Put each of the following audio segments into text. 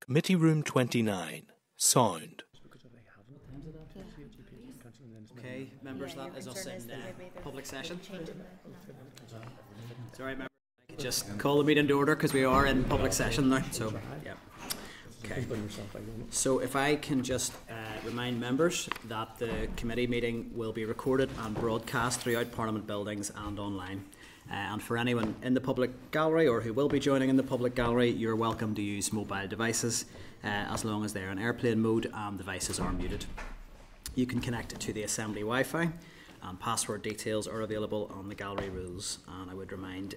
Committee Room 29. Sound. Okay, members, that is us in public session. Sorry, members, I could just call the meeting to order because we are in public session now. So, yeah. Okay. So, if I can just remind members that the committee meeting will be recorded and broadcast throughout Parliament buildings and online. And for anyone in the public gallery or who will be joining in the public gallery, you're welcome to use mobile devices as long as they're in airplane mode and devices are muted. You can connect it to the Assembly Wi-Fi, and password details are available on the gallery rules. And I would remind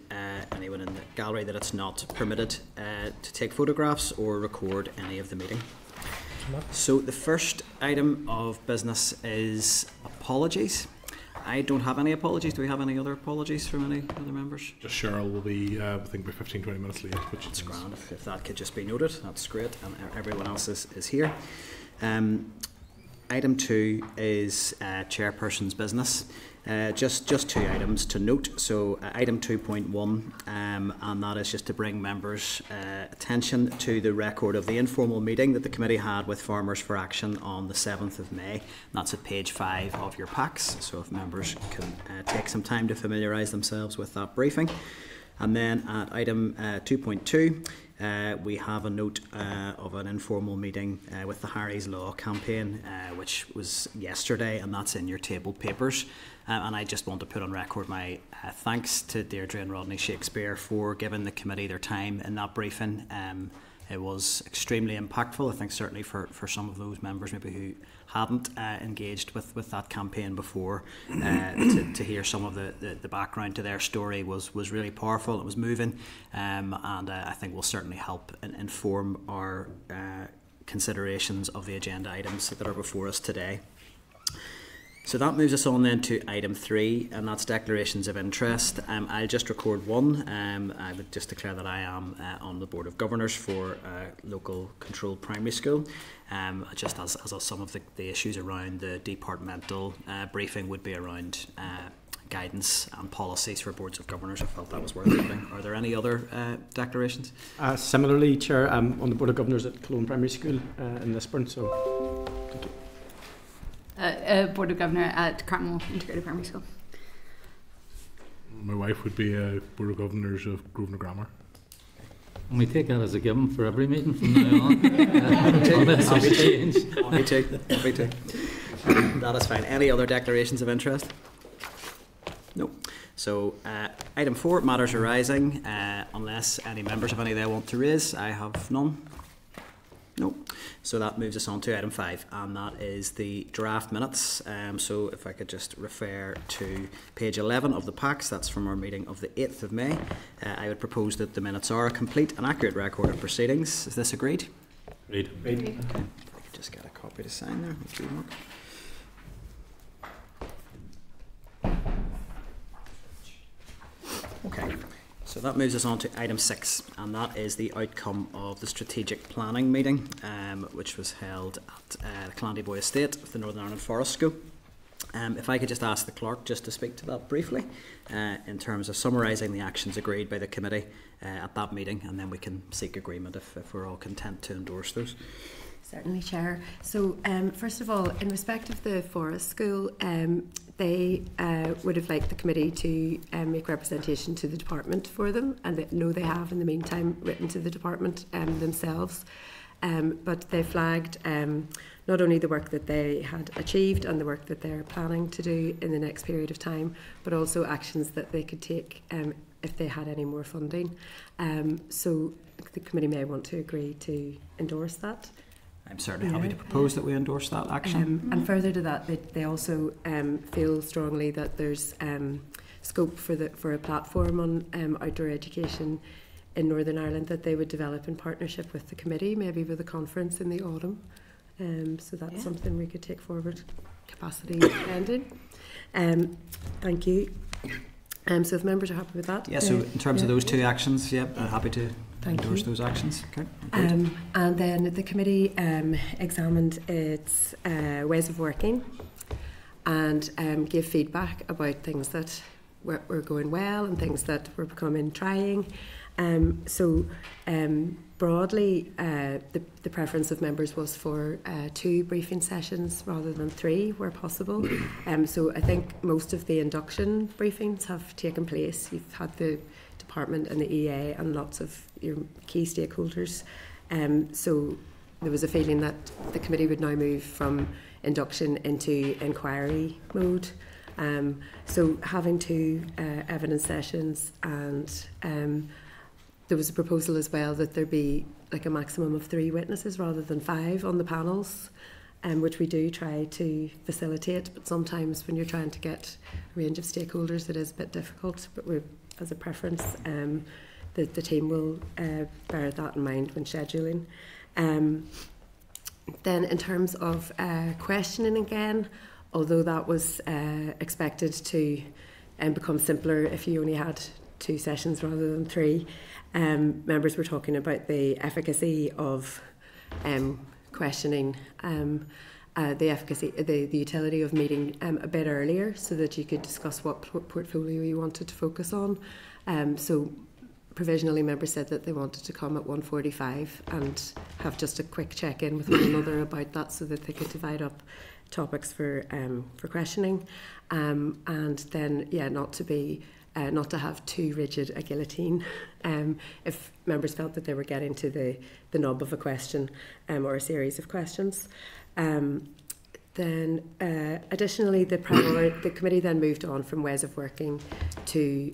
anyone in the gallery that it's not permitted to take photographs or record any of the meeting. So the first item of business is apologies. I don't have any apologies. Do we have any other apologies from any other members? Just Cheryl will be, I think, we're 15-20 minutes late. Which that's grand. If that could just be noted, that's great. And everyone else is here. Item 2 is chairperson's business. Just 2 items to note. So item 2.1, and that is just to bring members' attention to the record of the informal meeting that the committee had with Farmers for Action on the 7th of May. And that's at page 5 of your packs. So if members can take some time to familiarise themselves with that briefing. And then at item 2.2, we have a note of an informal meeting with the Harry's Law campaign, which was yesterday, and that's in your tabled papers. And I just want to put on record my thanks to Deirdre and Rodney Shakespeare for giving the committee their time in that briefing. It was extremely impactful, I think, certainly for some of those members maybe who hadn't engaged with that campaign before. To hear some of the background to their story was really powerful. It was moving, and I think will certainly help inform our considerations of the agenda items that are before us today. So that moves us on then to item 3, and that's declarations of interest. I'll just record one. I would just declare that I am on the Board of Governors for local controlled primary school. Just as some of the issues around the departmental briefing would be around guidance and policies for boards of governors. I felt that was worth noting. Are there any other declarations? Similarly, Chair, I'm on the Board of Governors at Cologne Primary School in Lisburn, so thank you. Board of Governor at Cartmel Integrated Primary School. My wife would be a Board of Governors of Grosvenor Grammar. And we take that as a given for every meeting from now on. Unless there's change. Me too. That is fine. Any other declarations of interest? No. So item 4, matters arising. Unless any members have any they want to raise, I have none. No. So that moves us on to item 5, and that is the draft minutes. So if I could just refer to page 11 of the packs, that's from our meeting of the 8th of May. I would propose that the minutes are a complete and accurate record of proceedings. Is this agreed? Agreed. Okay. If I could just get a copy to sign there. Thank you, Mark. Okay. So that moves us on to item 6, and that is the outcome of the strategic planning meeting, which was held at the Clandyboy Estate of the Northern Ireland Forest School. If I could just ask the clerk just to speak to that briefly, in terms of summarising the actions agreed by the committee at that meeting, and then we can seek agreement if we're all content to endorse those. Certainly, Chair. So, first of all, in respect of the Forest School, they would have liked the committee to make representation to the department for them, and they know they have in the meantime written to the department themselves. But they flagged not only the work that they had achieved and the work that they're planning to do in the next period of time, but also actions that they could take if they had any more funding. So the committee may want to agree to endorse that. I'm certainly happy to propose that we endorse that action. And further to that, they also feel strongly that there's scope for a platform on outdoor education in Northern Ireland that they would develop in partnership with the committee, maybe with a conference in the autumn. So that's something we could take forward, capacity pending. Thank you. So if members are happy with that. Yeah, so in terms of those 2 actions, I'm happy to endorse those actions. Okay. And then the committee examined its ways of working and gave feedback about things that were going well and things that were becoming trying. Broadly, the preference of members was for 2 briefing sessions rather than 3 where possible. So I think most of the induction briefings have taken place. You've had the department and the EA and lots of your key stakeholders. So there was a feeling that the committee would now move from induction into inquiry mode. So having 2 evidence sessions, and there was a proposal as well that there be like a maximum of 3 witnesses rather than 5 on the panels, which we do try to facilitate, but sometimes when you're trying to get a range of stakeholders it is a bit difficult, but we're, as a preference, the team will bear that in mind when scheduling. Then in terms of questioning again, although that was expected to become simpler if you only had 2 sessions rather than 3, members were talking about the efficacy of questioning, the utility of meeting a bit earlier so that you could discuss what portfolio you wanted to focus on. So provisionally members said that they wanted to come at 1:45 and have just a quick check-in with one another about that so that they could divide up topics for questioning, and then not to have too rigid a guillotine if members felt that they were getting to the nub of a question or a series of questions. Then additionally, the committee then moved on from ways of working to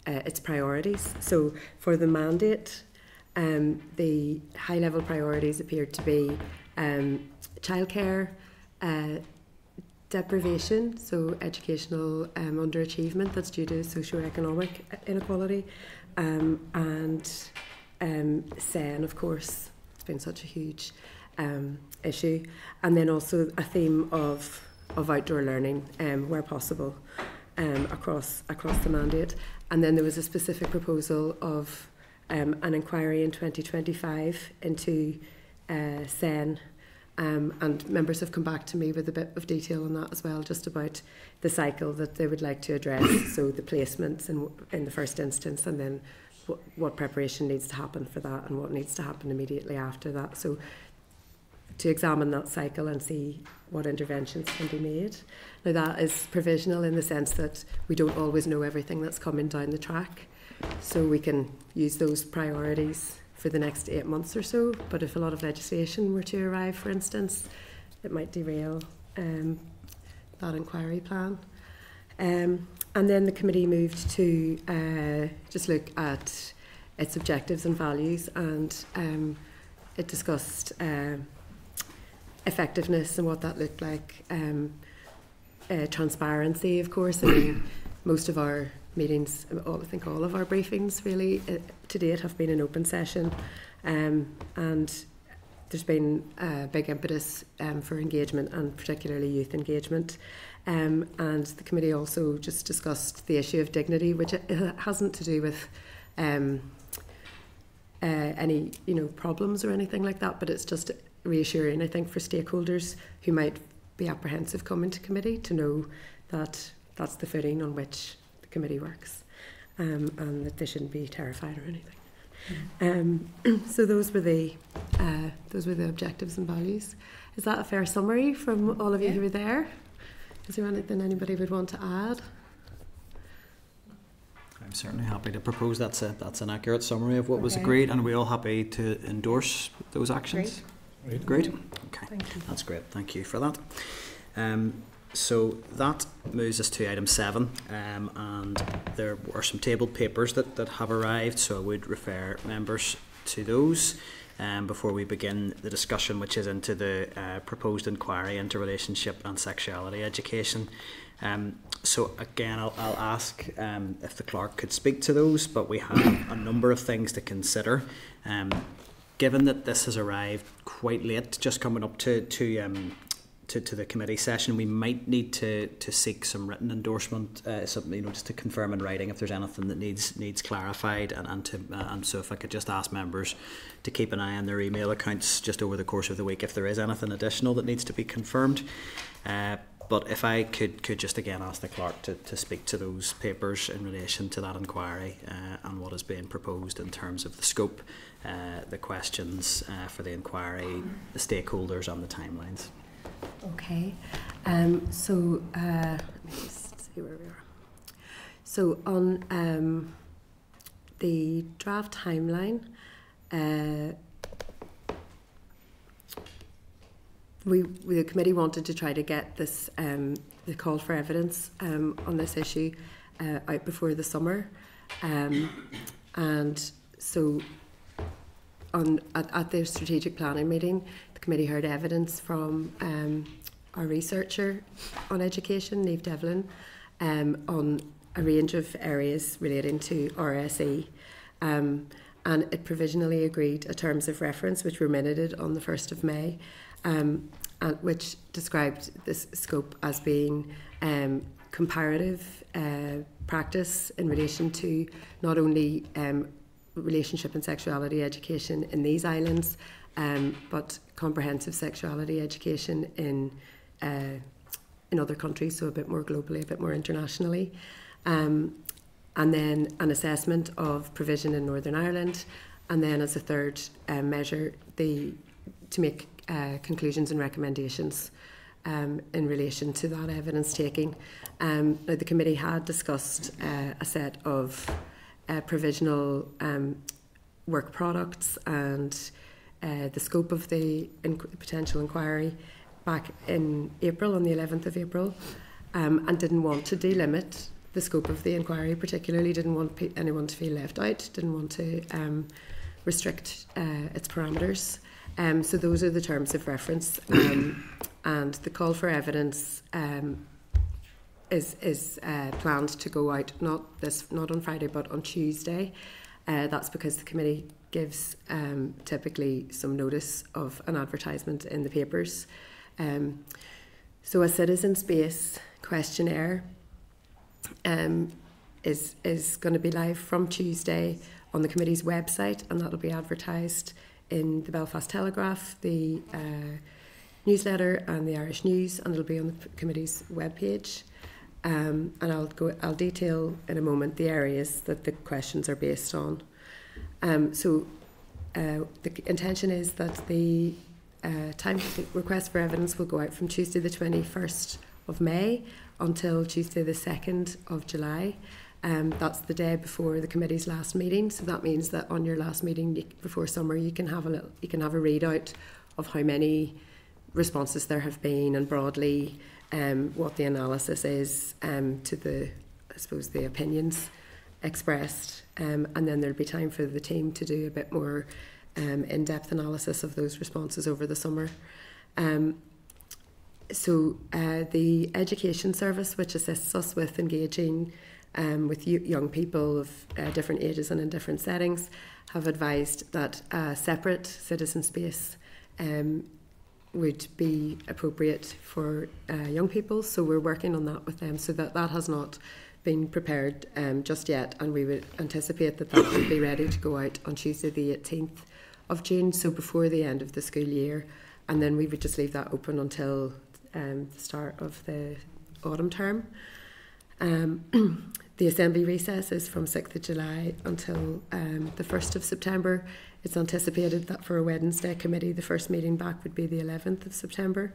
its priorities. So for the mandate, the high-level priorities appeared to be childcare, deprivation, so educational underachievement that's due to socio-economic inequality, and SEN, of course, it's been such a huge issue, and then also a theme of outdoor learning where possible across the mandate. And then there was a specific proposal of an inquiry in 2025 into SEN. And members have come back to me with a bit of detail on that as well, just about the cycle that they would like to address. So the placements in the first instance, and then what preparation needs to happen for that and what needs to happen immediately after that. So to examine that cycle and see what interventions can be made. Now that is provisional in the sense that we don't always know everything that's coming down the track. So we can use those priorities for the next 8 months or so, but if a lot of legislation were to arrive, for instance, it might derail that inquiry plan. And then the committee moved to just look at its objectives and values, and it discussed effectiveness and what that looked like, transparency, of course. I mean, most of our meetings, I think all of our briefings really to date have been an open session, and there's been a big impetus for engagement, and particularly youth engagement, and the committee also just discussed the issue of dignity, which it hasn't to do with any problems or anything like that, but it's just reassuring, I think, for stakeholders who might be apprehensive coming to committee to know that that's the footing on which committee works, and that they shouldn't be terrified or anything. So those were the objectives and values. Is that a fair summary from all of you who were there? Is there anything anybody would want to add? I'm certainly happy to propose that's an accurate summary of what was agreed, and are we all happy to endorse those actions? Great. Okay, thank you. That's great. Thank you for that. So that moves us to item 7, and there were some tabled papers that have arrived, so I would refer members to those before we begin the discussion, which is into the proposed inquiry into relationship and sexuality education. So again, I'll ask if the clerk could speak to those, but we have a number of things to consider. Given that this has arrived quite late, just coming up to the committee session, we might need to seek some written endorsement, something just to confirm in writing if there's anything that needs clarified, and so if I could just ask members to keep an eye on their email accounts just over the course of the week if there is anything additional that needs to be confirmed. But if I could just again ask the clerk to speak to those papers in relation to that inquiry and what is being proposed in terms of the scope, the questions for the inquiry, the stakeholders and the timelines. Okay. So let me just see where we are. So on the draft timeline, the committee wanted to try to get this the call for evidence on this issue out before the summer, and so at the strategic planning meeting, the committee heard evidence from our researcher on education, Niamh Devlin, on a range of areas relating to RSE. And it provisionally agreed a terms of reference which were minuted on the 1st of May, and which described this scope as being comparative practice in relation to not only relationship and sexuality education in these islands, but comprehensive sexuality education in other countries, so a bit more globally, a bit more internationally. And then an assessment of provision in Northern Ireland, and then as a third measure, to make conclusions and recommendations in relation to that evidence taking. Now the committee had discussed a set of provisional work products and the scope of the potential inquiry back in April, on the 11th of April, and didn't want to delimit the scope of the inquiry, particularly didn't want anyone to feel left out, didn't want to restrict its parameters. So those are the terms of reference, and the call for evidence is planned to go out not on Friday but on Tuesday. That's because the committee gives typically some notice of an advertisement in the papers. So a citizen space questionnaire is going to be live from Tuesday on the committee's website, and that'll be advertised in the Belfast Telegraph, the newsletter and the Irish News, and it'll be on the committee's webpage. And I'll detail in a moment the areas that the questions are based on. So the intention is that the the request for evidence will go out from Tuesday the 21st of May until Tuesday the 2nd of July. That's the day before the committee's last meeting, so that means that on your last meeting before summer you can have a readout of how many responses there have been, and broadly what the analysis is to the opinions expressed, and then there'll be time for the team to do a bit more in-depth analysis of those responses over the summer. So the education service, which assists us with engaging with young people of different ages and in different settings, have advised that a separate citizen space would be appropriate for young people. So we're working on that with them, so that has not been prepared just yet, and we would anticipate that would be ready to go out on Tuesday the 18th of June, so before the end of the school year, and then we would just leave that open until the start of the autumn term. The Assembly recess is from 6th of July until the 1st of September. It's anticipated that for a Wednesday committee, the first meeting back would be the 11th of September.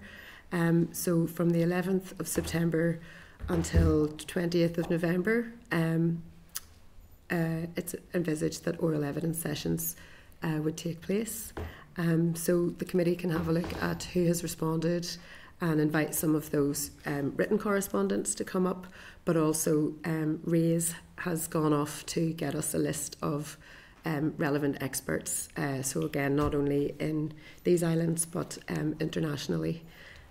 So from the 11th of September until 20th of November, it's envisaged that oral evidence sessions would take place. So the committee can have a look at who has responded and invite some of those written correspondents to come up, but also Raise has gone off to get us a list of relevant experts, so again not only in these islands but internationally,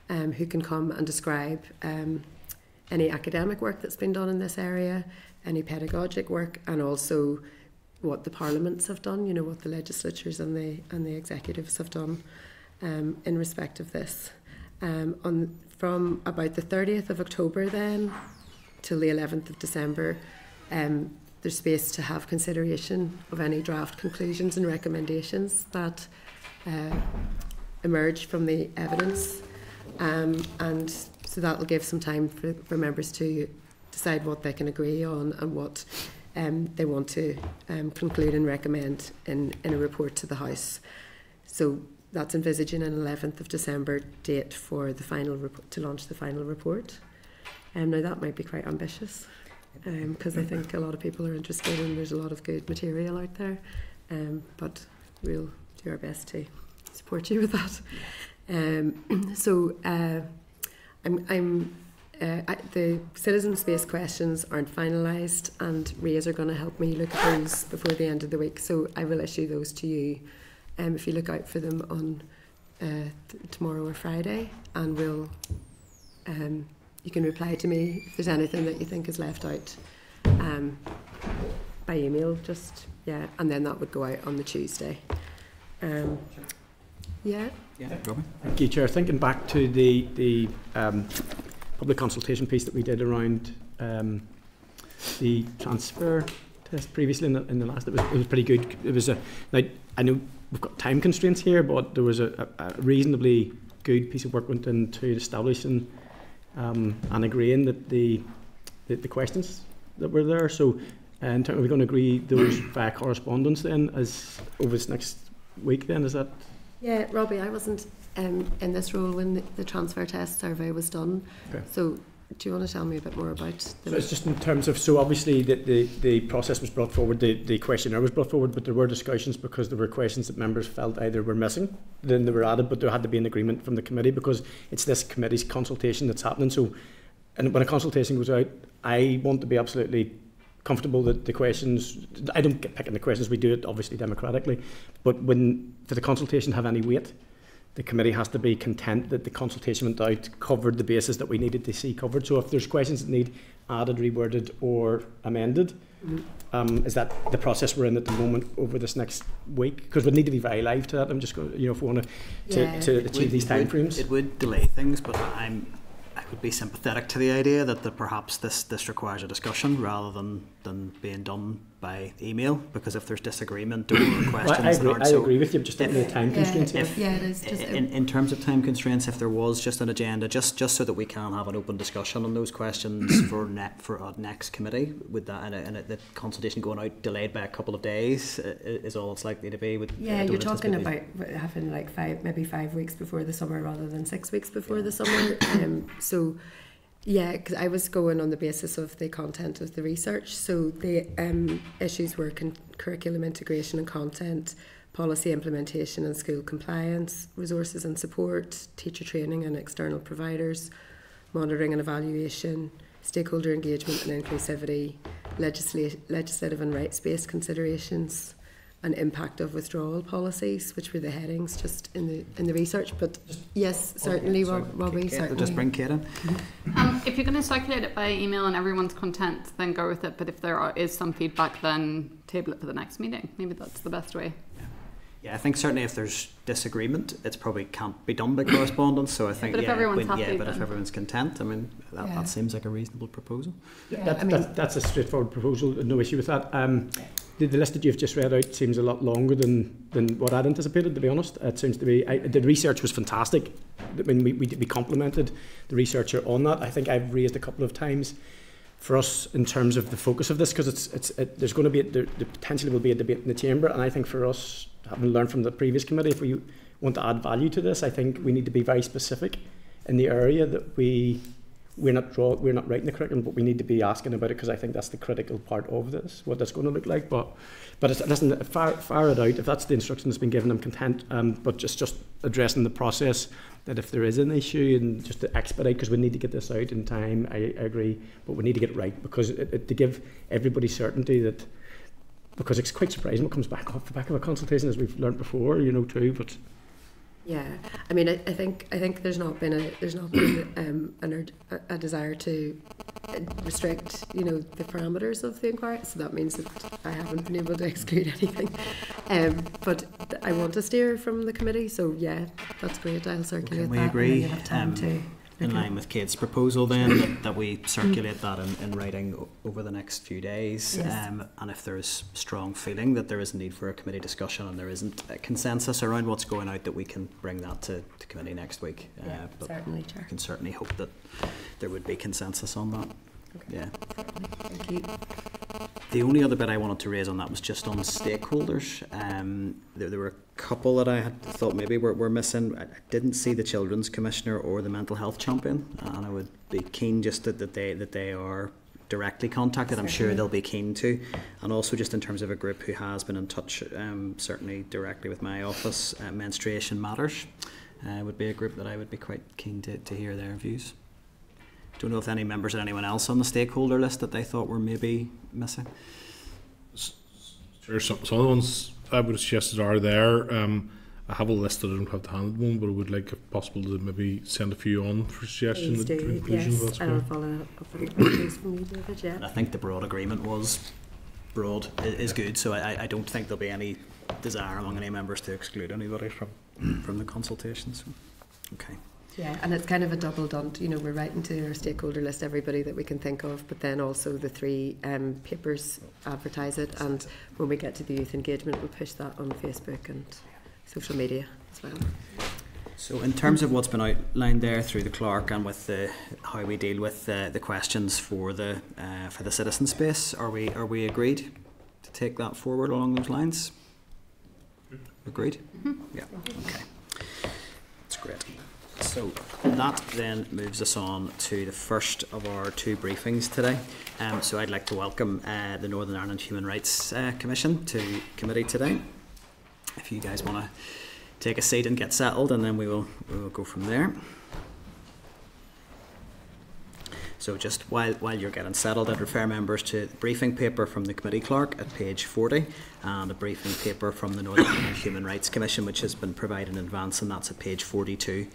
who can come and describe any academic work that's been done in this area, any pedagogic work, and also what the parliaments have done, what the legislatures and the executives have done in respect of this. From about the 30th of October then till the 11th of December, there's space to have consideration of any draft conclusions and recommendations that emerge from the evidence. And so that will give some time for members to decide what they can agree on and what they want to conclude and recommend in a report to the House. So that's envisaging an 11th of December date for the final to launch the final report. Now that might be quite ambitious, because I think a lot of people are interested and there's a lot of good material out there, but we'll do our best to support you with that. The citizen-based questions aren't finalised, and Ray's are going to help me look at those before the end of the week, so I will issue those to you if you look out for them on tomorrow or Friday, and we'll you can reply to me if there's anything that you think is left out by email, and then that would go out on the Tuesday. Yeah, Robin. Thank you, Chair. Thinking back to the public consultation piece that we did around the transfer test previously in the last, it was pretty good. It was I know we've got time constraints here, but there was a reasonably good piece of work went into establishing and agreeing that the questions that were there. So, are we going to agree those via correspondence then, as over this next week? Then is that? Yeah, Robbie, I wasn't in this role when the transfer test survey was done. Okay. So, do you want to tell me a bit more about the... So it's just in terms of, so obviously the process was brought forward, the questionnaire was brought forward, but there were discussions because there were questions that members felt either were missing, then they were added, but there had to be an agreement from the committee because it's this committee's consultation that's happening. So, and when a consultation goes out, I want to be absolutely comfortable that the questions, I don't get picking the questions, we do it obviously democratically, but when for the consultation have any weight, the committee has to be content that the consultation went out, covered the bases that we needed to see covered. So if there's questions that need added, reworded or amended, is that the process we're in at the moment over this next week? Because we need to be very live to that. I'm just going to, if we want to achieve these timeframes. It would delay things, but I would be sympathetic to the idea that perhaps this requires a discussion rather than being done by email, because if there's disagreement or questions I agree with you, just on the time constraints. It is. Just in terms of time constraints, if there was just an agenda, just so that we can have an open discussion on those questions for next committee, with that and the consultation going out delayed by a couple of days is all it's likely to be. You're talking about having maybe 5 weeks before the summer rather than 6 weeks before the summer. So. Yeah, because I was going on the basis of the content of the research. So the issues were curriculum integration and content, policy implementation and school compliance, resources and support, teacher training and external providers, monitoring and evaluation, stakeholder engagement and inclusivity, legislative and rights-based considerations, and impact of withdrawal policies, which were the headings just in the research. But yes, certainly, Robbie, certainly. Just bring Kate in. If you're going to circulate it by email and everyone's content, then go with it. But if there is some feedback, then table it for the next meeting. Maybe that's the best way. Yeah, I think certainly if there's disagreement, it's probably can't be done by correspondence. So I think, but if everyone's happy, but if everyone's content, I mean, that seems like a reasonable proposal. That's a straightforward proposal. No issue with that. The list that you've just read out seems a lot longer than what I'd anticipated, to be honest. It seems to be, the research was fantastic. I mean, we complimented the researcher on that. I think I've raised a couple of times for us in terms of the focus of this, because there's going to be, there potentially will be a debate in the chamber, and I think for us, having learned from the previous committee, if we want to add value to this, I think we need to be very specific in the area that we're not writing the curriculum, but we need to be asking about it, because I think that's the critical part of this, what that's going to look like. But listen, fire it out. If that's the instruction that's been given, I'm content. But just addressing the process, that if there is an issue, and just to expedite, because we need to get this out in time, I agree, but we need to get it right, because to give everybody certainty that, because it's quite surprising what comes back off the back of a consultation, as we've learnt before, too. But yeah, I mean, I think there's not been a desire to restrict, the parameters of the inquiry. So that means that I haven't been able to exclude anything. But I want to steer from the committee. So yeah, that's great. I'll circulate we that. agree? And then you have time to in line with Kate's proposal then, that we circulate that in writing over the next few days. Yes. And if there's strong feeling that there is a need for a committee discussion and there isn't a consensus around what's going out, that we can bring that to committee next week. But certainly, Chair. I can certainly hope that there would be consensus on that. Okay. Yeah. Thank you. The only other bit I wanted to raise on that was just on stakeholders. There were a couple that I had thought maybe were missing. I didn't see the Children's Commissioner or the Mental Health Champion, and I would be keen just that they are directly contacted. I'm sure they'll be keen to. And also just in terms of a group who has been in touch, certainly directly with my office, Menstruation Matters would be a group that I would be quite keen to hear their views. Don't know if any members or anyone else on the stakeholder list that they thought were maybe missing. Sure, some of the ones I would have suggested are there. I have a list that I don't have to hand at the moment, but I would like, if possible, to maybe send a few on for suggestion. Please do. Inclusion, if Yes, that's I'll okay. follow up with these from you, David. Yeah. And I think the broad agreement was broad is good, so I don't think there'll be any desire among any members to exclude anybody from the consultations. Okay. Yeah, and it's kind of a double dunt. You know, we're writing to our stakeholder list everybody that we can think of, but then also the 3 papers advertise it, and when we get to the youth engagement, we'll push that on Facebook and social media as well. So in terms of what's been outlined there through the clerk and with how we deal with the questions for the citizen space, are we agreed to take that forward along those lines? Agreed? Yeah. Okay. That's great. So that then moves us on to the first of our 2 briefings today. So I'd like to welcome the Northern Ireland Human Rights Commission to committee today. If you guys want to take a seat and get settled, and then we will go from there. So just while you're getting settled, I'd refer members to the briefing paper from the committee clerk at page 40 and a briefing paper from the Northern Ireland Human Rights Commission, which has been provided in advance, and that's at page 42.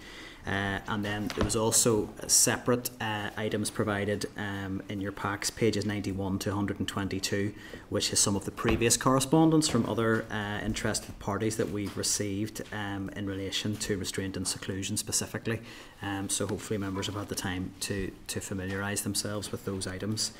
And then there was also separate items provided in your packs, pages 91 to 122, which is some of the previous correspondence from other interested parties that we've received in relation to restraint and seclusion specifically. So hopefully members have had the time to familiarise themselves with those items.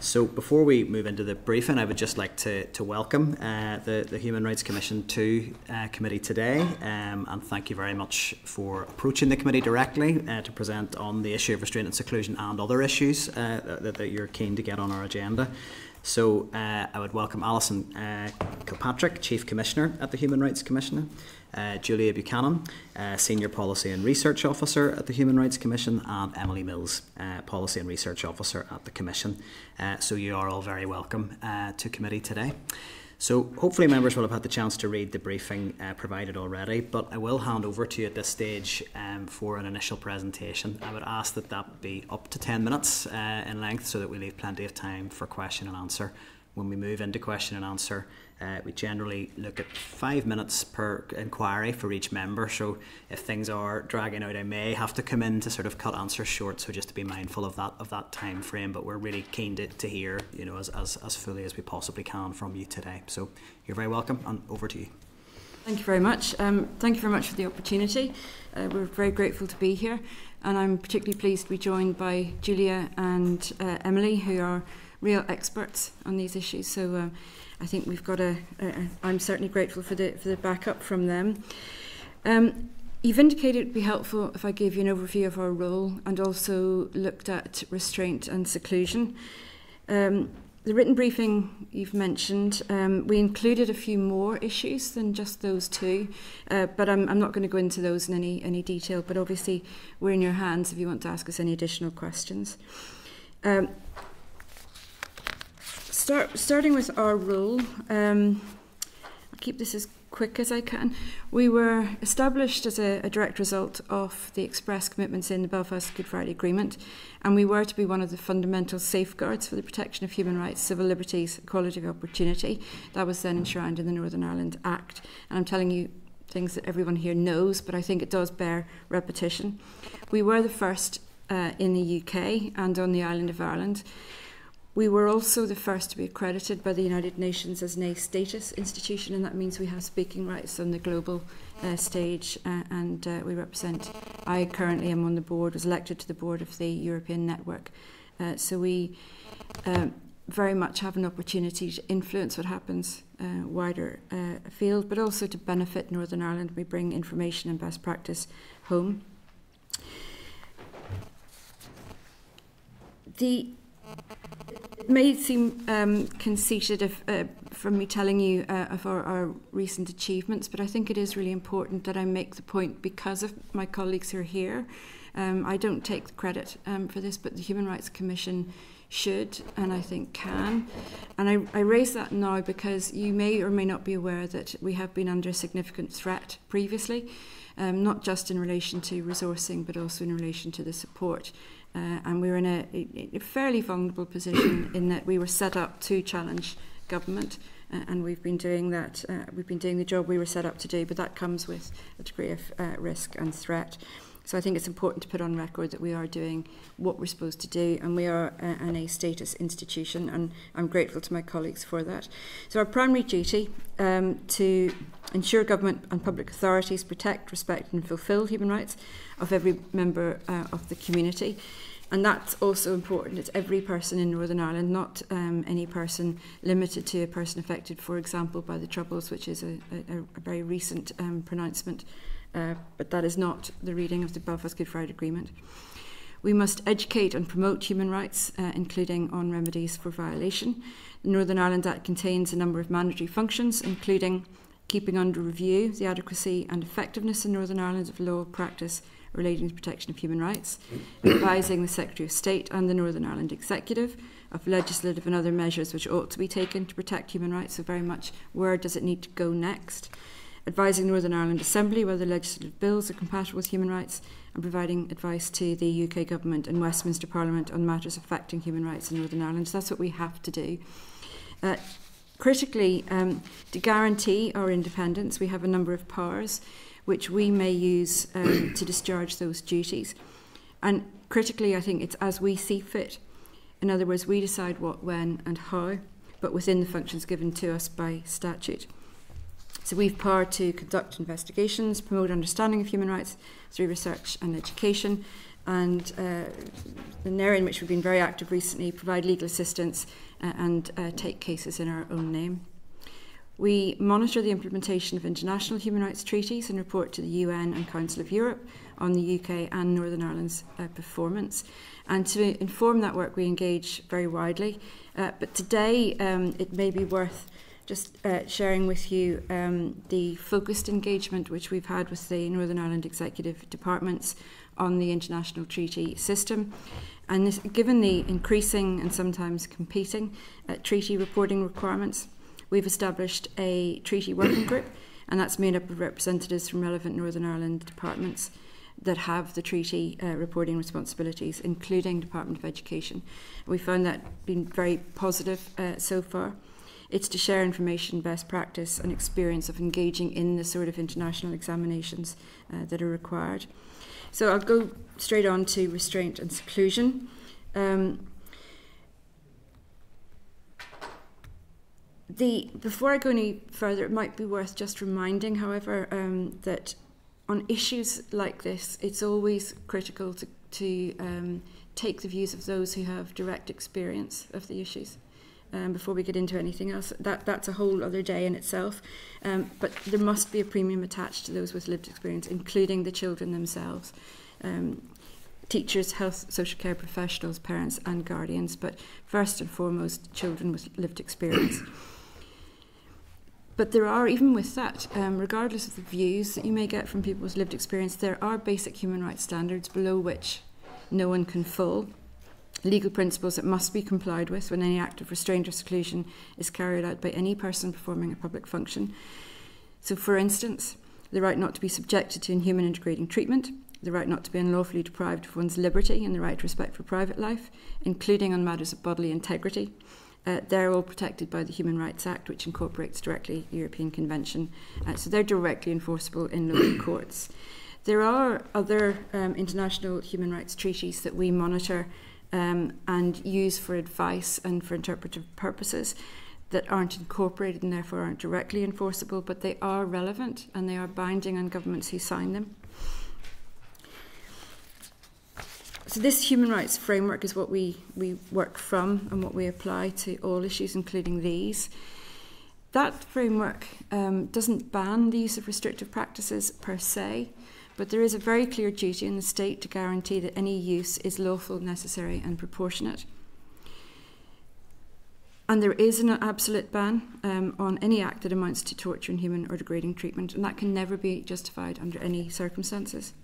So before we move into the briefing, I would just like to welcome the Human Rights Commission to committee today, and thank you very much for approaching the committee directly to present on the issue of restraint and seclusion and other issues that you're keen to get on our agenda. So I would welcome Alison Kilpatrick, Chief Commissioner at the Human Rights Commission, Julia Buchanan, Senior Policy and Research Officer at the Human Rights Commission, and Emily Mills, Policy and Research Officer at the Commission. So you are all very welcome to committee today. So hopefully members will have had the chance to read the briefing provided already, but I will hand over to you at this stage for an initial presentation. I would ask that that be up to 10 minutes in length, so that we leave plenty of time for question and answer. When we move into question and answer, we generally look at 5 minutes per inquiry for each member. So if things are dragging out, I may have to come in to sort of cut answers short. So just to be mindful of that time frame. But we're really keen to hear, you know, as fully as we possibly can from you today. So you're very welcome, and over to you. Thank you very much. Thank you very much for the opportunity. We're very grateful to be here, and I'm particularly pleased to be joined by Julia and Emily, who are real experts on these issues. So I think we've got I'm certainly grateful for the backup from them. You've indicated it would be helpful if I gave you an overview of our role and also looked at restraint and seclusion. The written briefing you've mentioned, we included a few more issues than just those 2, but I'm not going to go into those in any detail, but obviously we're in your hands if you want to ask us any additional questions. Starting with our role, I'll keep this as quick as I can. We were established as a direct result of the express commitments in the Belfast Good Friday Agreement, and we were to be one of the fundamental safeguards for the protection of human rights, civil liberties, equality of opportunity. That was then enshrined in the Northern Ireland Act, and I'm telling you things that everyone here knows, but I think it does bear repetition. We were the first in the UK and on the island of Ireland. We were also the first to be accredited by the United Nations as an A status institution, and that means we have speaking rights on the global stage, and we represent, I currently am on the board, was elected to the board of the European Network. So we very much have an opportunity to influence what happens wider afield, but also to benefit Northern Ireland. We bring information and best practice home. It may seem conceited from me telling you of our recent achievements, but I think it is really important that I make the point because of my colleagues who are here. I don't take the credit for this, but the Human Rights Commission should, and I think can. And I raise that now because you may or may not be aware that we have been under significant threat previously, not just in relation to resourcing, but also in relation to the support. And we were in a fairly vulnerable position in that we were set up to challenge government, and we've been doing that. We've been doing the job we were set up to do, but that comes with a degree of risk and threat. So I think it's important to put on record that we are doing what we're supposed to do, and we are an A status institution, and I'm grateful to my colleagues for that. So our primary duty to ensure government and public authorities protect, respect and fulfil human rights of every member of the community. And that's also important. It's every person in Northern Ireland, not any person limited to a person affected, for example, by the Troubles, which is a very recent pronouncement. But that is not the reading of the Belfast Good Friday Agreement. We must educate and promote human rights, including on remedies for violation. The Northern Ireland Act contains a number of mandatory functions, including keeping under review the adequacy and effectiveness in Northern Ireland of law practice relating to protection of human rights, advising the Secretary of State and the Northern Ireland Executive of legislative and other measures which ought to be taken to protect human rights, so very much where does it need to go next, advising Northern Ireland Assembly whether legislative bills are compatible with human rights, and providing advice to the UK Government and Westminster Parliament on matters affecting human rights in Northern Ireland. So that's what we have to do. Critically, to guarantee our independence, we have a number of powers which we may use to discharge those duties. And critically, I think it's as we see fit. In other words, we decide what, when and how, but within the functions given to us by statute. So we've power to conduct investigations, promote understanding of human rights through research and education, and an area in which we've been very active recently, provide legal assistance and take cases in our own name. We monitor the implementation of international human rights treaties and report to the UN and Council of Europe on the UK and Northern Ireland's performance. And to inform that work, we engage very widely. But today, it may be worth just sharing with you the focused engagement which we've had with the Northern Ireland Executive Departments on the international treaty system. And this, given the increasing and sometimes competing treaty reporting requirements, we've established a treaty working group, and that's made up of representatives from relevant Northern Ireland departments that have the treaty reporting responsibilities, including Department of Education. We found that been very positive so far. It's to share information, best practice and experience of engaging in the sort of international examinations that are required. So I'll go straight on to restraint and seclusion. Before I go any further, it might be worth just reminding, however, that on issues like this, it's always critical to take the views of those who have direct experience of the issues before we get into anything else. That's a whole other day in itself. But there must be a premium attached to those with lived experience, including the children themselves. Teachers, health, social care professionals, parents and guardians, but first and foremost, children with lived experience. But there are, even with that, regardless of the views that you may get from people with lived experience, there are basic human rights standards below which no one can fall. Legal principles that must be complied with when any act of restraint or seclusion is carried out by any person performing a public function. So, for instance, the right not to be subjected to inhuman and degrading treatment, the right not to be unlawfully deprived of one's liberty, and the right to respect for private life, including on matters of bodily integrity. They're all protected by the Human Rights Act, which incorporates directly the European Convention. So they're directly enforceable in local courts. There are other international human rights treaties that we monitor and used for advice and for interpretive purposes that aren't incorporated and therefore aren't directly enforceable, but they are relevant and they are binding on governments who sign them. So this human rights framework is what we work from and what we apply to all issues, including these. That framework doesn't ban the use of restrictive practices per se, but there is a very clear duty in the state to guarantee that any use is lawful, necessary and proportionate. And there is an absolute ban on any act that amounts to torture, inhuman or degrading treatment, and that can never be justified under any circumstances.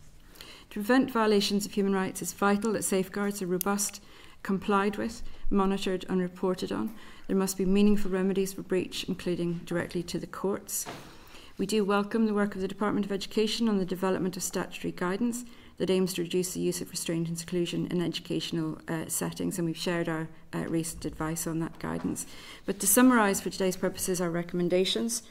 To prevent violations of human rights, it's vital that safeguards are robust, complied with, monitored and reported on. There must be meaningful remedies for breach, including directly to the courts. We do welcome the work of the Department of Education on the development of statutory guidance that aims to reduce the use of restraint and seclusion in educational settings, and we've shared our recent advice on that guidance. But to summarise for today's purposes our recommendations,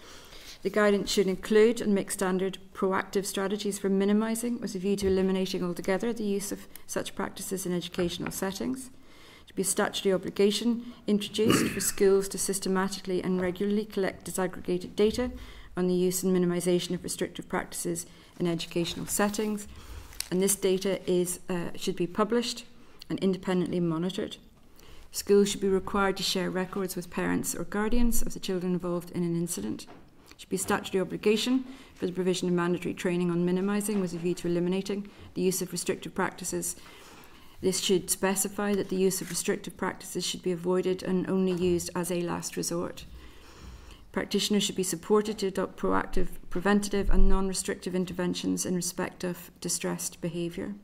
the guidance should include and make standard proactive strategies for minimising, with a view to eliminating altogether the use of such practices in educational settings. There should be a statutory obligation introduced for schools to systematically and regularly collect disaggregated data on the use and minimisation of restrictive practices in educational settings. And this data should be published and independently monitored. Schools should be required to share records with parents or guardians of the children involved in an incident. There should be a statutory obligation for the provision of mandatory training on minimising with a view to eliminating the use of restrictive practices. This should specify that the use of restrictive practices should be avoided and only used as a last resort. Practitioners should be supported to adopt proactive, preventative and non-restrictive interventions in respect of distressed behaviour.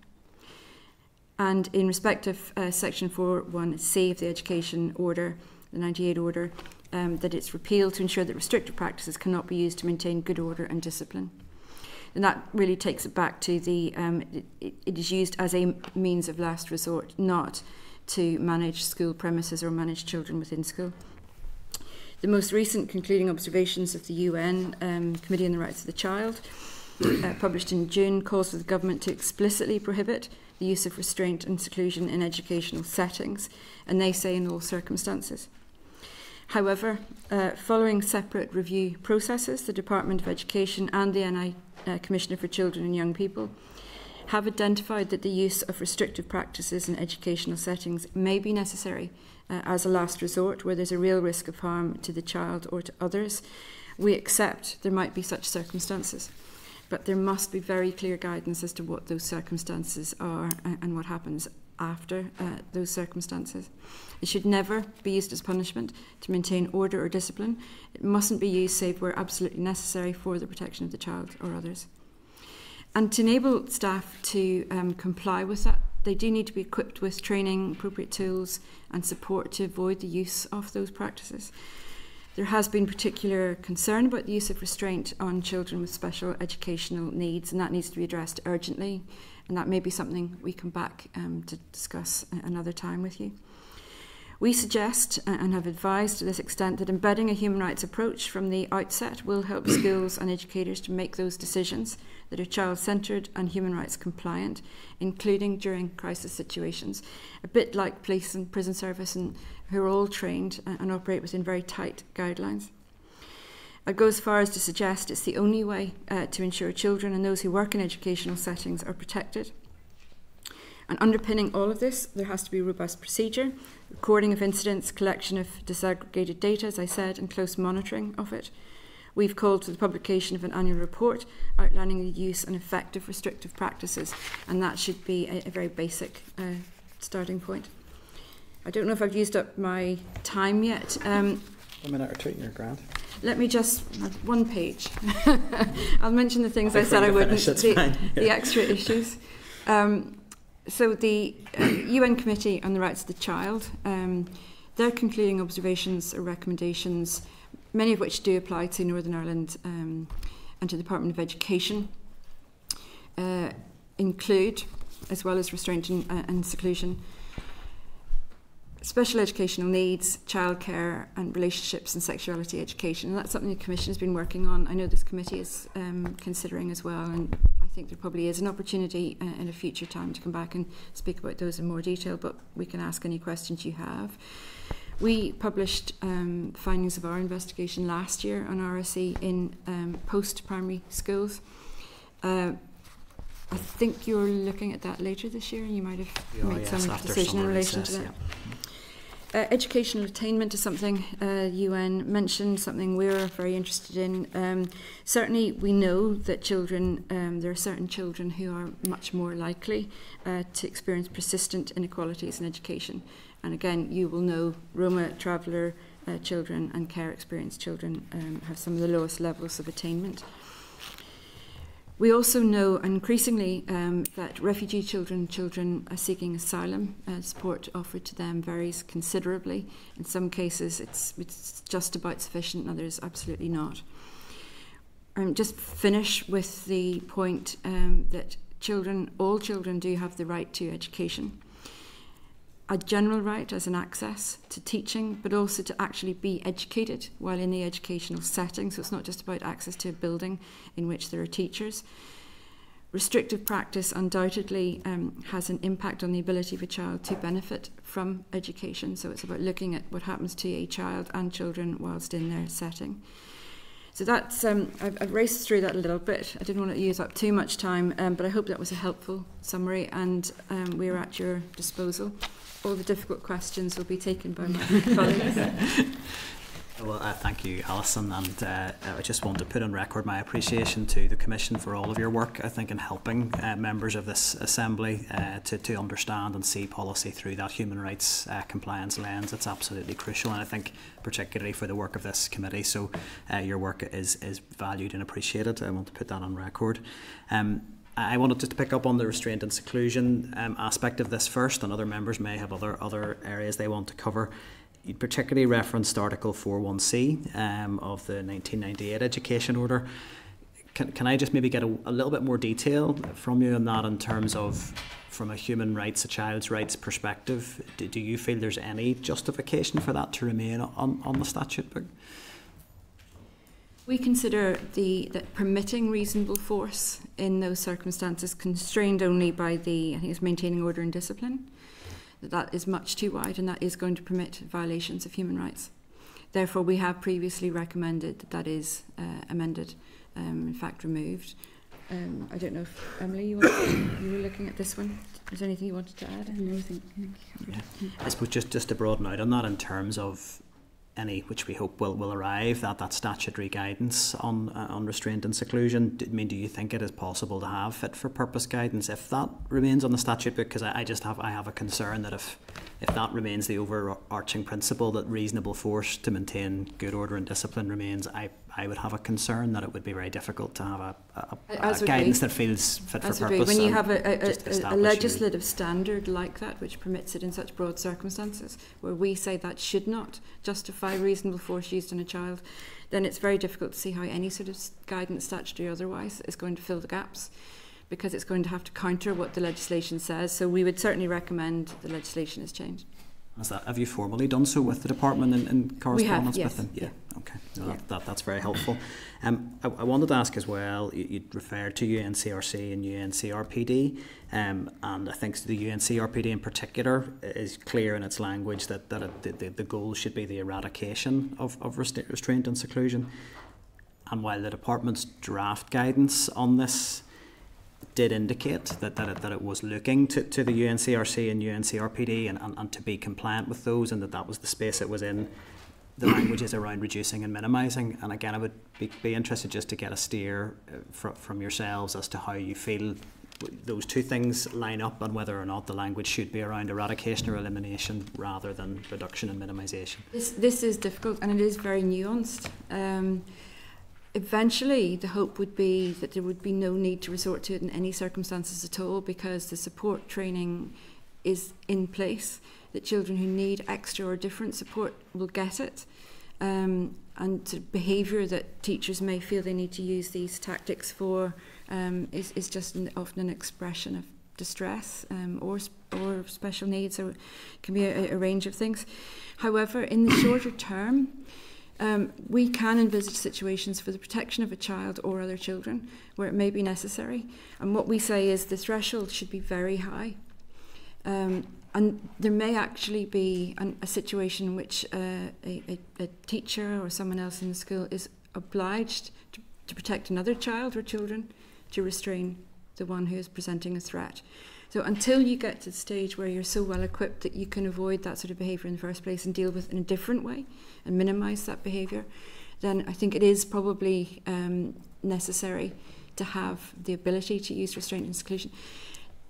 And in respect of Section 4.1c of the Education Order, the 98 Order, that it's repealed to ensure that restrictive practices cannot be used to maintain good order and discipline. And that really takes it back to the, it is used as a means of last resort, not to manage school premises or manage children within school. The most recent concluding observations of the UN Committee on the Rights of the Child, published in June, calls for the government to explicitly prohibit the use of restraint and seclusion in educational settings, and they say in all circumstances. However, following separate review processes, the Department of Education and the NI Commissioner for Children and Young People have identified that the use of restrictive practices in educational settings may be necessary as a last resort where there's a real risk of harm to the child or to others. We accept there might be such circumstances, but there must be very clear guidance as to what those circumstances are and what happens after those circumstances. It should never be used as punishment to maintain order or discipline. It mustn't be used save where absolutely necessary for the protection of the child or others. And to enable staff to comply with that, they do need to be equipped with training, appropriate tools and support to avoid the use of those practices. There has been particular concern about the use of restraint on children with special educational needs, and that needs to be addressed urgently, and that may be something we come back to discuss another time with you. We suggest and have advised to this extent that embedding a human rights approach from the outset will help schools and educators to make those decisions that are child-centred and human rights compliant, including during crisis situations, a bit like police and prison service, and who are all trained and operate within very tight guidelines. I'd go as far as to suggest it's the only way to ensure children and those who work in educational settings are protected. And underpinning all of this, there has to be robust procedure, recording of incidents, collection of disaggregated data, as I said, and close monitoring of it. We've called for the publication of an annual report outlining the use and effect of restrictive practices, and that should be a very basic starting point. I don't know if I've used up my time yet. A minute or two, you're grand. Let me just, one page. I'll mention the things I said I wouldn't, the extra issues. So the UN Committee on the Rights of the Child, their concluding observations or recommendations, many of which do apply to Northern Ireland and to the Department of Education, include, as well as restraint and seclusion, special educational needs, childcare and relationships and sexuality education. And that's something the Commission has been working on. I know this committee is considering as well, and I think think there probably is an opportunity in a future time to come back and speak about those in more detail, but we can ask any questions you have. We published findings of our investigation last year on RSE in post-primary schools. I think you're looking at that later this year, and you might have made some decision in relation to that. Yeah. Educational attainment is something UN mentioned, something we're very interested in. Certainly we know that children, there are certain children who are much more likely to experience persistent inequalities in education. And again, you will know Roma, traveller children and care experienced children have some of the lowest levels of attainment. We also know increasingly that refugee children are seeking asylum. Support offered to them varies considerably. In some cases, it's just about sufficient, in others, absolutely not. Just finish with the point that all children do have the right to education. A general right as an access to teaching, but also to actually be educated while in the educational setting. So it's not just about access to a building in which there are teachers. Restrictive practice undoubtedly has an impact on the ability of a child to benefit from education. So it's about looking at what happens to a child and children whilst in their setting. So that's, I've raced through that a little bit. I didn't want to use up too much time, but I hope that was a helpful summary, and we're at your disposal. All the difficult questions will be taken by my colleagues. Well, thank you, Alison, and I just want to put on record my appreciation to the Commission for all of your work, I think, in helping members of this Assembly to understand and see policy through that human rights compliance lens. It's absolutely crucial, and I think particularly for the work of this committee, so your work is valued and appreciated. I want to put that on record. I wanted just to pick up on the restraint and seclusion aspect of this first, and other members may have other areas they want to cover. You particularly referenced Article 41C of the 1998 Education Order. Can I just maybe get a little bit more detail from you on that in terms of, from a human rights, a child's rights perspective, do you feel there's any justification for that to remain on the statute book? We consider that permitting reasonable force in those circumstances, constrained only by I think it's maintaining order and discipline, that is much too wide, and that is going to permit violations of human rights. Therefore, we have previously recommended that is amended, in fact removed. I don't know if, Emily, you were looking at this one. Is there anything you wanted to add? No, thank you. I suppose just to broaden out on that in terms of any which we hope will arrive, that statutory guidance on restraint and seclusion. Do you think it is possible to have fit for purpose guidance if that remains on the statute book? Because I have a concern that if that remains the overarching principle, that reasonable force to maintain good order and discipline remains, I would have a concern that it would be very difficult to have a guidance that feels fit for purpose. When you have a legislative standard like that, which permits it in such broad circumstances, where we say that should not justify reasonable force used on a child, then it's very difficult to see how any sort of guidance, statutory or otherwise, is going to fill the gaps, because it's going to have to counter what the legislation says. So we would certainly recommend the legislation is changed. Have you formally done so with the department in correspondence we have, with them? Yeah. Okay. No, that's very helpful. I wanted to ask as well, you referred to UNCRC and UNCRPD, and I think the UNCRPD in particular is clear in its language that the goal should be the eradication of restraint and seclusion. And while the department's draft guidance on this did indicate that it was looking to the UNCRC and UNCRPD and to be compliant with those, and that was the space it was in, the language is around reducing and minimising. And again, I would be interested just to get a steer from yourselves as to how you feel those two things line up, and whether or not the language should be around eradication or elimination rather than reduction and minimisation. This is difficult, and it is very nuanced. Eventually, the hope would be that there would be no need to resort to it in any circumstances at all, because the support training is in place, that children who need extra or different support will get it, and the behaviour that teachers may feel they need to use these tactics for is just often an expression of distress or special needs, or it can be a range of things. However, in the shorter term, We can envisage situations for the protection of a child or other children where it may be necessary. And what we say is the threshold should be very high. And there may actually be a situation in which a teacher or someone else in the school is obliged to protect another child or children, to restrain the one who is presenting a threat. So until you get to the stage where you're so well equipped that you can avoid that sort of behaviour in the first place and deal with it in a different way and minimise that behaviour, then I think it is probably necessary to have the ability to use restraint and seclusion.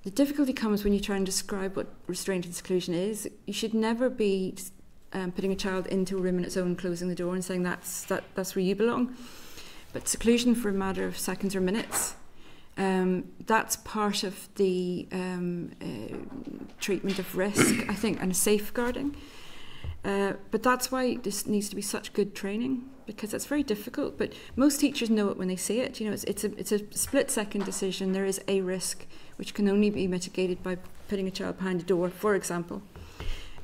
The difficulty comes when you try and describe what restraint and seclusion is. You should never be putting a child into a room on its own, closing the door and saying that's where you belong. But seclusion for a matter of seconds or minutes, that's part of the treatment of risk, I think, and safeguarding. But that's why this needs to be such good training, because it's very difficult. But most teachers know it when they see it. You know, it's a split-second decision. There is a risk which can only be mitigated by putting a child behind a door, for example.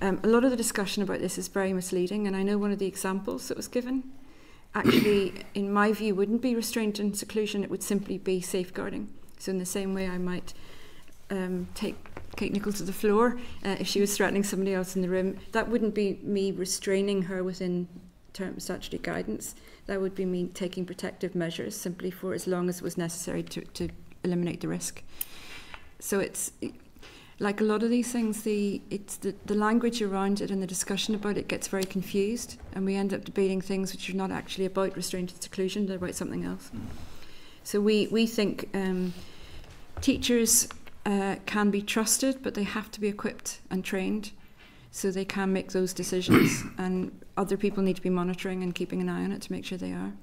A lot of the discussion about this is very misleading, and I know one of the examples that was given actually, in my view, wouldn't be restraint and seclusion. It would simply be safeguarding. So in the same way I might take Kate Nicholl to the floor if she was threatening somebody else in the room, that wouldn't be me restraining her within terms of statutory guidance. That would be me taking protective measures simply for as long as it was necessary to eliminate the risk. So it's like a lot of these things, the language around it and the discussion about it gets very confused, and we end up debating things which are not actually about restraint and seclusion, they're about something else. So we think teachers can be trusted, but they have to be equipped and trained so they can make those decisions, and other people need to be monitoring and keeping an eye on it to make sure they are.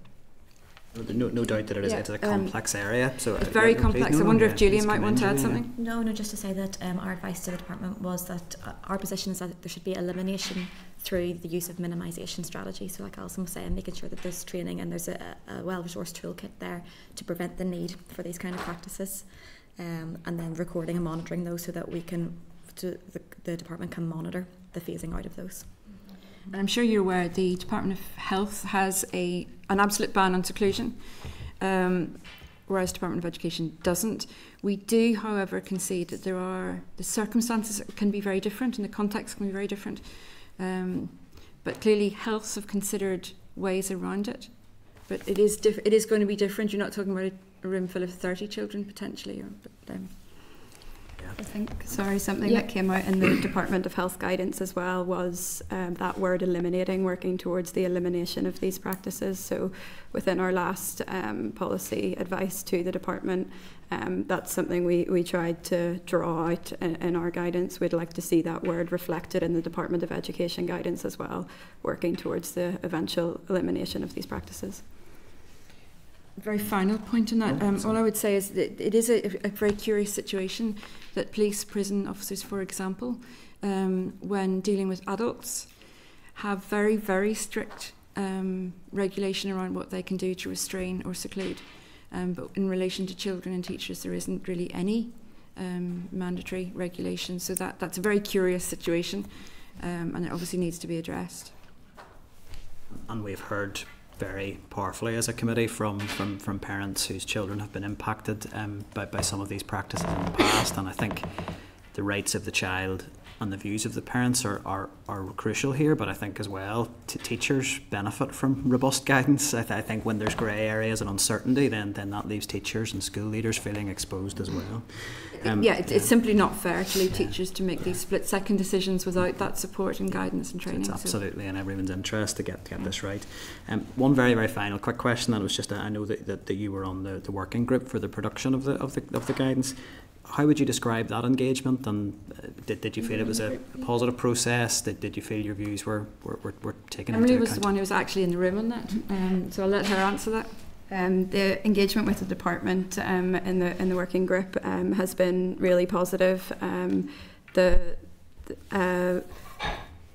No doubt that it is. It's a complex area. So it's very complex. I wonder if Julia might want to add something. No, just to say that our advice to the department was that our position is that there should be elimination through the use of minimisation strategy. So like Alison was saying, making sure that there's training and there's a well-resourced toolkit there to prevent the need for these kind of practices, and then recording and monitoring those so that we can, the department can monitor the phasing out of those. And I'm sure you're aware the Department of Health has an absolute ban on seclusion, whereas the Department of Education doesn't. We do, however, concede that the circumstances can be very different and the context can be very different. But clearly healths have considered ways around it. But it is going to be different. You're not talking about a room full of 30 children potentially. I think, something that came out in the Department of Health guidance as well was that word eliminating, working towards the elimination of these practices. So within our last policy advice to the department, that's something we tried to draw out in our guidance. We'd like to see that word reflected in the Department of Education guidance as well, working towards the eventual elimination of these practices. Very final point on that. All I would say is that it is a very curious situation that police, prison officers, for example, when dealing with adults, have very, very strict regulation around what they can do to restrain or seclude. But in relation to children and teachers, there isn't really any mandatory regulation. So that's a very curious situation, and it obviously needs to be addressed. And we've heard very powerfully as a committee from parents whose children have been impacted by some of these practices in the past, and I think the rights of the child and the views of the parents are crucial here, but I think as well teachers benefit from robust guidance. I think when there's grey areas and uncertainty, then that leaves teachers and school leaders feeling exposed as well. It's simply not fair to leave teachers to make these split-second decisions without that support and guidance and training. It's absolutely in everyone's interest to get this right. One very, very final quick question, that was just, I know that you were on the working group for the production of the guidance. How would you describe that engagement, and did you feel it was a positive process? Did you feel your views were taken into account? Emily was the one who was actually in the room on that, so I'll let her answer that. The engagement with the department in the working group has been really positive.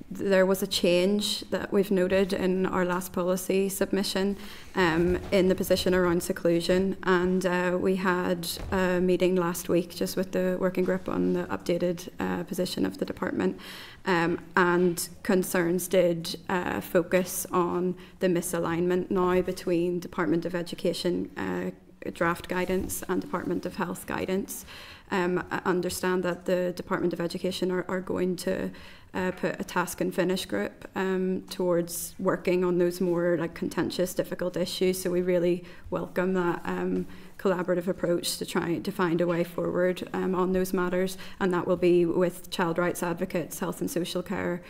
there was a change that we've noted in our last policy submission in the position around seclusion, and we had a meeting last week just with the working group on the updated position of the department, and concerns did focus on the misalignment now between Department of Education draft guidance and Department of Health guidance. I understand that the Department of Education are going to put a task and finish group towards working on those more like contentious, difficult issues. So we really welcome that collaborative approach to try to find a way forward on those matters, and that will be with child rights advocates, health and social care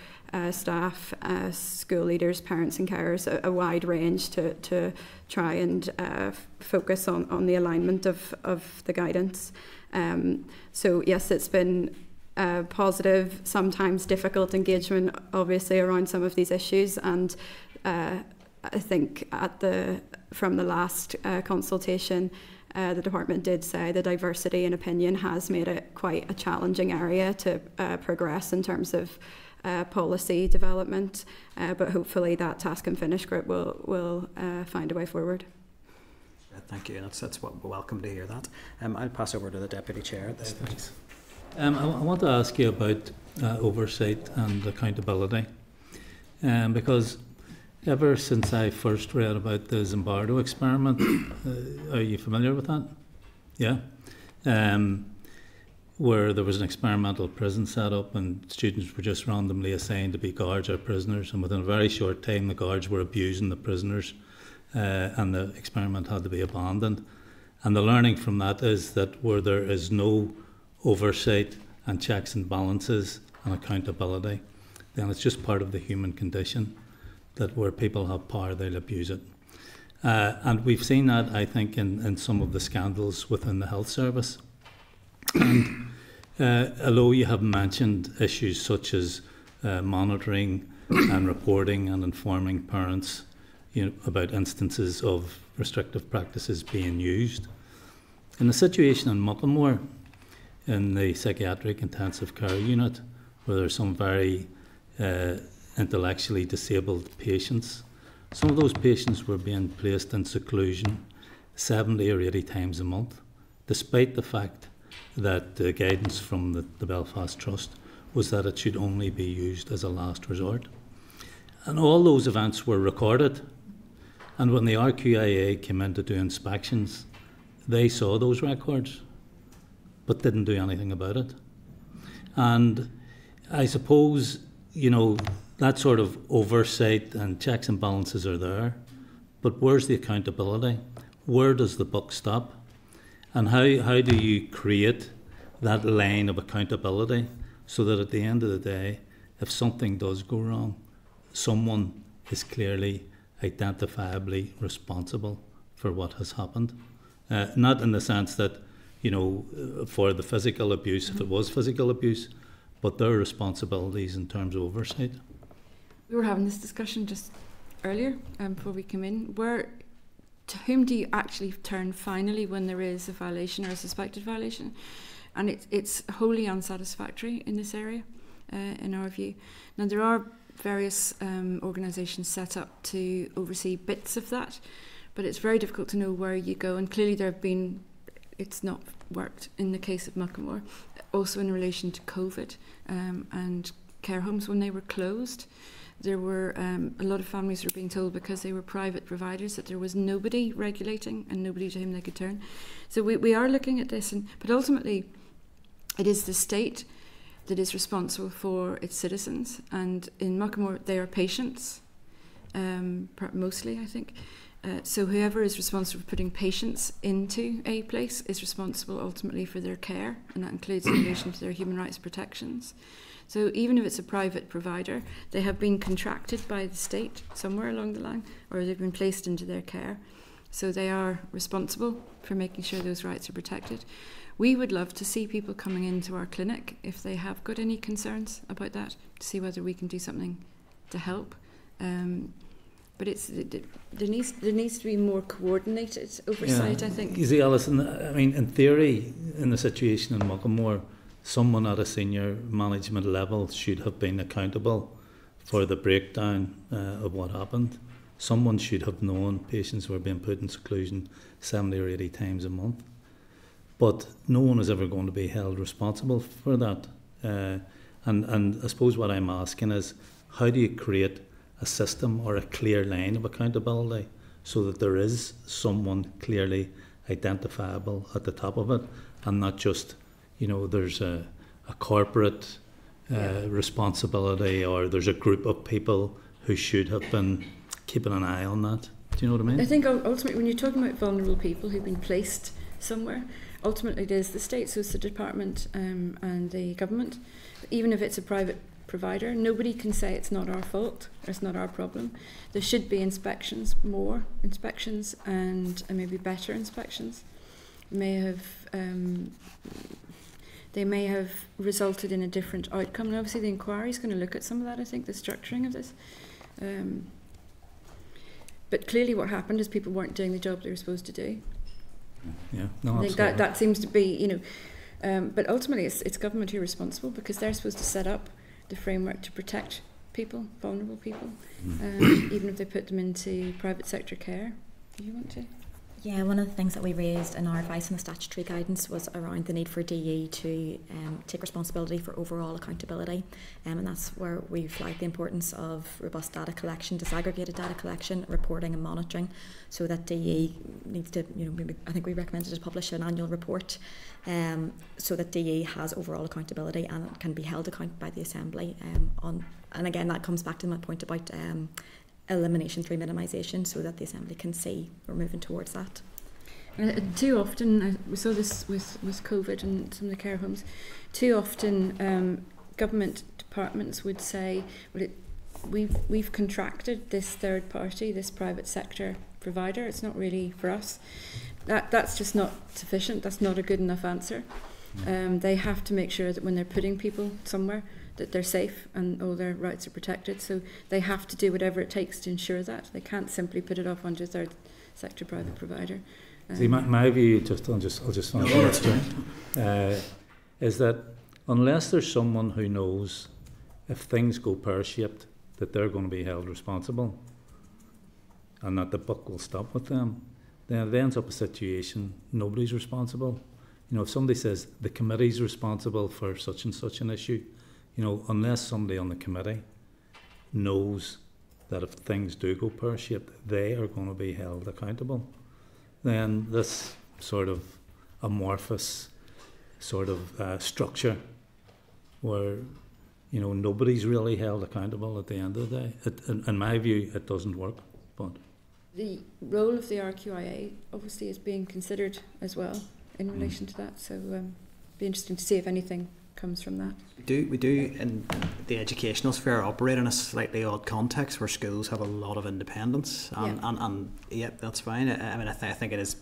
staff, school leaders, parents and carers, a wide range to try and focus on the alignment of the guidance. So yes, it's been positive, sometimes difficult engagement, obviously, around some of these issues, and I think from the last consultation, the department did say the diversity in opinion has made it quite a challenging area to progress in terms of policy development, but hopefully that task and finish group will find a way forward. Thank you. That's what we're welcome to hear that. I'll pass over to the Deputy Chair at this point. I want to ask you about oversight and accountability, because ever since I first read about the Zimbardo experiment, are you familiar with that? Yeah. Where there was an experimental prison set up and students were just randomly assigned to be guards or prisoners, and within a very short time the guards were abusing the prisoners, and the experiment had to be abandoned. And the learning from that is that where there is no oversight and checks and balances and accountability, then it's just part of the human condition, that where people have power, they'll abuse it. And we've seen that, I think, in some of the scandals within the health service. And although you have mentioned issues such as monitoring and reporting and informing parents, about instances of restrictive practices being used, in the situation in Muckamore, in the psychiatric intensive care unit, where there are some very intellectually disabled patients, some of those patients were being placed in seclusion 70 or 80 times a month, despite the fact that the guidance from the Belfast Trust was that it should only be used as a last resort. And all those events were recorded. And when the RQIA came in to do inspections, they saw those records, but didn't do anything about it. And I suppose, that sort of oversight and checks and balances are there, but where's the accountability? Where does the buck stop? And how do you create that line of accountability so that at the end of the day, if something does go wrong, someone is clearly identifiably responsible for what has happened? Not in the sense that, for the physical abuse, if it was physical abuse, but their responsibilities in terms of oversight. We were having this discussion just earlier before we came in. To whom do you actually turn finally when there is a violation or a suspected violation? And it's wholly unsatisfactory in this area, in our view. Now, there are various organisations set up to oversee bits of that, but it's very difficult to know where you go. And clearly it's not worked in the case of Muckamore. Also in relation to COVID and care homes when they were closed. There were a lot of families were being told, because they were private providers, that there was nobody regulating and nobody to whom they could turn. So we are looking at this, but ultimately it is the state that is responsible for its citizens. And in Muckamore, they are patients, mostly, I think. So whoever is responsible for putting patients into a place is responsible ultimately for their care, and that includes in relation to their human rights protections. So even if it's a private provider, they have been contracted by the state somewhere along the line, or they've been placed into their care. So they are responsible for making sure those rights are protected. We would love to see people coming into our clinic if they have got any concerns about that, to see whether we can do something to help. But there needs to be more coordinated oversight, I think. You see, Alison, in theory, in the situation in Muckamore, someone at a senior management level should have been accountable for the breakdown of what happened. Someone should have known patients were being put in seclusion 70 or 80 times a month. But no one is ever going to be held responsible for that. And I suppose what I'm asking is, how do you create a system or a clear line of accountability so that there is someone clearly identifiable at the top of it, and not just, there's a corporate responsibility, or there's a group of people who should have been keeping an eye on that. Do you know what I mean? I think ultimately, when you're talking about vulnerable people who've been placed somewhere, ultimately it is the state, so it's the department and the government. Even if it's a private provider, nobody can say it's not our fault or it's not our problem. There should be inspections, more inspections, and maybe better inspections. They may have resulted in a different outcome, and obviously the inquiry is going to look at some of that. I think the structuring of this. But clearly what happened is people weren't doing the job they were supposed to do. Yeah, no, I think that seems to be, but ultimately it's government who are responsible, because they're supposed to set up the framework to protect people, vulnerable people, even if they put them into private sector care. Do you want to? Yeah, one of the things that we raised in our advice on the statutory guidance was around the need for DE to take responsibility for overall accountability, and that's where we flagged the importance of robust data collection, disaggregated data collection, reporting and monitoring, so that DE needs to, I think we recommended to publish an annual report, so that DE has overall accountability and it can be held accountable by the Assembly. And again, that comes back to my point about elimination through minimisation, so that the Assembly can see we're moving towards that. Too often, we saw this with COVID and some of the care homes, too often government departments would say, well, we've contracted this third party, this private sector provider, it's not really for us. That's just not sufficient, that's not a good enough answer. They have to make sure that when they're putting people somewhere, that they're safe and all their rights are protected. So they have to do whatever it takes to ensure that. They can't simply put it off onto a third sector private provider. See, my view, I'll just finish is that unless there's someone who knows if things go pear-shaped, that they're going to be held responsible and that the buck will stop with them, then it ends up a situation nobody's responsible. If somebody says the committee's responsible for such and such an issue, unless somebody on the committee knows that if things do go pear-shaped, they are going to be held accountable, then this sort of amorphous sort of structure where, nobody's really held accountable at the end of the day, in my view, it doesn't work. But the role of the RQIA obviously is being considered as well in relation to that, so be interesting to see if anything comes from that. We do in the educational sphere operate in a slightly odd context where schools have a lot of independence, and that's fine. I think it is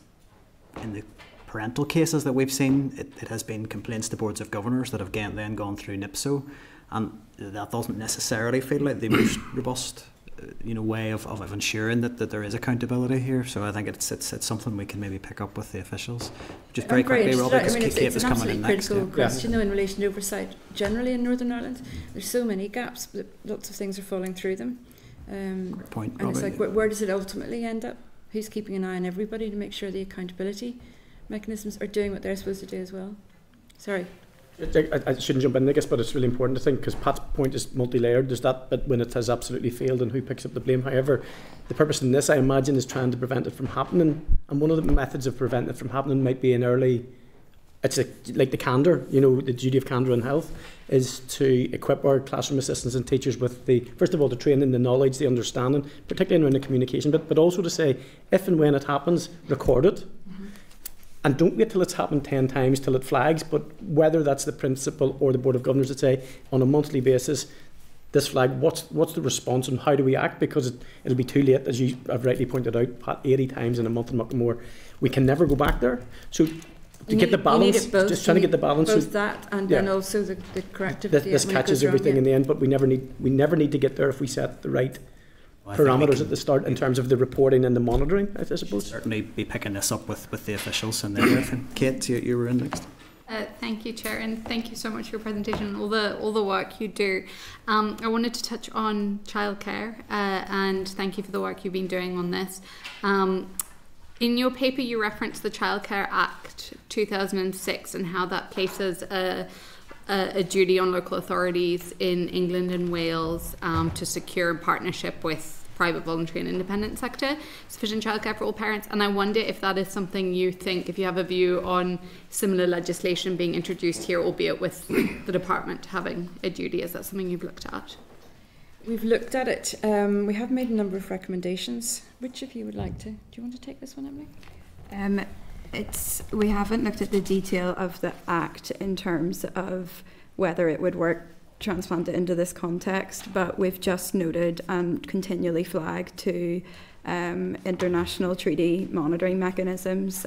in the parental cases that we've seen, it has been complaints to boards of governors that have then gone through NIPSO, and that doesn't necessarily feel like the most robust way of ensuring that there is accountability here. So I think it's something we can maybe pick up with the officials. Just very quickly, Robbie, because Kate was coming in next. It's an absolutely critical question in relation to oversight generally in Northern Ireland. There's so many gaps, but lots of things are falling through them. Point, and it's like, where does it ultimately end up? Who's keeping an eye on everybody to make sure the accountability mechanisms are doing what they're supposed to do as well? Sorry. I shouldn't jump in, I guess, but it's really important to think, because Pat's point is multi-layered. There's that bit when it has absolutely failed and who picks up the blame. However, the purpose in this, I imagine, is trying to prevent it from happening. And one of the methods of preventing it from happening might be an early, it's like the candour, the duty of candour in health, is to equip our classroom assistants and teachers with first of all, the training, the knowledge, the understanding, particularly around the communication bit, but also to say, if and when it happens, record it. And don't wait till it's happened 10 times till it flags, but whether that's the principal or the Board of Governors that say on a monthly basis, this flag, what's the response and how do we act? Because it'll be too late, as you have rightly pointed out, 80 times in a month and more. We can never go back there. So to get the balance, just trying to get the balance. Both that and then also the corrective. This catches everything in the end, but we never need to get there if we set the right parameters at the start in terms of the reporting and the monitoring, I suppose. Certainly be picking this up with the officials and everything. Kate, you were in next. Thank you, Chair, and thank you so much for your presentation and all the work you do. I wanted to touch on childcare, and thank you for the work you've been doing on this. In your paper, you referenced the Childcare Act 2006 and how that places a duty on local authorities in England and Wales to secure in partnership with private, voluntary and independent sector sufficient childcare for all parents, and I wonder if that is something you think, if you have a view on similar legislation being introduced here, albeit with the department having a duty. Is that something you've looked at? We've looked at it. We have made a number of recommendations. Which of you would like to? Do you want to take this one, Emily? We haven't looked at the detail of the Act in terms of whether it would work transplant it into this context, but we've just noted and continually flagged to international treaty monitoring mechanisms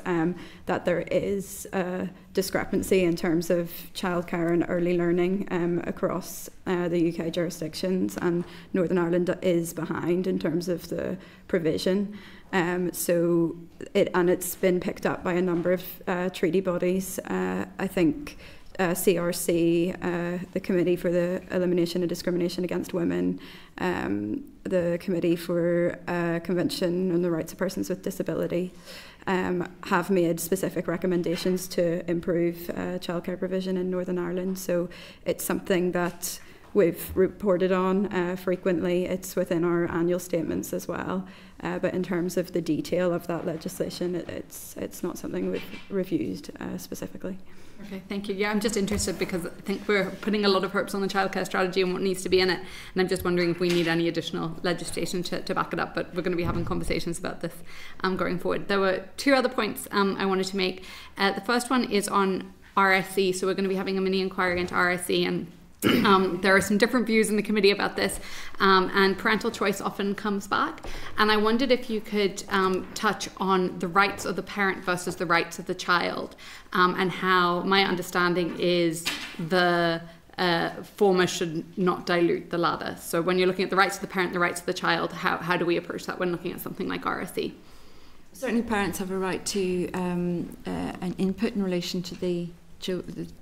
that there is a discrepancy in terms of childcare and early learning across the UK jurisdictions, and Northern Ireland is behind in terms of the provision. It's been picked up by a number of treaty bodies. I think CRC, the Committee for the Elimination of Discrimination Against Women, the Committee for Convention on the Rights of Persons with Disability, have made specific recommendations to improve childcare provision in Northern Ireland. So it's something that we've reported on frequently. It's within our annual statements as well. But in terms of the detail of that legislation, it's not something we've reviewed specifically. Okay, thank you. Yeah, I'm just interested because I think we're putting a lot of hopes on the childcare strategy and what needs to be in it, and I'm just wondering if we need any additional legislation to back it up, but we're going to be having conversations about this going forward. There were two other points I wanted to make. The first one is on RSE, so we're going to be having a mini inquiry into RSE, and there are some different views in the committee about this, and parental choice often comes back, and I wondered if you could touch on the rights of the parent versus the rights of the child, and how my understanding is the former should not dilute the latter. So when you're looking at the rights of the parent, the rights of the child, how do we approach that when looking at something like RSE? Certainly parents have a right to an input in relation to the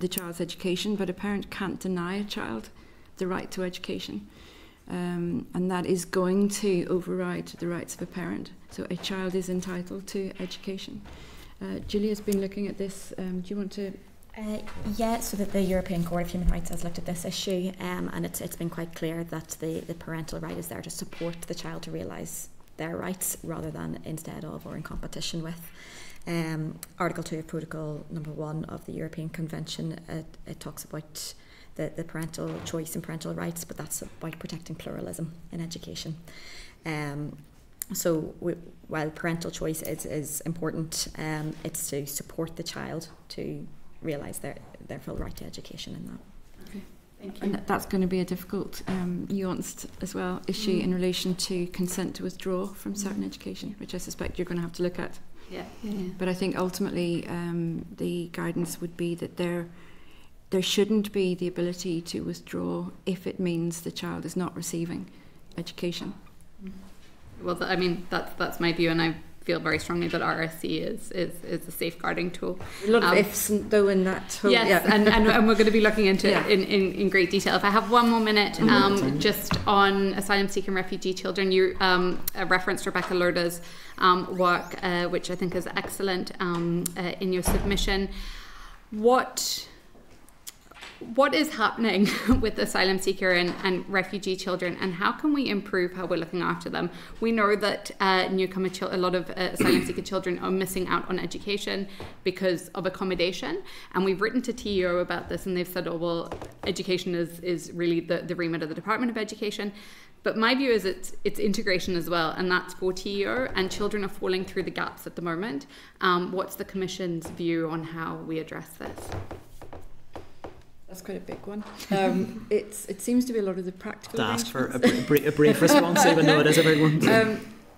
child's education, but a parent can't deny a child the right to education, and that is going to override the rights of a parent. So a child is entitled to education. Julia's been looking at this. Do you want to? Yeah, so that the European Court of Human Rights has looked at this issue, and it's been quite clear that the parental right is there to support the child to realise their rights rather than instead of or in competition with. Article 2 of Protocol number 1 of the European Convention, it talks about the parental choice and parental rights, but that's about protecting pluralism in education. While parental choice is important, it's to support the child to realise their full right to education in that. Okay, thank you. And that's going to be a difficult, nuanced as well issue in relation to consent to withdraw from certain education, which I suspect you're going to have to look at. Yeah. But I think ultimately the guidance would be that there shouldn't be the ability to withdraw if it means the child is not receiving education. Well, I mean, that's my view, and I feel very strongly that RSE is a safeguarding tool. A lot of ifs, though, in that whole... Yes, yeah. and we're going to be looking into it in great detail. If I have one more minute, just on asylum seeking refugee children, you referenced Rebecca Lourdes' work, which I think is excellent in your submission. What is happening with asylum seeker and refugee children, and how can we improve how we're looking after them? We know that a lot of asylum seeker children are missing out on education because of accommodation, and we've written to TEO about this, and they've said, oh well, education is really the remit of the Department of Education. But my view is it's integration as well, and that's for TEO, and children are falling through the gaps at the moment. What's the Commission's view on how we address this? That's quite a big one. It seems to be a lot of the practical Ask for arrangements. a brief response, even though it is a big one.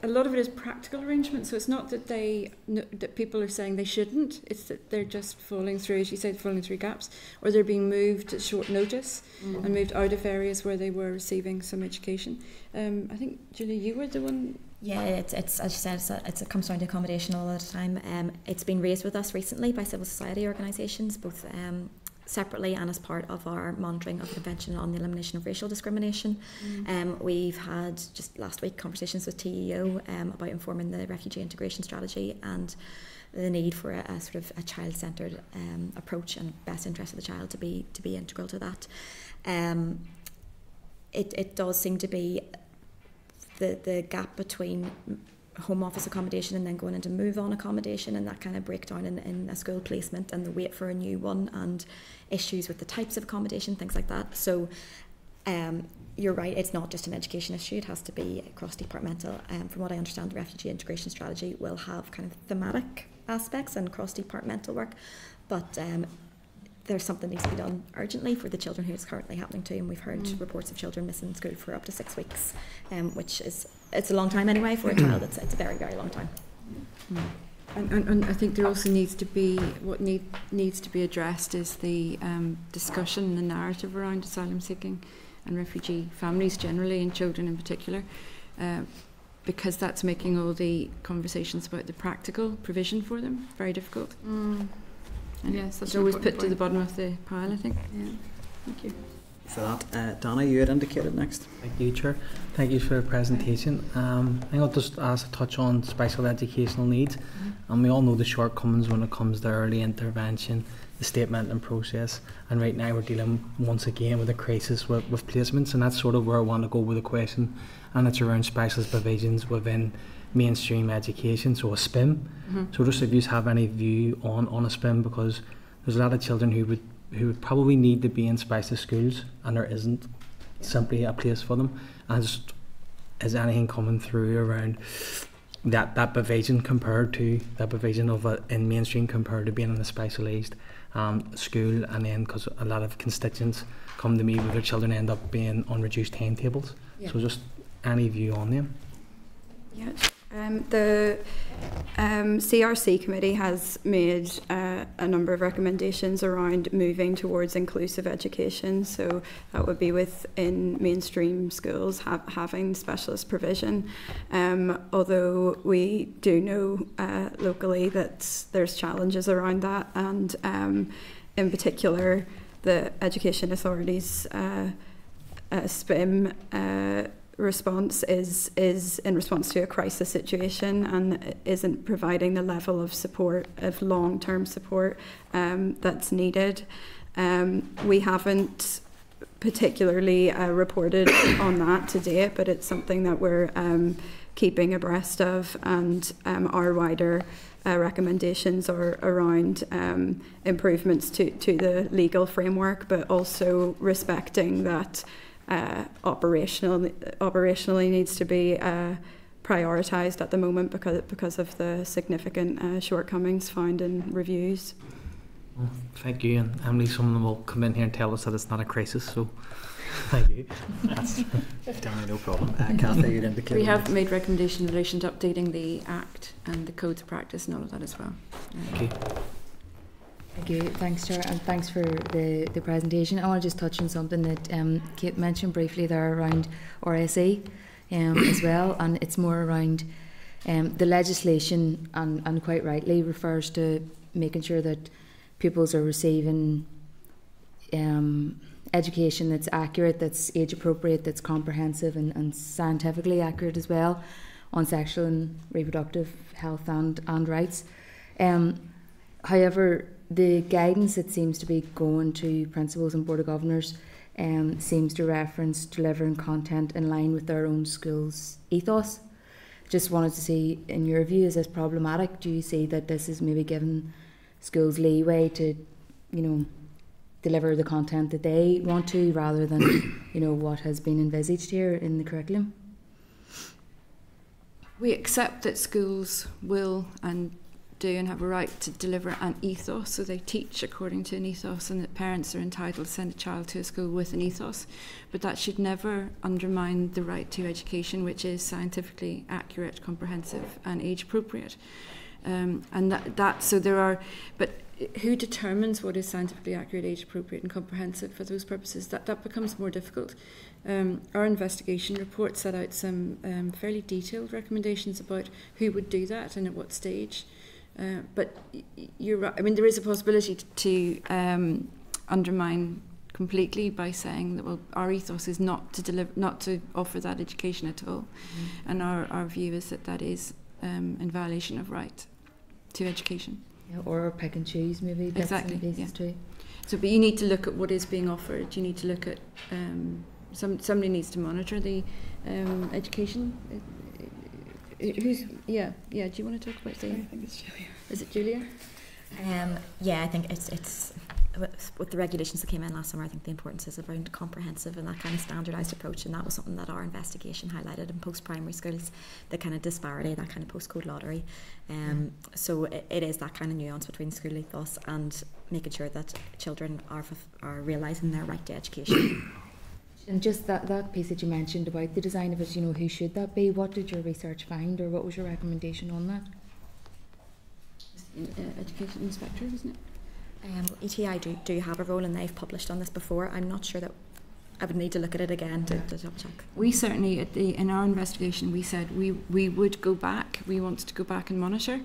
A lot of it is practical arrangements, so it's not that that people are saying they shouldn't, it's that they're just falling through, as you said, falling through gaps, or they're being moved at short notice and moved out of areas where they were receiving some education. I think, Julie, you were the one Yeah, it's as you said, it comes down to accommodation all the time. It's been raised with us recently by civil society organisations, both separately and as part of our monitoring of the Convention on the Elimination of Racial Discrimination. We've had just last week conversations with TEO about informing the refugee integration strategy and the need for a sort of a child-centred approach and best interest of the child to be integral to that. It does seem to be the gap between home office accommodation and then going into move-on accommodation, and that kind of breakdown in a school placement and the wait for a new one, and issues with the types of accommodation, things like that. So you're right, it's not just an education issue, it has to be cross-departmental. From what I understand, the refugee integration strategy will have kind of thematic aspects and cross-departmental work, but there's something that needs to be done urgently for the children who it's currently happening to, and we've heard reports of children missing school for up to 6 weeks, which is, it's a long time anyway for a child. It's a very, very long time. And I think there also needs to be, what needs to be addressed is the discussion, the narrative around asylum seeking and refugee families generally, and children in particular, because that's making all the conversations about the practical provision for them very difficult. And yes, it's always put to the bottom of the pile, I think. Yeah. Thank you. For that, Donna, you had indicated next. Thank you, Chair. Thank you for the presentation. I think I'll just ask a touch on special educational needs. And we all know the shortcomings when it comes to early intervention, the statementing process, and right now we're dealing once again with a crisis with placements, and that's sort of where I want to go with the question, and it's around specialist provisions within mainstream education, so a SPIM. So just if you have any view on a SPIM, because there's a lot of children who would probably need to be in specialist schools and there isn't simply a place for them, and just, is anything coming through around that provision compared to that provision of in mainstream compared to being in a specialised school? And then because a lot of constituents come to me with their children end up being on reduced timetables, so just any view on them? Yeah. The CRC committee has made a number of recommendations around moving towards inclusive education, so that would be within mainstream schools having specialist provision, although we do know locally that there's challenges around that, and in particular the Education Authority's SPIM response is in response to a crisis situation and isn't providing the level of support, of long-term support that's needed. We haven't particularly reported on that to date, but it's something that we're keeping abreast of, and our wider recommendations are around improvements to the legal framework, but also respecting that operationally needs to be prioritised at the moment because of the significant shortcomings found in reviews. Well, thank you, and Emily, some of them will come in here and tell us that it's not a crisis, so thank you. That's definitely no problem. Kathy, you'd indicated. We have made recommendations in relation to updating the Act and the codes of practice and all of that as well. Thank you. Thank you. Thanks, Chair, and thanks for the presentation. I want to just touch on something that Kate mentioned briefly there around RSE as well, and it's more around the legislation, and quite rightly refers to making sure that pupils are receiving education that's accurate, that's age appropriate, that's comprehensive and scientifically accurate as well on sexual and reproductive health and rights. However, the guidance that seems to be going to principals and Board of Governors seems to reference delivering content in line with their own school's ethos. Just wanted to see, in your view, is this problematic? Do you see that this is maybe giving schools leeway to, deliver the content that they want to, rather than, what has been envisaged here in the curriculum? We accept that schools will and do and have a right to deliver an ethos, so they teach according to an ethos, and that parents are entitled to send a child to a school with an ethos, but that should never undermine the right to education, which is scientifically accurate, comprehensive and age appropriate. And so there are, but who determines what is scientifically accurate, age appropriate and comprehensive for those purposes? That becomes more difficult. Our investigation report set out some fairly detailed recommendations about who would do that and at what stage. But you're right. I mean, there is a possibility to undermine completely by saying that, well, our ethos is not to offer that education at all, and our view is that is in violation of right to education. Yeah, or pick and choose maybe. Exactly. Yeah. Too. So, but you need to look at what is being offered. You need to look at somebody needs to monitor the education. Who's Do you want to talk about the? I think it's Julia. Is it Julia? Yeah, I think it's with the regulations that came in last summer. I think the importance is around comprehensive and that kind of standardised approach, and that was something that our investigation highlighted in post-primary schools, the kind of disparity, that kind of postcode lottery. So it is that kind of nuance between school ethos and making sure that children are realising their right to education. And just that piece that you mentioned about the design of it, you know, who should that be? What did your research find, or what was your recommendation on that? Education inspector, isn't it? ETI do have a role, and they've published on this before. I'm not sure that I would need to look at it again to double check. We certainly, in our investigation, we said we would go back. We wanted to go back and monitor.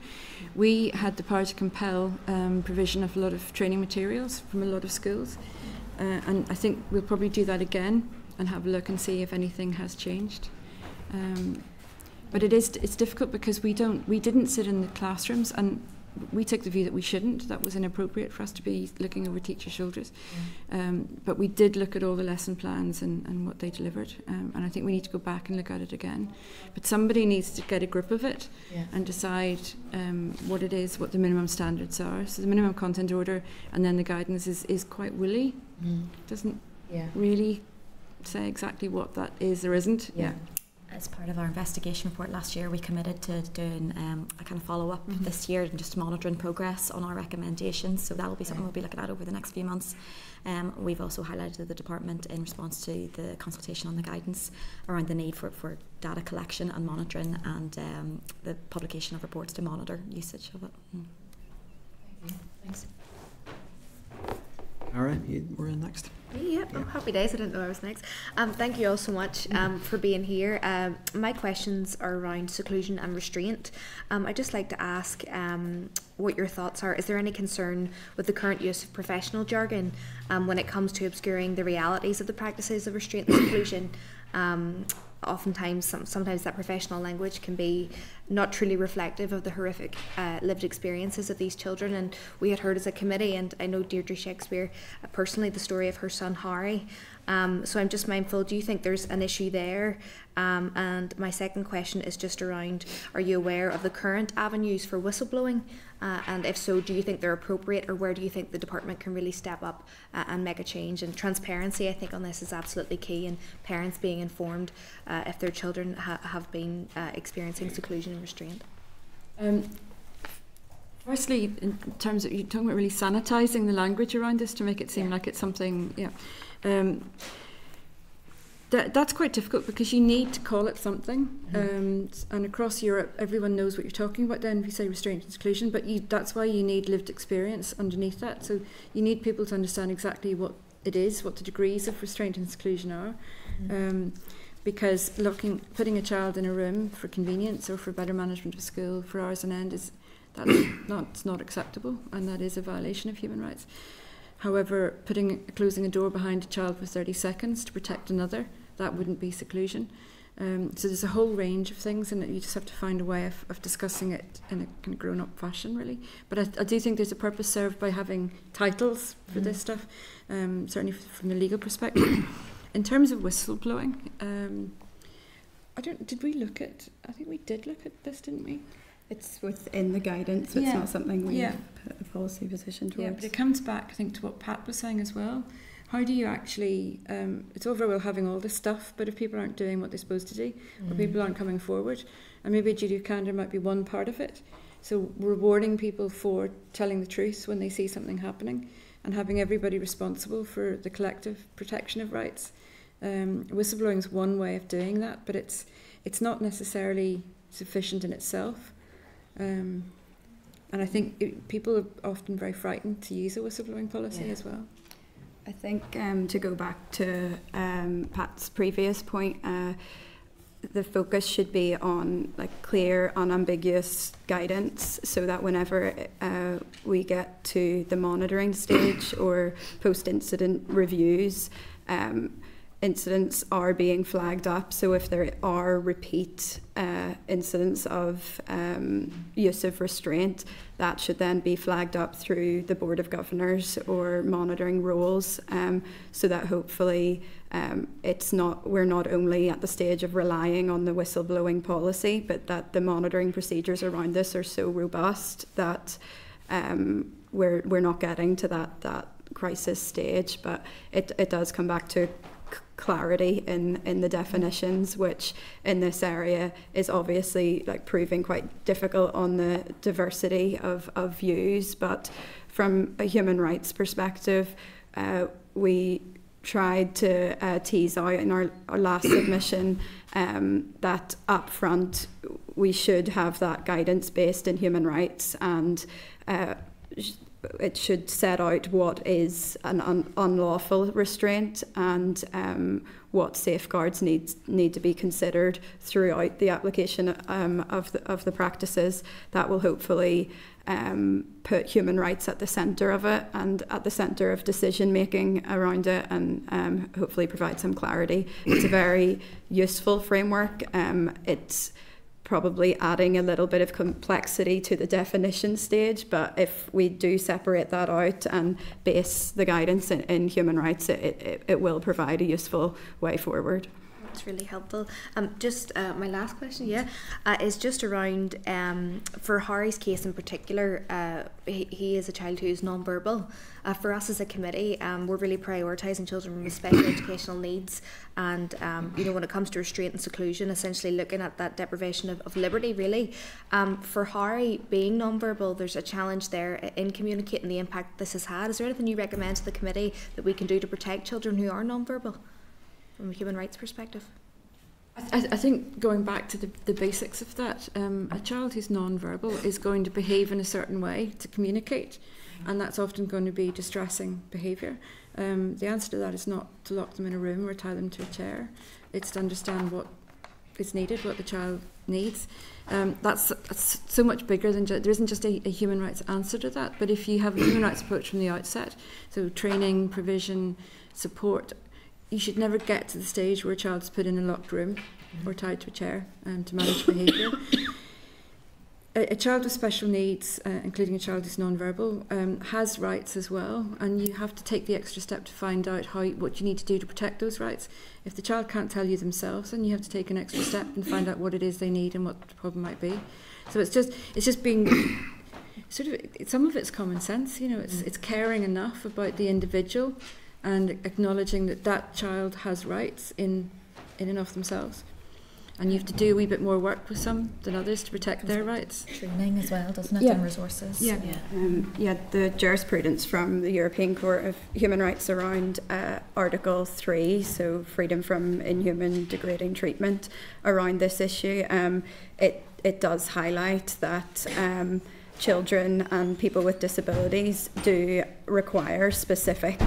We had the power to compel provision of a lot of training materials from a lot of schools, and I think we'll probably do that again and have a look and see if anything has changed. But it's difficult because we didn't sit in the classrooms, and we took the view that we shouldn't. That was inappropriate for us to be looking over teachers' shoulders. But we did look at all the lesson plans and what they delivered. And I think we need to go back and look at it again. But somebody needs to get a grip of it and decide what it is, what the minimum standards are. So the minimum content order and then the guidance is quite woolly. Doesn't really say exactly what that is or isn't. As part of our investigation report last year, we committed to doing a kind of follow-up this year and just monitoring progress on our recommendations. So that will be something we'll be looking at over the next few months. We've also highlighted to the department in response to the consultation on the guidance around the need for data collection and monitoring and the publication of reports to monitor usage of it. Thanks. Cara, we're in next. Yep, oh, happy days. I didn't know I was next. Thank you all so much for being here. My questions are around seclusion and restraint. I'd just like to ask what your thoughts are. Is there any concern with the current use of professional jargon when it comes to obscuring the realities of the practices of restraint and seclusion? Oftentimes, sometimes that professional language can be not truly reflective of the horrific lived experiences of these children. And we had heard as a committee, and I know Deirdre Shakespeare personally, the story of her son Harry. So I'm just mindful, do you think there's an issue there? And my second question is just around, are you aware of the current avenues for whistleblowing? And if so, do you think they're appropriate, or where do you think the department can really step up and make a change? And transparency, I think, on this is absolutely key, and parents being informed if their children have been experiencing seclusion and restraint. Firstly, in terms of, you're talking about really sanitising the language around this to make it seem like it's something, that's quite difficult because you need to call it something. And across Europe, everyone knows what you're talking about then if you say restraint and seclusion, but that's why you need lived experience underneath that. So you need people to understand exactly what it is, what the degrees of restraint and seclusion are. Because putting a child in a room for convenience or for better management of school for hours on end that's not acceptable, and that is a violation of human rights. However, closing a door behind a child for 30 seconds to protect another, that wouldn't be seclusion. So there's a whole range of things, and you just have to find a way of discussing it in a kind of grown-up fashion, really. But I do think there's a purpose served by having titles for this stuff, certainly from the legal perspective. In terms of whistleblowing, I think we did look at this, didn't we? It's within the guidance, so it's not something we put a policy position towards. Yeah, but it comes back, I think, to what Pat was saying as well. How do you actually, it's all very well having all this stuff, but if people aren't doing what they're supposed to do, or people aren't coming forward, and maybe a duty of candour might be one part of it. So rewarding people for telling the truth when they see something happening, and having everybody responsible for the collective protection of rights. Whistleblowing is one way of doing that, but it's not necessarily sufficient in itself. And And I think people are often very frightened to use a whistleblowing policy as well. I think to go back to Pat's previous point, the focus should be on like clear, unambiguous guidance, so that whenever we get to the monitoring stage or post-incident reviews, incidents are being flagged up. So if there are repeat incidents of use of restraint, that should then be flagged up through the Board of Governors or monitoring roles, so that hopefully we're not only at the stage of relying on the whistleblowing policy, but that the monitoring procedures around this are so robust that we're not getting to that crisis stage. But it does come back to clarity in the definitions, which in this area is obviously like proving quite difficult on the diversity of views. But from a human rights perspective, we tried to tease out in our last submission that up front we should have that guidance based in human rights, and it should set out what is an unlawful restraint and what safeguards need to be considered throughout the application of the practices. That will hopefully put human rights at the centre of it and at the centre of decision making around it, and hopefully provide some clarity. It's a very useful framework. It's probably adding a little bit of complexity to the definition stage, but if we do separate that out and base the guidance in human rights, it will provide a useful way forward. That's really helpful. Just my last question, is just around for Harry's case in particular. He is a child who's non-verbal. For us as a committee, we're really prioritising children with special educational needs, and when it comes to restraint and seclusion, essentially looking at that deprivation of liberty. Really, for Harry being non-verbal, there's a challenge there in communicating the impact this has had. Is there anything you recommend to the committee that we can do to protect children who are non-verbal from a human rights perspective? I think going back to the basics of that, a child who's non-verbal is going to behave in a certain way to communicate, and that's often going to be distressing behaviour. The answer to that is not to lock them in a room or tie them to a chair. It's to understand what is needed, what the child needs. That's so much bigger than there isn't just a human rights answer to that. But if you have a human rights approach from the outset, so training, provision, support, you should never get to the stage where a child is put in a locked room or tied to a chair to manage behaviour. A child with special needs, including a child who's non-verbal, has rights as well, and you have to take the extra step to find out what you need to do to protect those rights. If the child can't tell you themselves, then you have to take an extra step and find out what it is they need and what the problem might be. So it's just being sort of, some of it's common sense, it's caring enough about the individual and acknowledging that child has rights in and of themselves. And you have to do a wee bit more work with some than others to protect their rights. Training as well, doesn't it, and resources? The jurisprudence from the European Court of Human Rights around Article 3, so freedom from inhuman, degrading treatment, around this issue, it does highlight that children and people with disabilities do require specific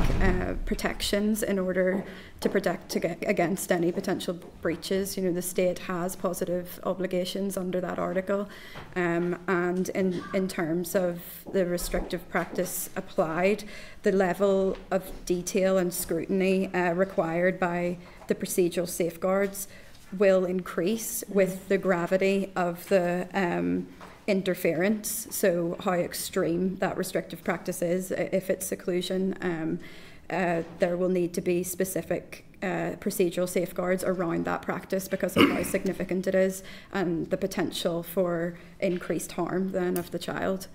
protections in order to protect against any potential breaches. The state has positive obligations under that article, and in terms of the restrictive practice applied, the level of detail and scrutiny required by the procedural safeguards will increase with the gravity of the interference, so how extreme that restrictive practice is. If it's seclusion, there will need to be specific procedural safeguards around that practice because of how significant it is and the potential for increased harm then of the child.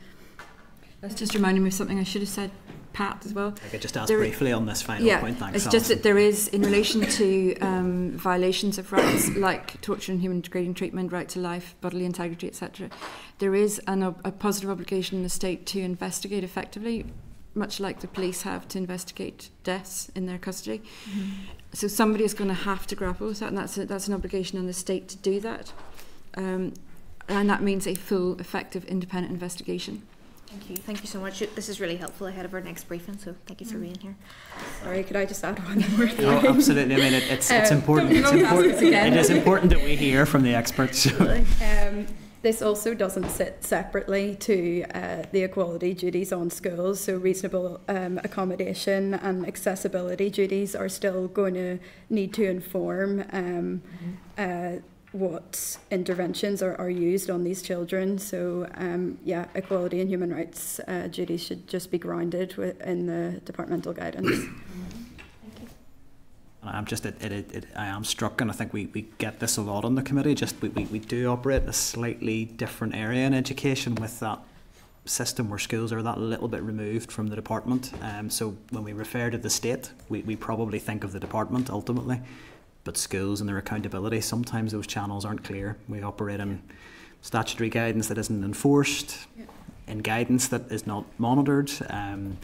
That's just reminding me of something I should have said, Pat, as well. I could just ask briefly on this final point. Thanks, it's just that there is, in relation to violations of rights like torture and human degrading treatment, right to life, bodily integrity, etc., there is a positive obligation in the state to investigate effectively, much like the police have to investigate deaths in their custody. Mm-hmm. So somebody is going to have to grapple with that, and that's an obligation on the state to do that. And that means a full, effective, independent investigation. Thank you so much. This is really helpful ahead of our next briefing, so thank you for being here. Sorry, could I just add one more thing? No, absolutely. I mean, it's important. It's important. It is important that we hear from the experts. This also doesn't sit separately to the equality duties on schools, so reasonable accommodation and accessibility duties are still going to need to inform what interventions are used on these children. So yeah, equality and human rights duties should just be grounded in the departmental guidance. I'm just, I am struck, and I think we get this a lot on the committee, just we do operate in a slightly different area in education with that system where schools are that little bit removed from the department. So when we refer to the state, we probably think of the department ultimately, but schools and their accountability, sometimes those channels aren't clear. We operate in statutory guidance that isn't enforced, in guidance that is not monitored, and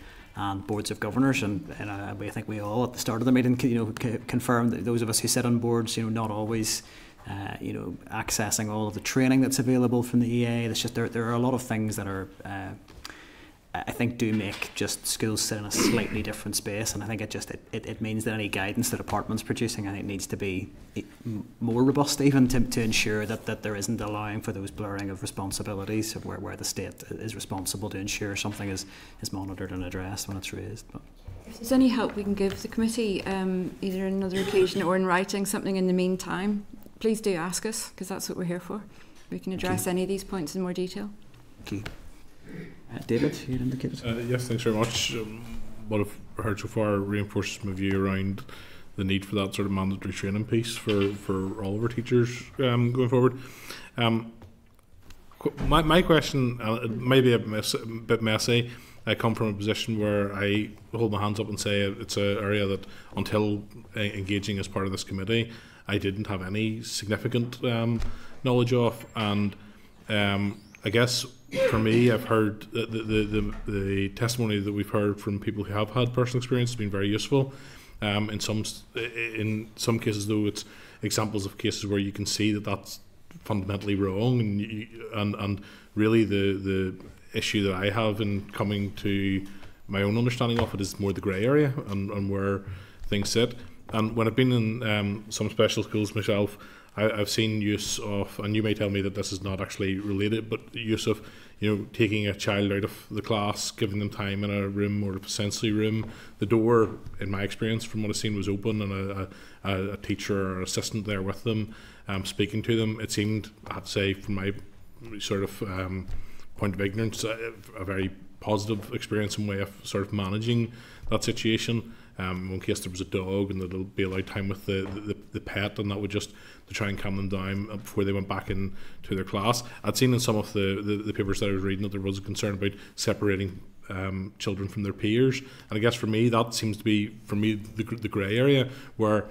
boards of governors, and I think we all at the start of the meeting, confirmed that those of us who sit on boards, not always, accessing all of the training that's available from the EA. It's just there are a lot of things that are, I think, do make just schools sit in a slightly different space, and I think it means that any guidance the department's producing, I think, needs to be more robust, even to ensure that there isn't allowing for those blurring of responsibilities where the state is responsible to ensure something is monitored and addressed when it's raised. But if there's any help we can give the committee, either on another occasion or in writing something in the meantime, please do ask us, because that's what we're here for. We can address any of these points in more detail. Thank you. David, you had indicated. Yes, thanks very much. What I've heard so far reinforces my view around the need for that sort of mandatory training piece for all of our teachers going forward. My question may be a bit messy. I come from a position where I hold my hands up and say it's an area that, until engaging as part of this committee, I didn't have any significant knowledge of, and I guess for me, I've heard the testimony that we've heard from people who have had personal experience has been very useful. In some cases, though, it's examples of cases where you can see that that's fundamentally wrong, and really the issue that I have in coming to my own understanding of it is more the grey area and where things sit. And when I've been in some special schools myself, I've seen use of, and you may tell me that this is not actually related, but use of, taking a child out of the class, giving them time in a room or a sensory room. The door, in my experience, from what I've seen, was open, and a teacher or assistant there with them, speaking to them. It seemed, I have to say, from my sort of point of ignorance, a very positive experience and way of sort of managing that situation. In one case there was a dog, and they'll be allowed time with the pet, and that would just to try and calm them down before they went back into their class. I'd seen in some of the papers that I was reading that there was a concern about separating children from their peers, and I guess for me that seems to be, for me, the grey area, where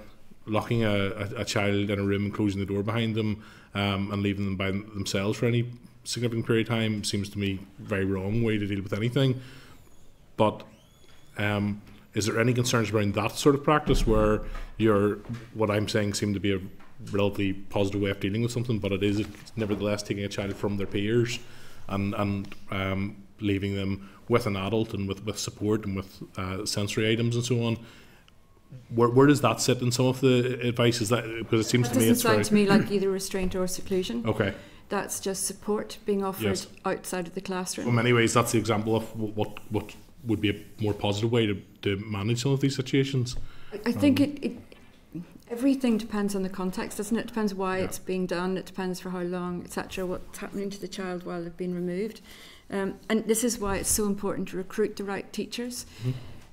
locking a child in a room and closing the door behind them and leaving them by themselves for any significant period of time seems to me a very wrong way to deal with anything. But is there any concerns around that sort of practice, where what I'm saying seemed to be a relatively positive way of dealing with something, but it's nevertheless taking a child from their peers and leaving them with an adult and with support and with sensory items and so on? Where does that sit in some of the advice? Is that, because it seems to me it's sound to me like either restraint or seclusion. Okay. That's just support being offered outside of the classroom. In many ways, that's the example of what would be a more positive way to manage some of these situations. I think everything depends on the context, doesn't it? It depends why it's being done, it depends for how long, etc., what's happening to the child while they've been removed. And this is why it's so important to recruit the right teachers,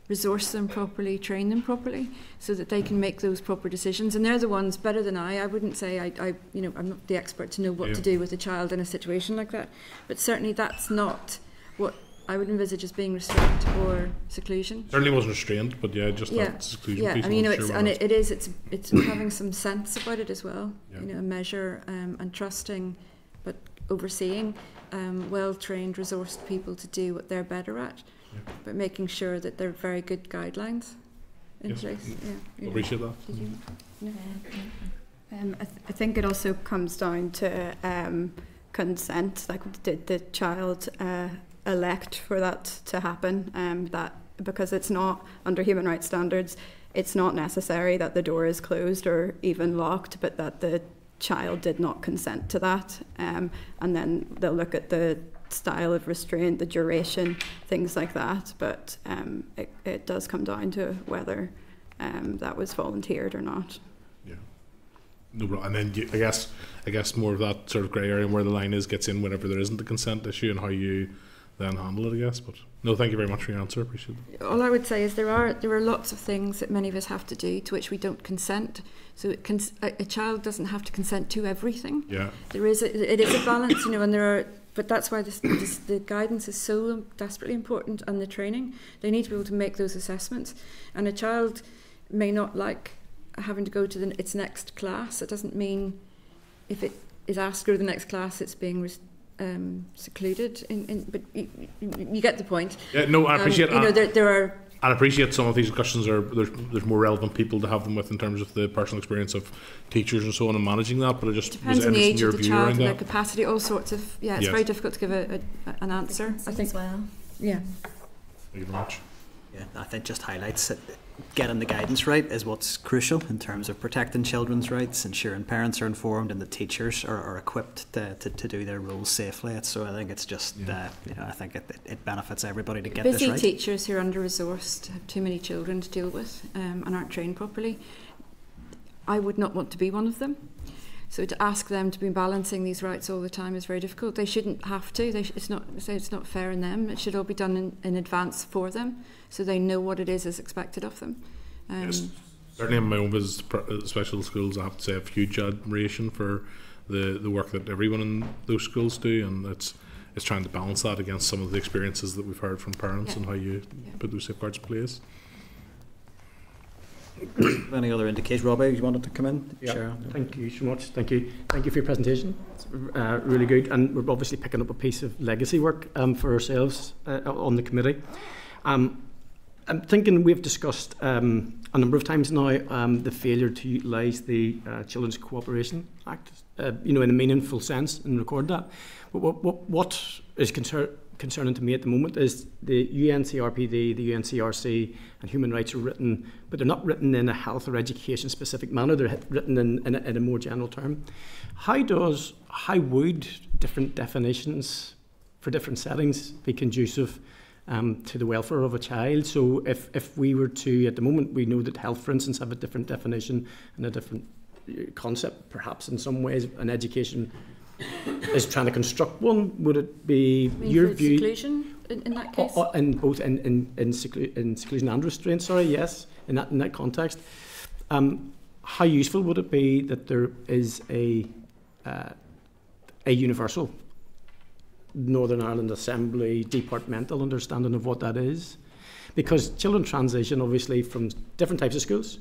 resource them properly, train them properly, so that they can make those proper decisions. And they're the ones better than I wouldn't say I'm not the expert to know what to do with a child in a situation like that, but certainly that's not what I would envisage as being restraint or seclusion. Certainly wasn't restraint, but that seclusion piece. I mean, it's having some sense about it as well. A measure and trusting, but overseeing well-trained, resourced people to do what they're better at, but making sure that they're very good guidelines in place. I appreciate that. I think it also comes down to consent. Like, did the child elect for that to happen, that because it's not under human rights standards, it's not necessary that the door is closed or even locked, but that the child did not consent to that, and then they'll look at the style of restraint, the duration, things like that, but it does come down to whether that was volunteered or not. Yeah. No problem. And then I guess more of that sort of grey area where the line is gets in whenever there isn't a consent issue and how you then handle it, I guess. But no, thank you very much for your answer. Appreciate it. All I would say is there are lots of things that many of us have to do to which we don't consent. So a child doesn't have to consent to everything. Yeah. It is a balance, and there are. But that's why the guidance is so desperately important, and the training. They need to be able to make those assessments. And a child may not like having to go to its next class. It doesn't mean if it is asked to go to the next class, it's being secluded. But you get the point. Yeah, no, I appreciate it. There are. I appreciate some of these discussions there's more relevant people to have them with in terms of the personal experience of teachers and so on and managing that, but it just depends was on the age your of the view child around and their that. capacity, all sorts of it's very difficult to give an answer, I think. As well. Yeah. Thank you very much. Yeah, I think just highlights that getting the guidance right is what's crucial in terms of protecting children's rights, ensuring parents are informed and the teachers are equipped to do their roles safely. So I think it's just, I think it benefits everybody to get this right. Busy teachers who are under-resourced, have too many children to deal with and aren't trained properly. I would not want to be one of them. So to ask them to be balancing these rights all the time is very difficult. They shouldn't have to. It's not fair in them. It should all be done in advance for them, so they know what it is expected of them. Yes. Certainly in my own business, special schools, I have to say I have huge admiration for the work that everyone in those schools do, and it's trying to balance that against some of the experiences that we've heard from parents and how you put those safeguards in place. Any other indication? Robbie, you wanted to come in? Yeah, Sure. thank you so much. Thank you for your presentation. It's really good, and we're obviously picking up a piece of legacy work for ourselves on the committee. I'm thinking we've discussed a number of times now the failure to utilise the Children's Cooperation Act, in a meaningful sense, and record that. But what is concerning to me at the moment is the UNCRPD, the UNCRC and human rights are written, but they're not written in a health or education specific manner. They're written in a more general term. How would different definitions for different settings be conducive to the welfare of a child? So if we were to, at the moment, we know that health, for instance, have a different definition and a different concept, perhaps in some ways, and education is trying to construct one. Would it be your view? Seclusion in that case? In both in seclusion and restraint. Sorry, yes, in that context. How useful would it be that there is a universal Northern Ireland Assembly departmental understanding of what that is? Because children transition obviously from different types of schools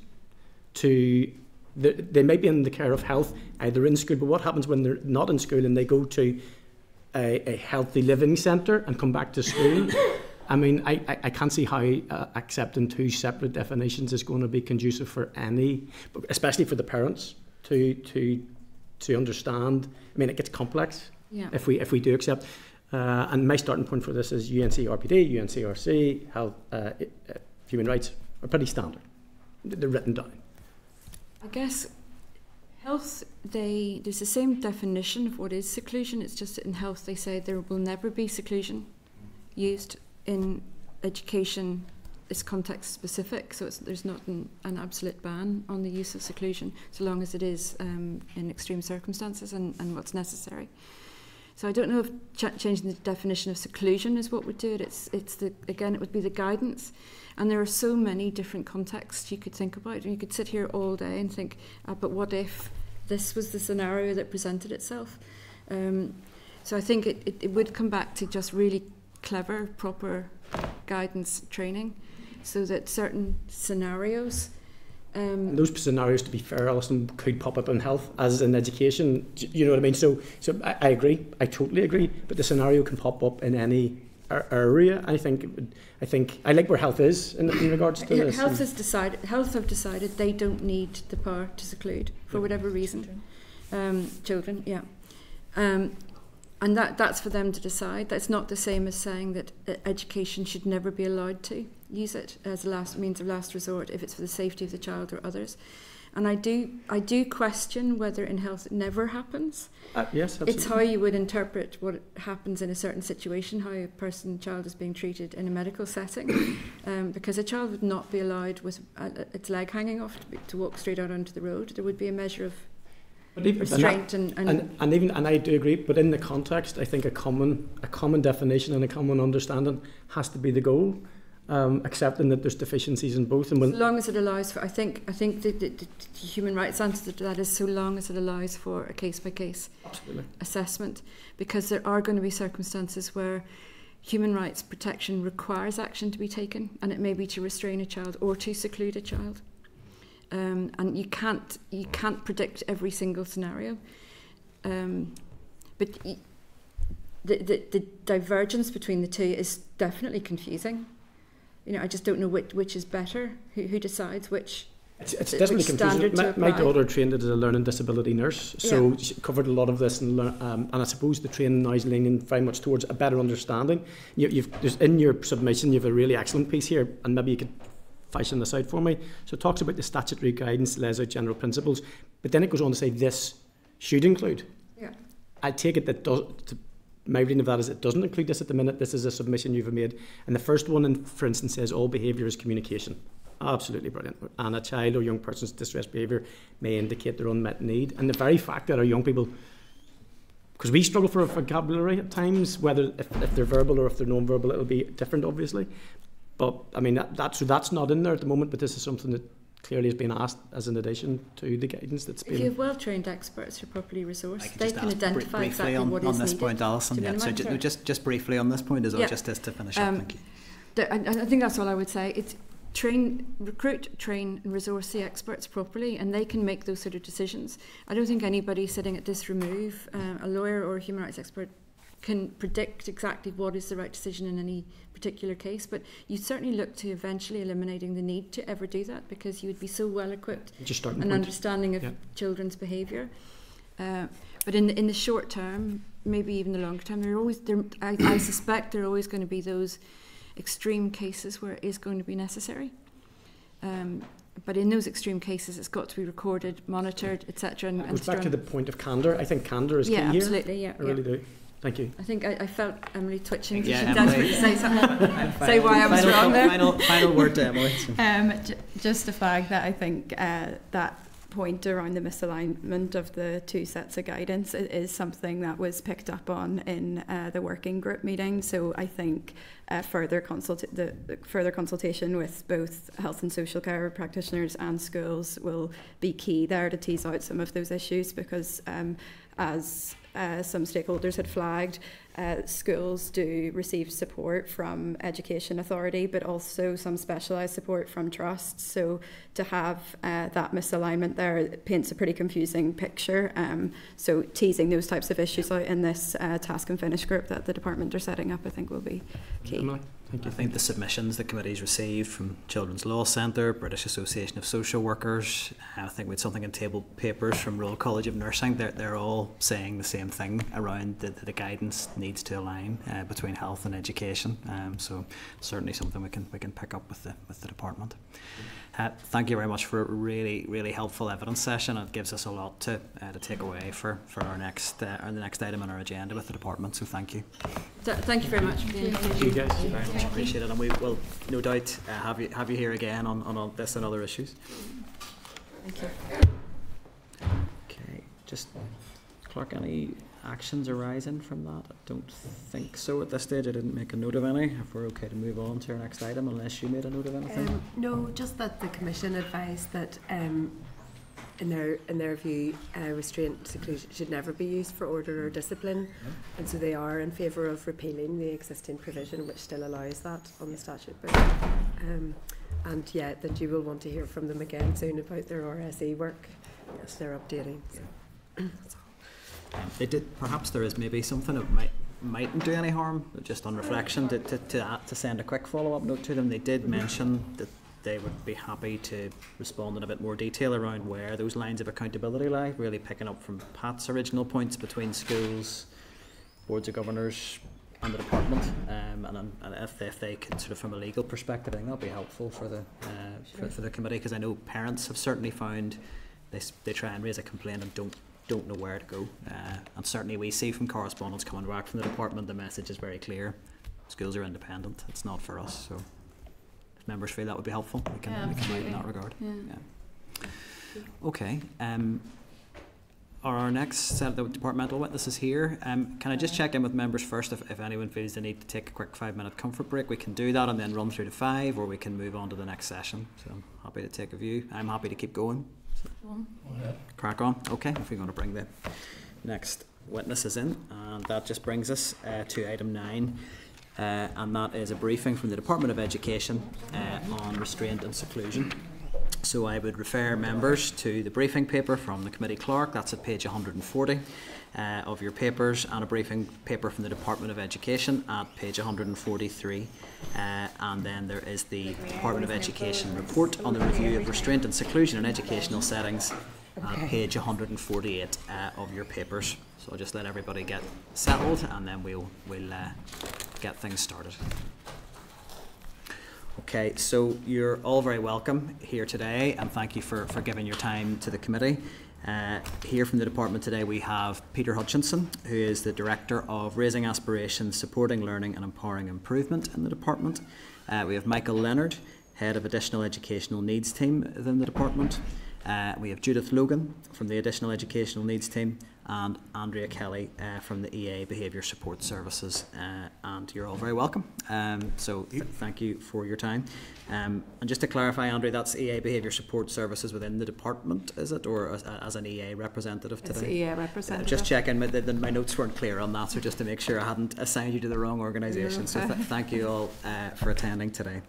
to they may be in the care of health, either in school, but what happens when they're not in school and they go to a healthy living centre and come back to school? I mean, I can't see how accepting two separate definitions is going to be conducive for any, especially for the parents to understand. I mean, it gets complex if we do accept. And my starting point for this is UNCRPD, UNCRC, health, human rights are pretty standard. They're written down. I guess health, there's the same definition of what is seclusion. It's just that in health they say there will never be seclusion used. In education, it's context specific, so there's not an absolute ban on the use of seclusion, so long as it is in extreme circumstances and what's necessary. So I don't know if changing the definition of seclusion is what would do it. It would be the guidance. And there are so many different contexts you could think about. You could sit here all day and think, but what if this was the scenario that presented itself? So I think it would come back to just really clever, proper guidance training, so that certain scenarios... those scenarios, to be fair, Alison, could pop up in health as in education. You know what I mean? So I agree. I totally agree. But the scenario can pop up in any area. I think I like where health is in regards to this. Health have decided they don't need the power to seclude for whatever reason. Children, yeah. And that's for them to decide. That's not the same as saying that education should never be allowed to use it as a last means of last resort if it's for the safety of the child or others. And I do question whether in health it never happens. Yes, absolutely. It's how you would interpret what happens in a certain situation, how a child is being treated in a medical setting, because a child would not be allowed with its leg hanging off to walk straight out onto the road. There would be a measure of restraint and I do agree. But in the context, I think a common definition and a common understanding has to be the goal. Accepting that there's deficiencies in both, and as long as it allows for, I think the human rights answer to that is so long as it allows for a case by case assessment, because there are going to be circumstances where human rights protection requires action to be taken, and it may be to restrain a child or to seclude a child, and you can't predict every single scenario, but the divergence between the two is definitely confusing. I just don't know which is better. Who decides which? It's definitely confusing. My daughter trained as a learning disability nurse, so she covered a lot of this, and I suppose the training now is leaning very much towards a better understanding. There's in your submission, you have a really excellent piece here, and maybe you could fashion this out for me. So it talks about the statutory guidance, lays out general principles, but then it goes on to say this should include. Yeah. I take it that my reading of that is it doesn't include this at the minute. This is a submission you've made. And the first one, for instance, says all behaviour is communication. Absolutely brilliant. And a child or young person's distressed behaviour may indicate their unmet need. And the very fact that our young people, because we struggle for a vocabulary at times, whether if they're verbal or if they're non-verbal, it'll be different, obviously. But I mean, that's not in there at the moment, but this is something that clearly has been asked as an addition to the guidance that's been. If you have well-trained experts who are properly resourced, they can identify exactly on, what on is this needed. Point, Alison. Yeah, so just briefly on this point, just to finish up. Thank you. I think that's all I would say. It's recruit, train, and resource the experts properly, and they can make those sort of decisions. I don't think anybody sitting at this remove, a lawyer or a human rights expert, can predict exactly what is the right decision in any particular case, but you certainly look to eventually eliminating the need to ever do that, because you would be so well equipped and understanding of children's behaviour. But in the short term, maybe even the longer term, I suspect there are always going to be those extreme cases where it is going to be necessary. But in those extreme cases, it's got to be recorded, monitored, etc. It goes back to the point of candour. I think candour is key here. Absolutely, yeah. I really do. Thank you. I think I felt Emily twitching. Yeah, she desperately say something. Say why I was wrong there. Final word to Emily. Just to flag that I think that point around the misalignment of the two sets of guidance is something that was picked up on in the working group meeting. So I think further consultation with both health and social care practitioners and schools will be key there to tease out some of those issues, because as some stakeholders had flagged, schools do receive support from Education Authority, but also some specialised support from trusts. So to have that misalignment there paints a pretty confusing picture. So teasing those types of issues out in this task and finish group that the department are setting up, I think, will be key. Emily? I think the submissions the committee's received from Children's Law Centre, British Association of Social Workers, I think we had something in table papers from Royal College of Nursing, they're all saying the same thing around the guidance needs to align between health and education. So certainly something we can pick up with the department. Thank you very much for a really, really helpful evidence session. It gives us a lot to take away for our next the next item on our agenda with the department. So thank you. Thank you very much. Thank you guys. Very much appreciate it, and we will no doubt have you here again on this and other issues. Thank you. Okay, just clerk, any actions arising from that? I don't think so at this stage. I didn't make a note of any. If we're okay to move on to our next item, unless you made a note of anything. No, just that the Commission advised that in their view, restraint seclusion should never be used for order or discipline, and so they are in favour of repealing the existing provision which still allows that on the statute book. And yeah, that you will want to hear from them again soon about their RSE work, as they're updating. So. That's all. They did. Perhaps there is maybe something that mightn't do any harm. Just on reflection, to send a quick follow-up note to them. They did mention that they would be happy to respond in a bit more detail around where those lines of accountability lie. Really picking up from Pat's original points between schools, boards of governors and the department, and if they could sort of from a legal perspective, I think that'll be helpful for the for the committee, because I know parents have certainly found they try and raise a complaint and don't know where to go, and certainly we see from correspondence coming back from the department the message is very clear: schools are independent, it's not for us. So if members feel that would be helpful, we can write in that regard. Okay. Our next set of the departmental witnesses here. Can I just check in with members first if anyone feels they need to take a quick 5-minute comfort break? We can do that and then run through to 5, or we can move on to the next session. So I'm happy to take a view. I'm happy to keep going. So, crack on. Okay, if we're going to bring the next witnesses in, and that just brings us to item 9, and that is a briefing from the Department of Education on restraint and seclusion. So I would refer members to the briefing paper from the committee clerk, that's at page 140 of your papers, and a briefing paper from the Department of Education at page 143. And then there is the Department of Education report on the review of restraint and seclusion in educational settings at page 148 of your papers. So I'll just let everybody get settled and then we'll get things started. Okay, so you're all very welcome here today, and thank you for giving your time to the committee. Here from the department today we have Peter Hutchinson, who is the Director of Raising Aspirations, Supporting Learning and Empowering Improvement in the department. We have Michael Leonard, Head of Additional Educational Needs Team within the department. We have Judith Logan from the Additional Educational Needs Team, and Andrea Kelly from the EA Behaviour Support Services, and you're all very welcome. So thank you for your time. And just to clarify, Andrea, that's EA Behaviour Support Services within the department, is it, or as an EA representative today? It's EA representative. Just checking, my notes weren't clear on that, so just to make sure I hadn't assigned you to the wrong organisation. So thank you all for attending today.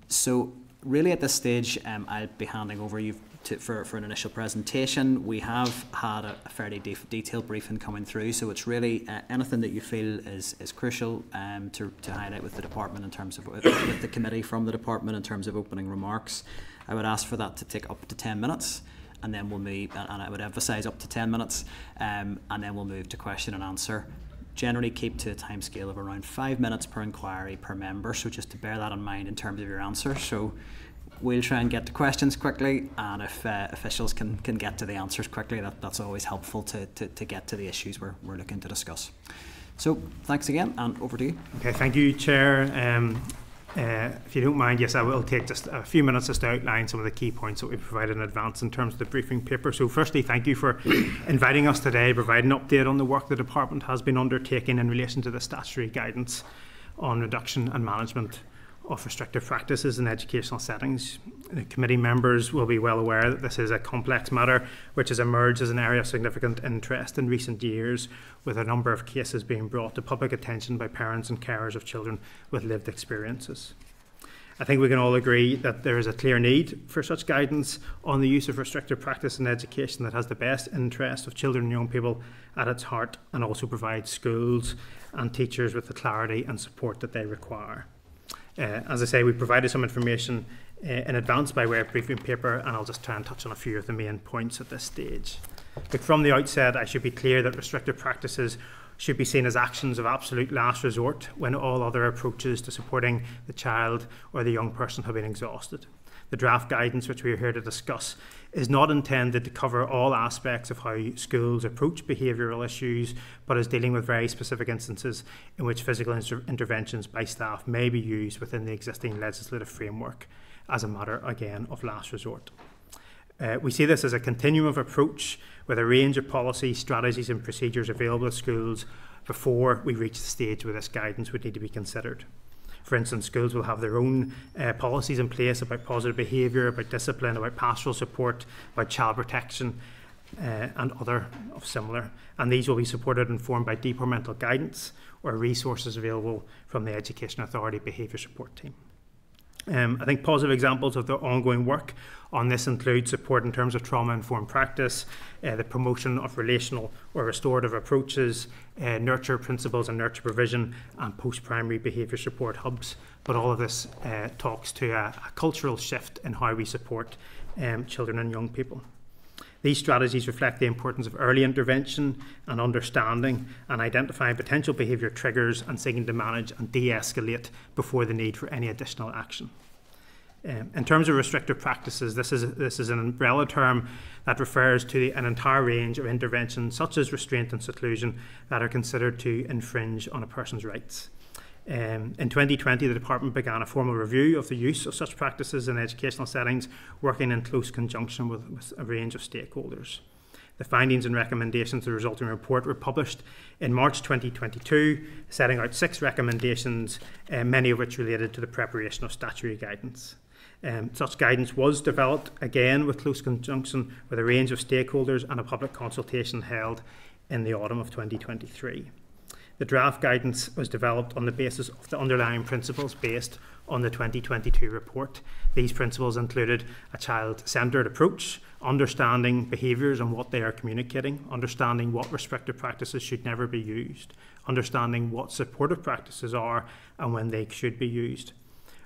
So really at this stage, I'll be handing over you for an initial presentation. We have had a fairly detailed briefing coming through, so it's really anything that you feel is crucial to highlight with the department in terms of with the committee from the department in terms of opening remarks. I would ask for that to take up to 10 minutes, and then we'll move, and I would emphasise up to 10 minutes, and then we'll move to question and answer. Generally keep to a time scale of around 5 minutes per inquiry per member, so just to bear that in mind in terms of your answer. So we'll try and get to questions quickly, and if officials can get to the answers quickly, that's always helpful to get to the issues we're looking to discuss. So thanks again, and over to you. Okay, thank you, Chair. If you don't mind, yes, I will take just a few minutes just to outline some of the key points that we provided in advance in terms of the briefing paper. So firstly, thank you for inviting us today, provide an update on the work the department has been undertaking in relation to the statutory guidance on reduction and management of restrictive practices in educational settings. The committee members will be well aware that this is a complex matter which has emerged as an area of significant interest in recent years, with a number of cases being brought to public attention by parents and carers of children with lived experiences. I think we can all agree that there is a clear need for such guidance on the use of restrictive practice in education that has the best interest of children and young people at its heart, and also provides schools and teachers with the clarity and support that they require. As I say, we provided some information in advance by way of briefing paper, and I'll just try and touch on a few of the main points at this stage. But from the outset, I should be clear that restrictive practices should be seen as actions of absolute last resort when all other approaches to supporting the child or the young person have been exhausted. The draft guidance which we are here to discuss is not intended to cover all aspects of how schools approach behavioural issues, but is dealing with very specific instances in which physical interventions by staff may be used within the existing legislative framework as a matter, again, of last resort. We see this as a continuum of approach with a range of policies, strategies and procedures available at schools before we reach the stage where this guidance would need to be considered. For instance, schools will have their own policies in place about positive behaviour, about discipline, about pastoral support, about child protection, and other of similar. And these will be supported and informed by departmental guidance or resources available from the Education Authority Behaviour Support Team. I think positive examples of the ongoing work on this include support in terms of trauma-informed practice, the promotion of relational or restorative approaches, nurture principles and nurture provision, and post-primary behaviour support hubs. But all of this talks to a cultural shift in how we support children and young people. These strategies reflect the importance of early intervention and understanding and identifying potential behaviour triggers and seeking to manage and de-escalate before the need for any additional action. In terms of restrictive practices, this is an umbrella term that refers to an entire range of interventions such as restraint and seclusion that are considered to infringe on a person's rights. In 2020, the Department began a formal review of the use of such practices in educational settings, working in close conjunction with a range of stakeholders. The findings and recommendations of the resulting report were published in March 2022, setting out 6 recommendations, many of which related to the preparation of statutory guidance. Such guidance was developed again with close conjunction with a range of stakeholders and a public consultation held in the autumn of 2023. The draft guidance was developed on the basis of the underlying principles based on the 2022 report. These principles included a child-centred approach, understanding behaviours and what they are communicating, understanding what restrictive practices should never be used, understanding what supportive practices are and when they should be used,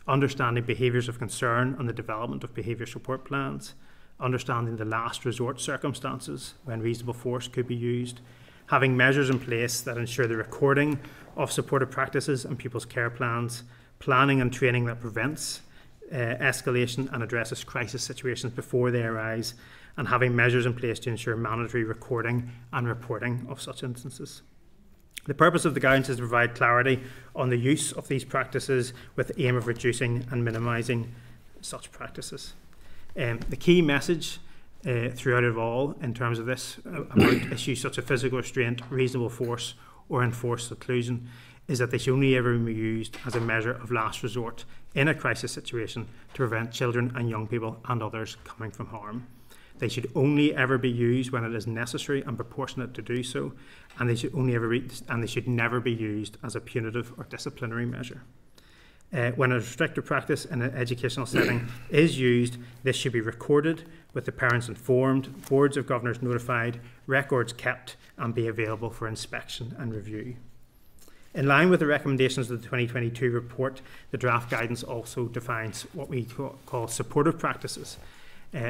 understanding behaviours of concern and the development of behaviour support plans, understanding the last resort circumstances when reasonable force could be used, having measures in place that ensure the recording of supportive practices and pupils' care plans, planning and training that prevents escalation and addresses crisis situations before they arise, and having measures in place to ensure mandatory recording and reporting of such instances. The purpose of the guidance is to provide clarity on the use of these practices with the aim of reducing and minimising such practices. The key message throughout it all in terms of this about issues such as physical restraint, reasonable force or enforced seclusion is that they should only ever be used as a measure of last resort in a crisis situation to prevent children and young people and others coming from harm. They should only ever be used when it is necessary and proportionate to do so, and they should never be used as a punitive or disciplinary measure. When a restrictive practice in an educational setting is used, this should be recorded with the parents informed, boards of governors notified, records kept and be available for inspection and review. In line with the recommendations of the 2022 report, the draft guidance also defines what we call supportive practices.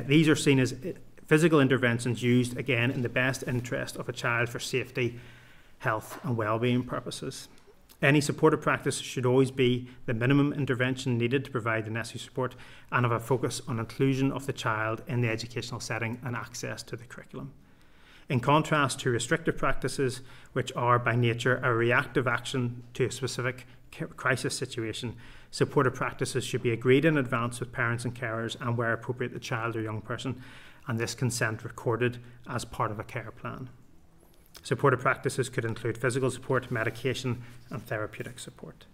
These are seen as physical interventions used again in the best interest of a child for safety, health and well-being purposes. Any supportive practice should always be the minimum intervention needed to provide the necessary support and have a focus on inclusion of the child in the educational setting and access to the curriculum. In contrast to restrictive practices, which are by nature a reactive action to a specific crisis situation, supportive practices should be agreed in advance with parents and carers and, where appropriate, the child or young person, and this consent recorded as part of a care plan. Supportive practices could include physical support, medication and therapeutic support.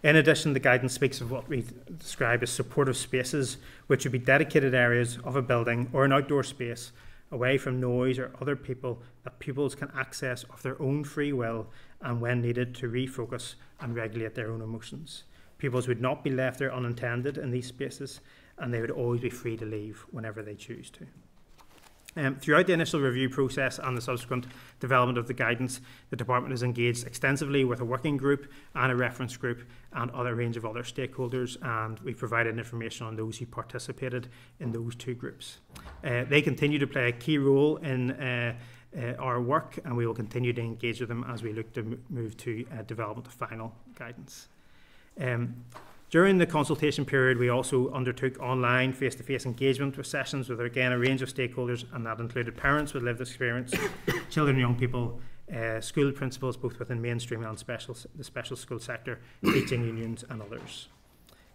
In addition, the guidance speaks of what we describe as supportive spaces, which would be dedicated areas of a building or an outdoor space away from noise or other people that pupils can access of their own free will and, when needed, to refocus and regulate their own emotions. Pupils would not be left there unattended in these spaces, and they would always be free to leave whenever they choose to. Throughout the initial review process and the subsequent development of the guidance, the Department has engaged extensively with a working group and a reference group and a range of other stakeholders, and we provided information on those who participated in those two groups. They continue to play a key role in our work, and we will continue to engage with them as we look to move to development of final guidance. During the consultation period, we also undertook online face-to-face engagement with sessions with, again, a range of stakeholders, and that included parents with lived experience, children and young people, school principals, both within mainstream and the special school sector, teaching unions and others.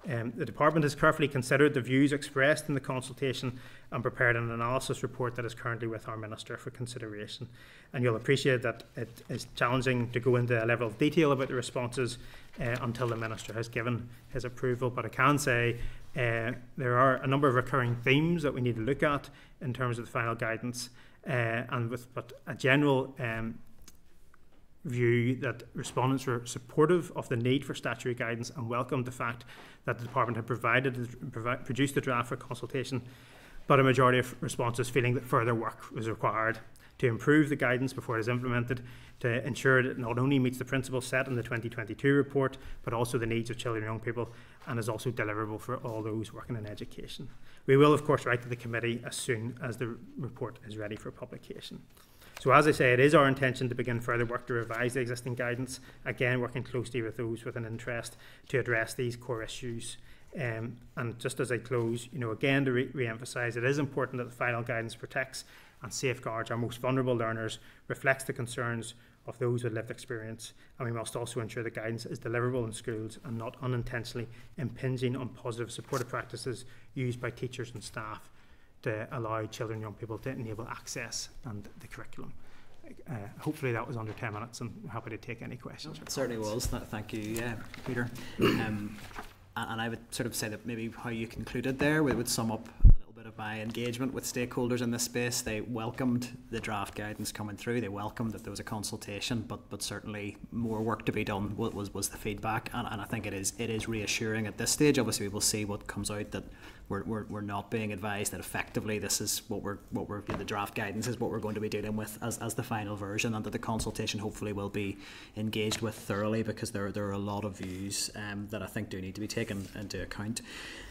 The Department has carefully considered the views expressed in the consultation and prepared an analysis report that is currently with our Minister for consideration. And you'll appreciate that it is challenging to go into a level of detail about the responses until the Minister has given his approval, but I can say there are a number of recurring themes that we need to look at in terms of the final guidance, but a general view that respondents were supportive of the need for statutory guidance and welcomed the fact that the Department had produced the draft for consultation, but a majority of responses feeling that further work was required to improve the guidance before it is implemented, to ensure that it not only meets the principles set in the 2022 report, but also the needs of children and young people, and is also deliverable for all those working in education. We will, of course, write to the committee as soon as the report is ready for publication. So as I say, it is our intention to begin further work to revise the existing guidance, again working closely with those with an interest to address these core issues. And just as I close, again to re-emphasise, it is important that the final guidance protects and safeguards our most vulnerable learners, reflects the concerns of those with lived experience, and we must also ensure the guidance is deliverable in schools and not unintentionally impinging on positive supportive practices used by teachers and staff to allow children and young people to enable access and the curriculum. Hopefully that was under 10 minutes, and I'm happy to take any questions. It certainly was. Thank you, Peter. And I would sort of say that maybe how you concluded there would sum up a little bit of my engagement with stakeholders in this space. They welcomed the draft guidance coming through. They welcomed that there was a consultation, but certainly more work to be done was the feedback. And I think it is reassuring at this stage. Obviously, we will see what comes out, that we're not being advised that effectively this is what we're the draft guidance is what we're going to be dealing with as the final version, and that the consultation hopefully will be engaged with thoroughly, because there are a lot of views that I think do need to be taken into account.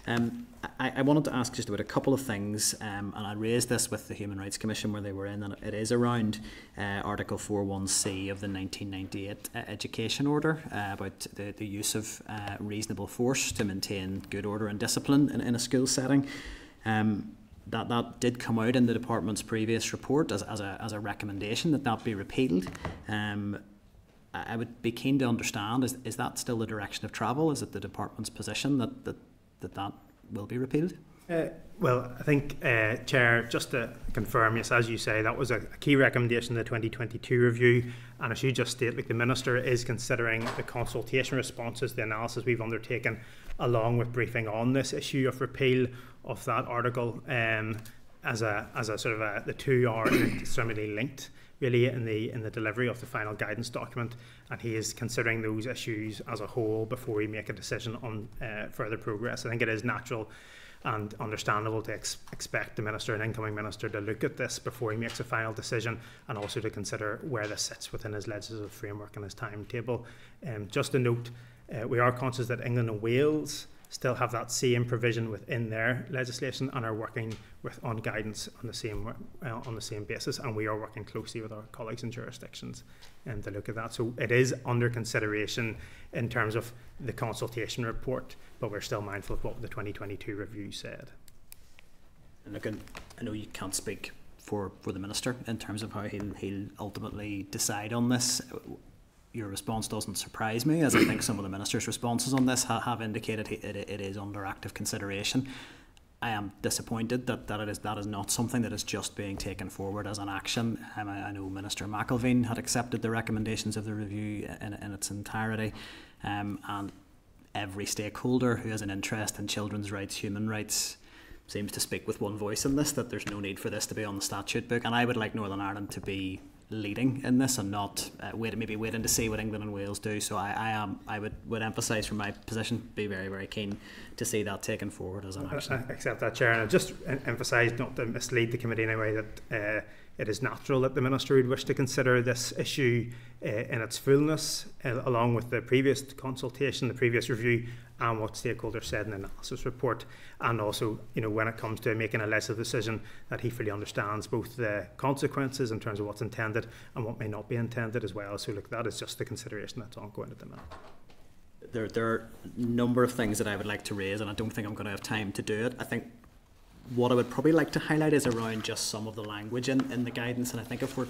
I wanted to ask just about a couple of things, and I raised this with the Human Rights Commission where they were in, and it is around Article 4.1c of the 1998 Education Order about the use of reasonable force to maintain good order and discipline in a school setting. That did come out in the department's previous report as a recommendation that be repealed. I would be keen to understand, is that still the direction of travel? Is it the department's position that will be repealed? Well, I think, Chair, just to confirm, yes, as you say, that was a key recommendation in the 2022 review, and as you just state, the Minister is considering the consultation responses, the analysis we've undertaken, along with briefing on this issue of repeal of that article, as a sort of the two are extremely linked, really, in the delivery of the final guidance document, and he is considering those issues as a whole before we make a decision on further progress. I think it is natural and understandable to expect the Minister and incoming Minister to look at this before he makes a final decision, and also to consider where this sits within his legislative framework and his timetable. Just a note, we are conscious that England and Wales still have that same provision within their legislation and are working on guidance on the same basis, and we are working closely with our colleagues in jurisdictions to look at that. So it is under consideration in terms of the consultation report, but we're still mindful of what the 2022 review said. And look, I know you can't speak for the Minister in terms of how he'll ultimately decide on this. Your response doesn't surprise me, as I think some of the Minister's responses on this have indicated it is under active consideration. I am disappointed that is not something that is just being taken forward as an action. I know Minister McElveen had accepted the recommendations of the review in its entirety, and every stakeholder who has an interest in children's rights, human rights, seems to speak with one voice in this, that there's no need for this to be on the statute book. And I would like Northern Ireland to be leading in this and not waiting to see what England and Wales do. So I would emphasise from my position, be very, very keen to see that taken forward as an action. I accept that, Chair, and I just emphasise, not to mislead the committee in any way, that it is natural that the Minister would wish to consider this issue in its fullness, along with the previous consultation, the previous review, and what stakeholders said in the analysis report, and also, when it comes to making a legislative decision, that he fully understands both the consequences in terms of what's intended and what may not be intended as well. So look, that is just the consideration that's ongoing at the minute. There are a number of things that I would like to raise, and I don't think I'm going to have time to do it. I think what I would probably like to highlight is around just some of the language in the guidance, and I think if we're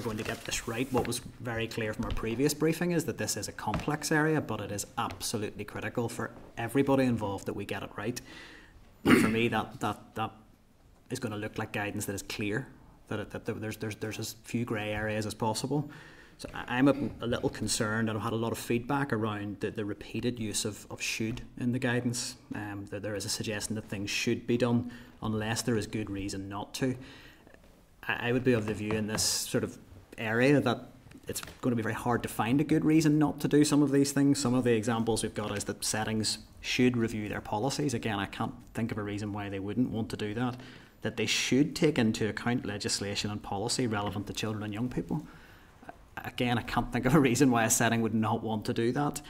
going to get this right, what was very clear from our previous briefing is that this is a complex area, but it is absolutely critical for everybody involved that we get it right. And for me, that is going to look like guidance that is clear, that there's as few grey areas as possible. So I'm a little concerned, and I've had a lot of feedback around the repeated use of should in the guidance. That there is a suggestion that things should be done unless there is good reason not to. I would be of the view in this sort of area that it's going to be very hard to find a good reason not to do some of these things. Some of the examples we've got is that settings should review their policies. Again, I can't think of a reason why they wouldn't want to do that. That they should take into account legislation and policy relevant to children and young people. Again, I can't think of a reason why a setting would not want to do that.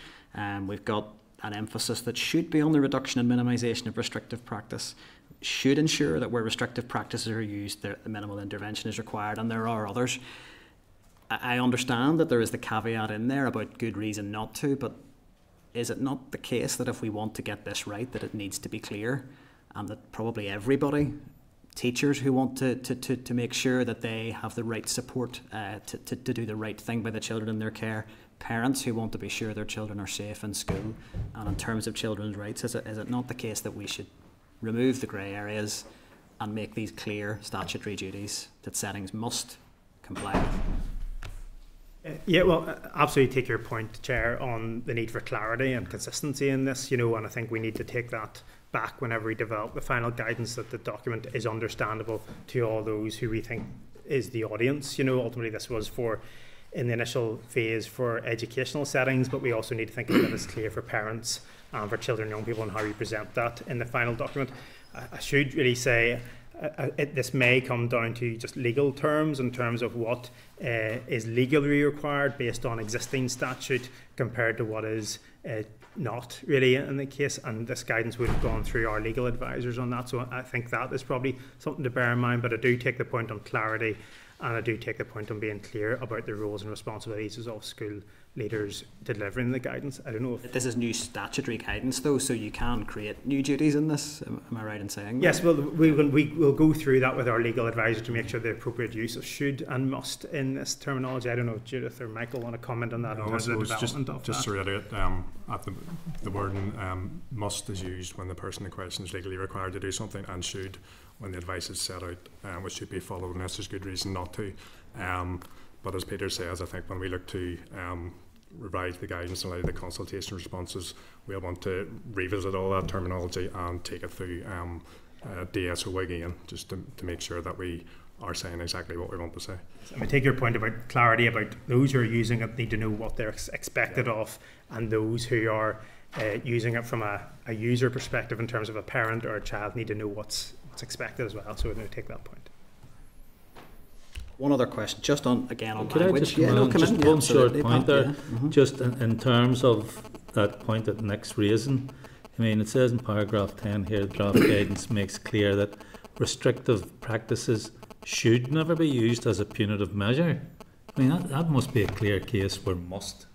We've got an emphasis that should be on the reduction and minimisation of restrictive practice, should ensure that where restrictive practices are used, the minimal intervention is required, and there are others. I understand that there is the caveat in there about good reason not to, but is it not the case that if we want to get this right, that it needs to be clear, and that probably everybody, teachers who want to make sure that they have the right support to do the right thing by the children in their care, parents who want to be sure their children are safe in school, and in terms of children's rights, is it not the case that we should remove the grey areas and make these clear statutory duties that settings must comply with? Yeah, well, absolutely take your point, Chair, on the need for clarity and consistency in this, and I think we need to take that back whenever we develop the final guidance, that the document is understandable to all those who we think is the audience. Ultimately this was in the initial phase for educational settings, but we also need to think of it as clear for parents and for children and young people and how we present that in the final document. I should really say this may come down to just legal terms in terms of what is legally required based on existing statute compared to what is not really in the case, and this guidance would have gone through our legal advisors on that, so I think that is probably something to bear in mind. But I do take the point on clarity, and I do take the point on being clear about the roles and responsibilities of school leaders delivering the guidance. I don't know if this is new statutory guidance though, so you can create new duties in this. Am I right in saying that? Yes, well, we'll go through that with our legal advisor to make sure the appropriate use of should and must in this terminology. I don't know if Judith or Michael want to comment on that. No, just to reiterate, at the word must is used when the person in question is legally required to do something, and should when the advice is set out, which should be followed unless there's good reason not to. But as Peter says, I think when we look to revise the guidance and allow the consultation responses, we want to revisit all that terminology and take it through DSO again, just to make sure that we are saying exactly what we want to say. I take your point about clarity, about those who are using it need to know what they're expected of, and those who are using it from a user perspective in terms of a parent or a child need to know what's expected as well. So we're going to take that point. One other question, just on language. Could I just one short point there, just in terms of that point that Nick's raising. I mean, it says in paragraph 10 here, the draft guidance makes clear that restrictive practices should never be used as a punitive measure. I mean, that must be a clear case where must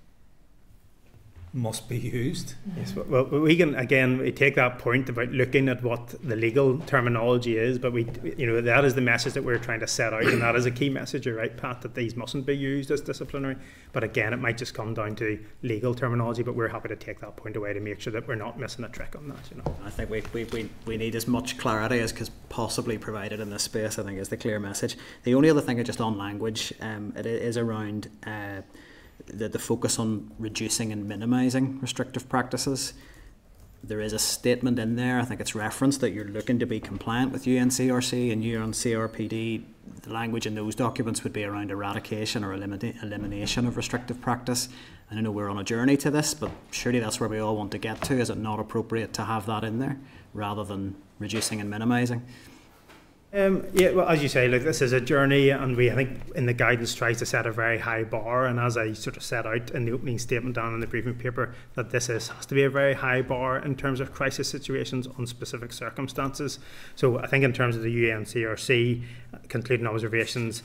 be used. Yes, well, we can again take that point about looking at what the legal terminology is, but that is the message that we're trying to set out, and that is a key message. You're right, Pat, that these mustn't be used as disciplinary. But again, it might just come down to legal terminology. But we're happy to take that point away to make sure that we're not missing a trick on that. I think we need as much clarity as could possibly provided in this space. I think is the clear message. The only other thing is just on language. It is around. The focus on reducing and minimising restrictive practices. There is a statement in there, I think it's referenced, that you're looking to be compliant with UNCRC and UNCRPD. The language in those documents would be around eradication or elimination of restrictive practice. I know we're on a journey to this, but surely that's where we all want to get to. Is it not appropriate to have that in there rather than reducing and minimising? Yeah, well, as you say, this is a journey, and I think in the guidance tries to set a very high bar, and as I sort of set out in the opening statement down in the briefing paper, that this has to be a very high bar in terms of crisis situations on specific circumstances. So I think in terms of the UNCRC concluding observations,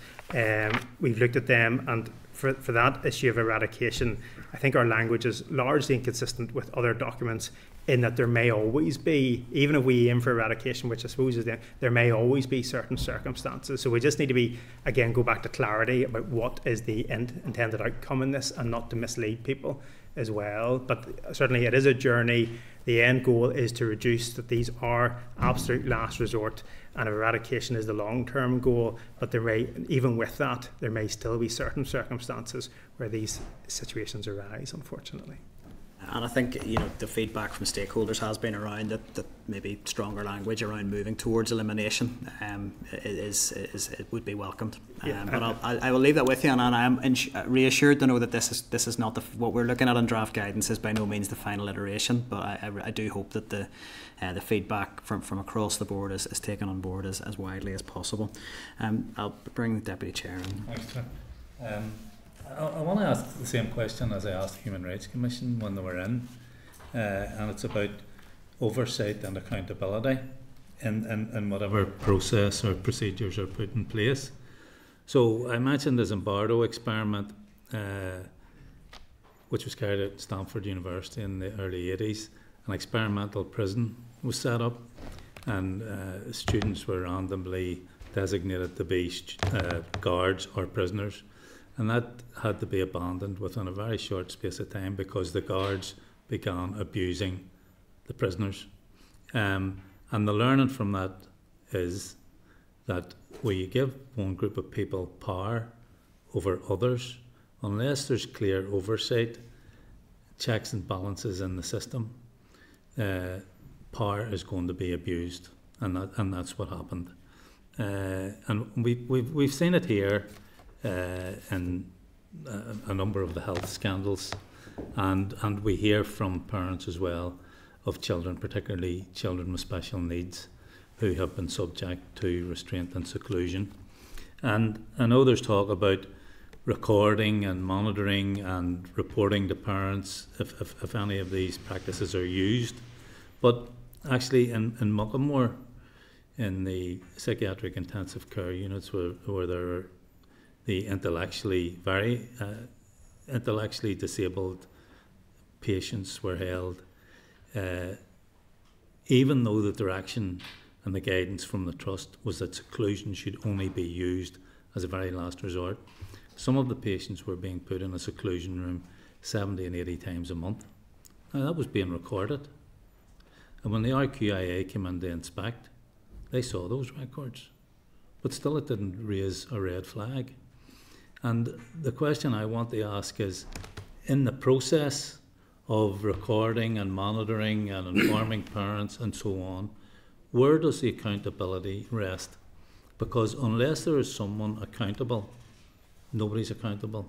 we've looked at them, and for that issue of eradication, I think our language is largely inconsistent with other documents, in that there may always be, even if we aim for eradication, which I suppose is there may always be certain circumstances. So we just need to go back to clarity about what is the intended outcome in this, and not to mislead people as well. But certainly it is a journey. The end goal is to reduce that these are absolute last resort, and eradication is the long-term goal. But even with that, there may still be certain circumstances where these situations arise, unfortunately. And I think the feedback from stakeholders has been around that maybe stronger language around moving towards elimination it would be welcomed. But I will leave that with you, and I am reassured to know that this is not what we're looking at in draft guidance is by no means the final iteration. But I do hope that the feedback from across the board is taken on board as widely as possible. I'll bring the Deputy Chair in. Thanks, Chair. I want to ask the same question as I asked the Human Rights Commission when they were in, and it's about oversight and accountability in whatever process or procedures are put in place. So I mentioned the Zimbardo experiment, which was carried out at Stanford University in the early 80s. An experimental prison was set up, and students were randomly designated to be guards or prisoners. And that had to be abandoned within a very short space of time because the guards began abusing the prisoners. And the learning from that is that where you give one group of people power over others, unless there's clear oversight, checks and balances in the system, power is going to be abused, and that's what happened. And we've seen it here. In a number of the health scandals, and we hear from parents as well of children, particularly children with special needs, who have been subject to restraint and seclusion. And I know there's talk about recording and monitoring and reporting to parents if any of these practices are used, but actually in Muckamore, in the psychiatric intensive care units where there are the very intellectually disabled patients were held, even though the direction and the guidance from the Trust was that seclusion should only be used as a very last resort. Some of the patients were being put in a seclusion room 70 and 80 times a month. Now that was being recorded. And when the RQIA came in to inspect, they saw those records. But still it didn't raise a red flag. And the question I want to ask is, in the process of recording and monitoring and informing parents and so on, where does the accountability rest? Because unless there is someone accountable, nobody's accountable.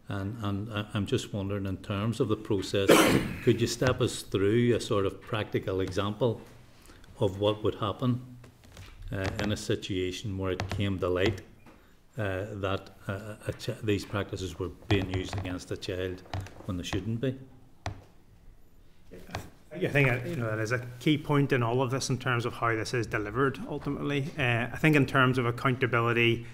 And I'm just wondering, in terms of the process, could you step us through a sort of practical example of what would happen in a situation where it came to light that these practices were being used against a child when they shouldn't be? I think that is a key point in all of this in terms of how this is delivered ultimately. I think in terms of accountability,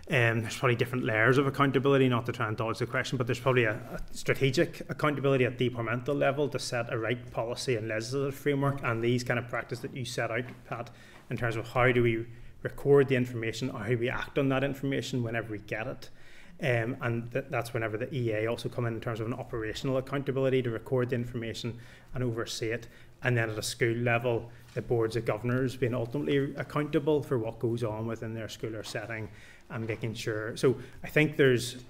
there's probably different layers of accountability, not to try and dodge the question, but there's probably a strategic accountability at departmental level to set a right policy and legislative framework, and these kind of practice that you set out, Pat, in terms of how do we record the information or how do we act on that information whenever we get it. And that's whenever the EA also come in terms of an operational accountability to record the information and oversee it. And then at a school level, the boards of governors being ultimately accountable for what goes on within their school or setting and making sure. So I think there's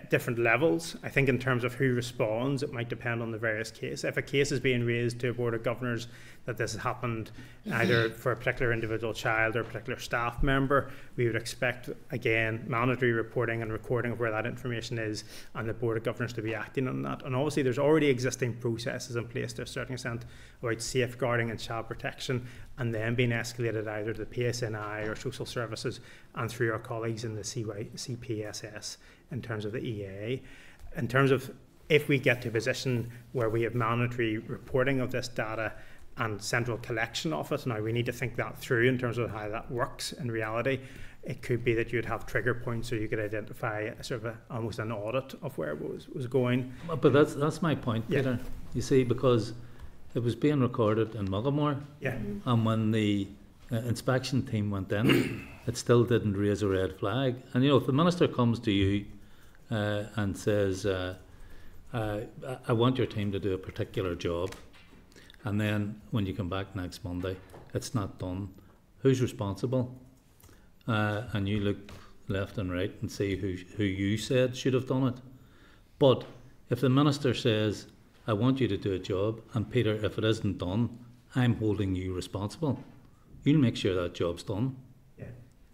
different levels. I think in terms of who responds, it might depend on the various case. If a case is being raised to a board of governors that this has happened either for a particular individual child or a particular staff member, we would expect, again, mandatory reporting and recording of where that information is and the board of governors to be acting on that. And obviously there's already existing processes in place to a certain extent about safeguarding and child protection, and then being escalated either to the PSNI or social services and through our colleagues in the CPSS in terms of the EA. In terms of if we get to a position where we have mandatory reporting of this data and central collection of it, now we need to think that through in terms of how that works in reality. It could be that you'd have trigger points so you could identify a sort of almost an audit of where it was going. But that's my point, Peter. Yeah. You see, because it was being recorded in Muckamore, yeah. And when the inspection team went in, it still didn't raise a red flag. And if the minister comes to you and says, I want your team to do a particular job, and then when you come back next Monday, it's not done, who's responsible? And you look left and right and see who you said should have done it. But if the minister says, I want you to do a job, and Peter, if it isn't done, I'm holding you responsible. You'll make sure that job's done. Yeah,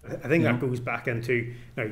I think that goes back into, now,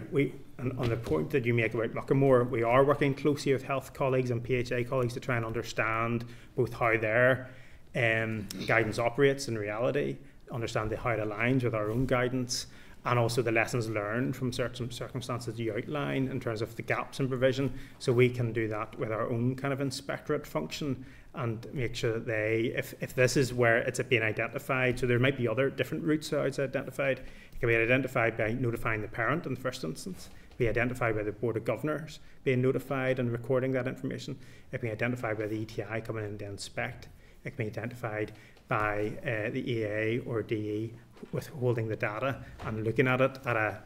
on the point that you make about Muckamore, we are working closely with health colleagues and PHA colleagues to try and understand both how their guidance operates in reality, understand how it aligns with our own guidance, and also the lessons learned from certain circumstances you outline in terms of the gaps in provision, so we can do that with our own kind of inspectorate function and make sure that they, if this is where it's being identified, so there might be other different routes how it's identified. It can be identified by notifying the parent in the first instance, be identified by the Board of Governors being notified and recording that information. It can be identified by the ETI coming in to inspect. It can be identified by the EA or DE withholding the data and looking at it at a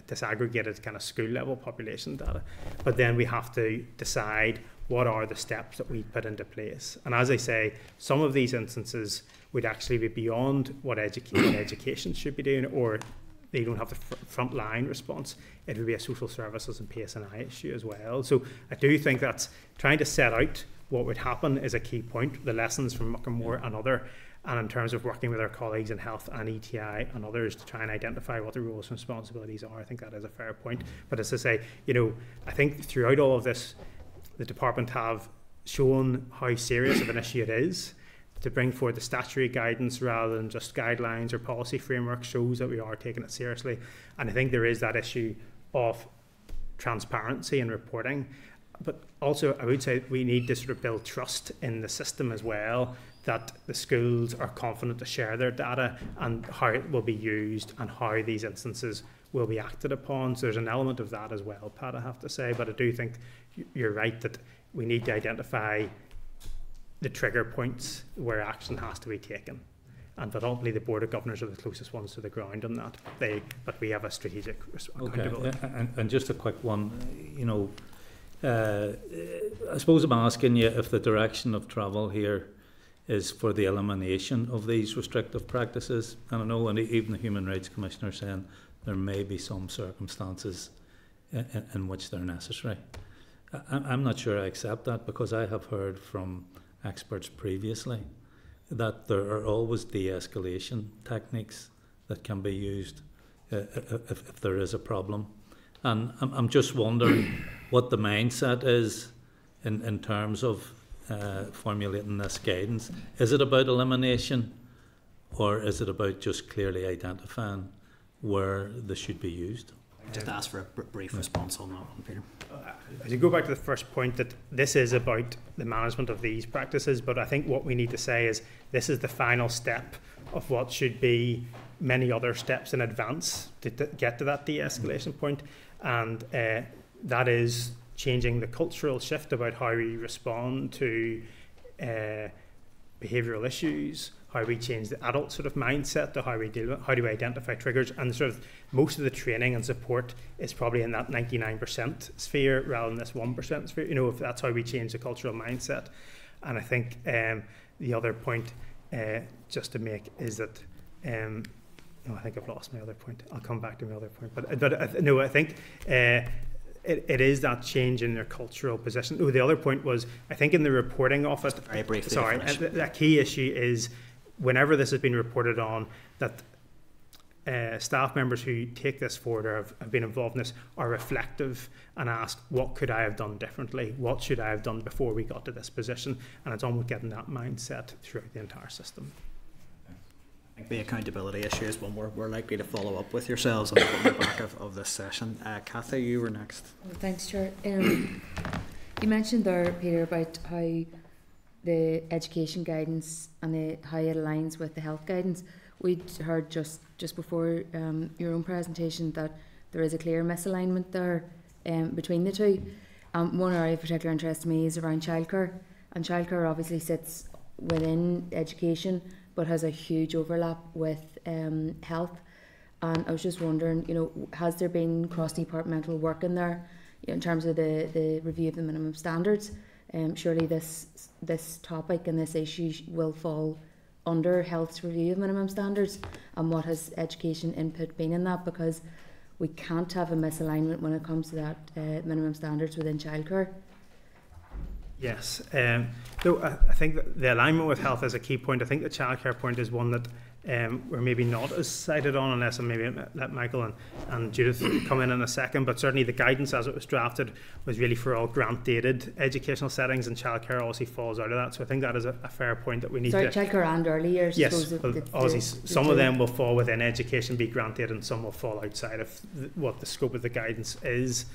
disaggregated kind of school level population data. But then we have to decide what are the steps that we put into place. And as I say, some of these instances would actually be beyond what education should be doing, or they don't have the front line response. It would be a social services and PSNI issue as well. So I do think that's trying to set out what would happen is a key point, the lessons from Muckamore and other, and in terms of working with our colleagues in health and ETI and others to try and identify what the roles and responsibilities are. I think that is a fair point. But as I say, I think throughout all of this, the department have shown how serious of an issue it is. To bring forward the statutory guidance rather than just guidelines or policy framework shows that we are taking it seriously. And I think there is that issue of transparency and reporting. But also, I would say we need to sort of build trust in the system as well, that the schools are confident to share their data and how it will be used and how these instances will be acted upon. So there's an element of that as well, Pat, I have to say. But I do think you're right that we need to identify the trigger points where action has to be taken. But ultimately the Board of Governors are the closest ones to the ground on that. But we have a strategic accountability. And just a quick one, I suppose I'm asking you if the direction of travel here is for the elimination of these restrictive practices. And I know, and even the Human Rights Commissioner saying there may be some circumstances in which they're necessary. I'm not sure I accept that, because I have heard from experts previously that there are always de-escalation techniques that can be used if there is a problem. And I'm just wondering what the mindset is in terms of formulating this guidance. Is it about elimination, or is it about just clearly identifying where they should be used? Just ask for a brief response on that one, Peter. As you go back to the first point, that this is about the management of these practices, but I think what we need to say is this is the final step of what should be many other steps in advance to get to that de-escalation point, and that is changing the cultural shift about how we respond to behavioural issues, how we change the adult sort of mindset to how we deal with, how do we identify triggers, and sort of most of the training and support is probably in that 99% sphere rather than this 1% sphere, if that's how we change the cultural mindset. And I think the other point just to make is that I think I've lost my other point. I'll come back to my other point, but no, I think it is that change in their cultural position. Oh, the other point was, I think in the reporting of it, very briefly, sorry, the key issue is whenever this has been reported on, that staff members who take this forward or have been involved in this are reflective and ask, what could I have done differently? What should I have done before we got to this position? And it's almost getting that mindset throughout the entire system. I think the accountability issue is one we're likely to follow up with yourselves on the back of this session. Kathy, you were next. Well, thanks, Chair. You mentioned there, Peter, about how the education guidance and how it aligns with the health guidance. We'd heard just before your own presentation that there is a clear misalignment there between the two. One area of particular interest to me is around childcare, and childcare obviously sits within education but has a huge overlap with health. And I was just wondering, has there been cross-departmental work in there in terms of the review of the minimum standards? Surely this topic and this issue will fall under health's review of minimum standards, and what has education input been in that? Because we can't have a misalignment when it comes to that minimum standards within childcare. Yes. So I think that the alignment with health is a key point. I think the childcare point is one that we're maybe not as cited on, unless I maybe let Michael and Judith come in a second. But certainly the guidance as it was drafted was really for all grant-dated educational settings, and childcare obviously falls out of that. So I think that is a fair point that we need to... childcare and early years. Yes, obviously some of them will fall within education, be granted, and some will fall outside of what the scope of the guidance is.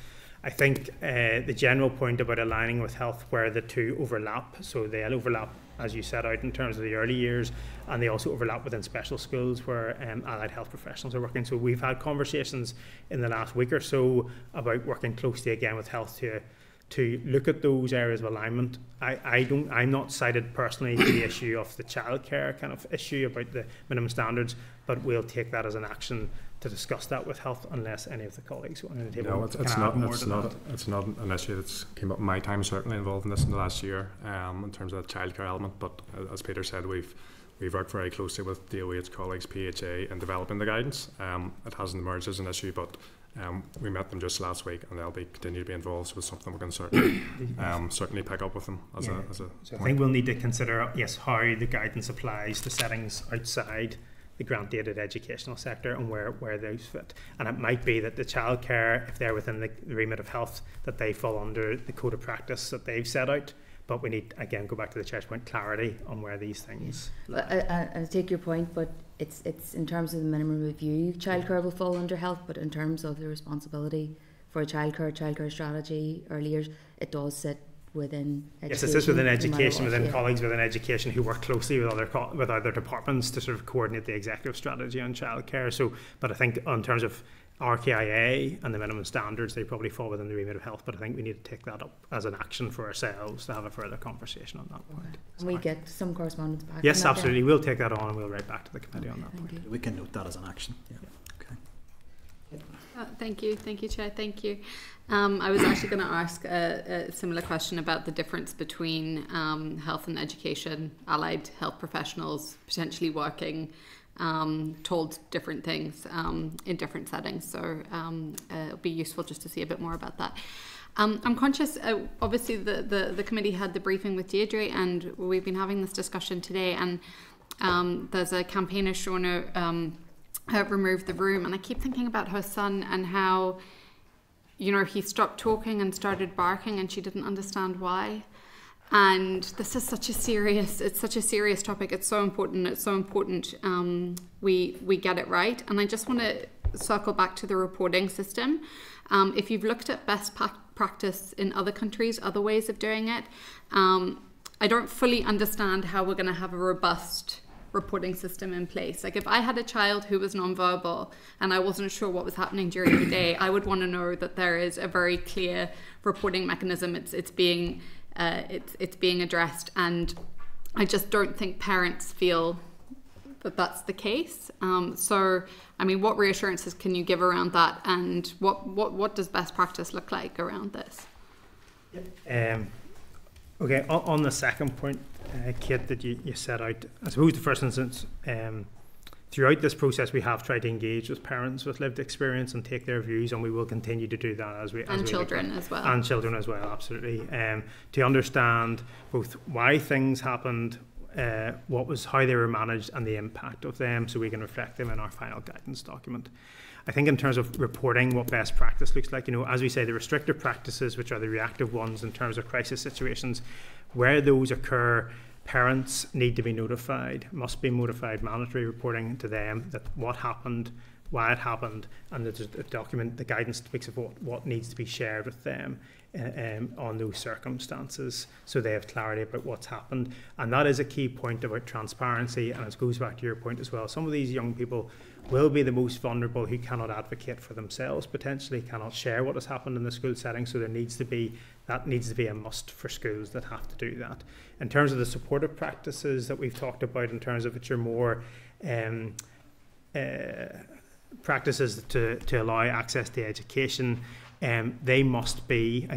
I think the general point about aligning with health where the two overlap, so they'll overlap as you set out in terms of the early years, and they also overlap within special schools where allied health professionals are working. So we've had conversations in the last week or so about working closely again with health to look at those areas of alignment. I'm not cited personally to the issue of the childcare kind of issue about the minimum standards, but we'll take that as an action to discuss that with health, unless any of the colleagues want to table. No, it's not an issue that's came up in my time, certainly involved in this in the last year, in terms of the childcare element. But as Peter said, we've worked very closely with DOH's colleagues, PHA, in developing the guidance. It hasn't emerged as an issue, but we met them just last week, and they'll continue to be involved. So it's something we can certainly pick up with them as a so I think we'll need to consider how the guidance applies to settings outside the grant-aided educational sector and where those fit. And it might be that the childcare, if they're within the remit of health, that they fall under the code of practice that they've set out. But we need, again, go back to the Chair's point, clarity on where these things lie. I take your point, but it's in terms of the minimum review, childcare will fall under health, but in terms of the responsibility for a childcare strategy, early years, it does sit within education. Yes, it sits within education, within colleagues within education who work closely with other departments to sort of coordinate the executive strategy on childcare. So, but I think in terms of RKIA and the minimum standards, they probably fall within the remit of health, but I think we need to take that up as an action for ourselves to have a further conversation on that point. And we get some correspondence back. Yes, absolutely. We'll take that on and we'll write back to the committee on that point. We can note that as an action. Yeah. Thank you, Chair. Thank you. I was actually going to ask a similar question about the difference between health and education, allied health professionals potentially working told different things in different settings. So it'll be useful just to see a bit more about that. I'm conscious, obviously the committee had the briefing with Deirdre, and we've been having this discussion today, and there's a campaigner, Shona, removed the room, and I keep thinking about her son and how, he stopped talking and started barking, and she didn't understand why. And this is such a serious topic. It's so important we get it right. And I just want to circle back to the reporting system. If you've looked at best practice in other countries, other ways of doing it, I don't fully understand how we're going to have a robust reporting system in place. Like, if I had a child who was nonverbal and I wasn't sure what was happening during the day, I would want to know that there is a very clear reporting mechanism. It's being addressed, and I just don't think parents feel that that's the case. So, I mean, what reassurances can you give around that, and what does best practice look like around this? Okay, on the second point, Kate, that you set out, I suppose the first instance, throughout this process we have tried to engage with parents with lived experience and take their views, and we will continue to do that as we children as well. And children as well, absolutely. To understand both why things happened, how they were managed, and the impact of them, so we can reflect them in our final guidance document. I think in terms of reporting what best practice looks like, as we say, the restrictive practices, which are the reactive ones in terms of crisis situations, where those occur, parents need to be notified, must be notified, mandatory reporting to them that what happened, why it happened, and there's a document, the guidance speaks of what needs to be shared with them on those circumstances, so they have clarity about what's happened. And that is a key point about transparency, and it goes back to your point as well. Some of these young people will be the most vulnerable, who cannot advocate for themselves, potentially cannot share what has happened in the school setting, so that needs to be a must for schools that have to do that. In terms of the supportive practices that we've talked about, in terms of which are more practices to allow access to education, they must be,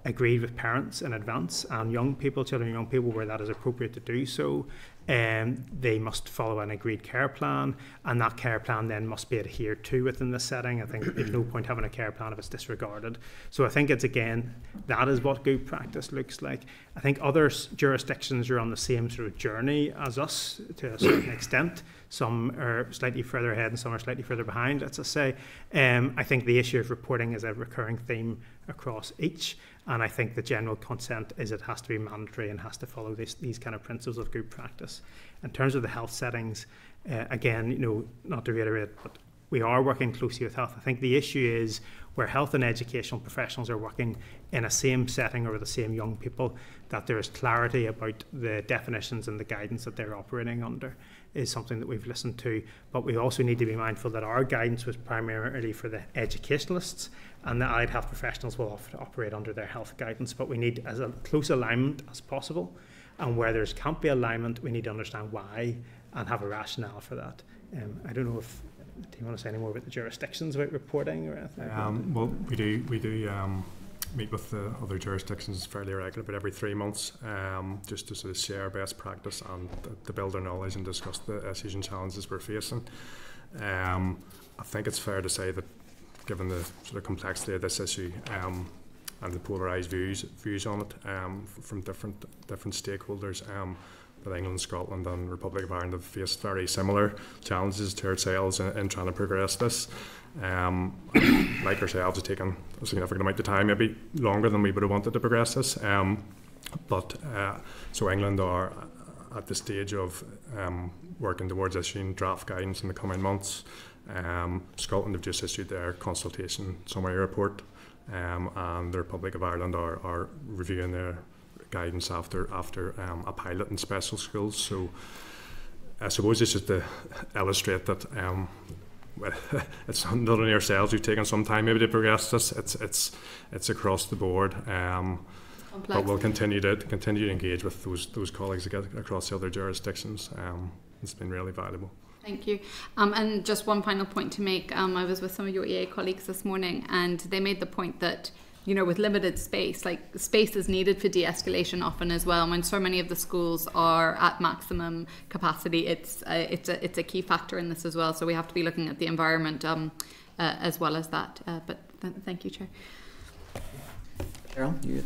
agreed with parents in advance, and children and young people where that is appropriate to do so. They must follow an agreed care plan, and that care plan then must be adhered to within the setting. I think there's no point having a care plan if it's disregarded. So I think it's, again, that is what good practice looks like. I think other jurisdictions are on the same sort of journey as us to a certain extent. Some are slightly further ahead and some are slightly further behind, let's just say. I think the issue of reporting is a recurring theme across each. And I think the general consent is it has to be mandatory and has to follow these kind of principles of good practice. In terms of the health settings, again, not to reiterate, but we are working closely with health. I think the issue is where health and educational professionals are working in a same setting or with the same young people, that there is clarity about the definitions and the guidance that they're operating under is something that we've listened to. But we also need to be mindful that our guidance was primarily for the educationalists, and the allied health professionals will operate under their health guidance. But we need as a close alignment as possible, and where there can't be alignment, we need to understand why and have a rationale for that. I don't know if, do you want to say any more about the jurisdictions about reporting or anything? Well, we do meet with the other jurisdictions fairly regularly, but every 3 months, just to sort of share best practice and to build our knowledge and discuss the issues and challenges we're facing. I think it's fair to say that, given the sort of complexity of this issue and the polarised views on it from different stakeholders, that England, Scotland and Republic of Ireland have faced very similar challenges to ourselves in trying to progress this. Like ourselves, it's taken a significant amount of time, maybe longer than we would have wanted to progress this. So England are at the stage of working towards issuing draft guidance in the coming months. Scotland have just issued their consultation summary report, and the Republic of Ireland are reviewing their guidance after a pilot in special schools. So I suppose it's just to illustrate that it's not only ourselves who've taken some time maybe to progress this. It's across the board. But we'll continue to engage with those colleagues across the other jurisdictions. It's been really valuable. Thank you. And just one final point to make. I was with some of your EA colleagues this morning, and they made the point that, with limited space, space is needed for de-escalation often as well. And when so many of the schools are at maximum capacity, it's a key factor in this as well. So we have to be looking at the environment as well as that. But thank you, Chair. Carol, you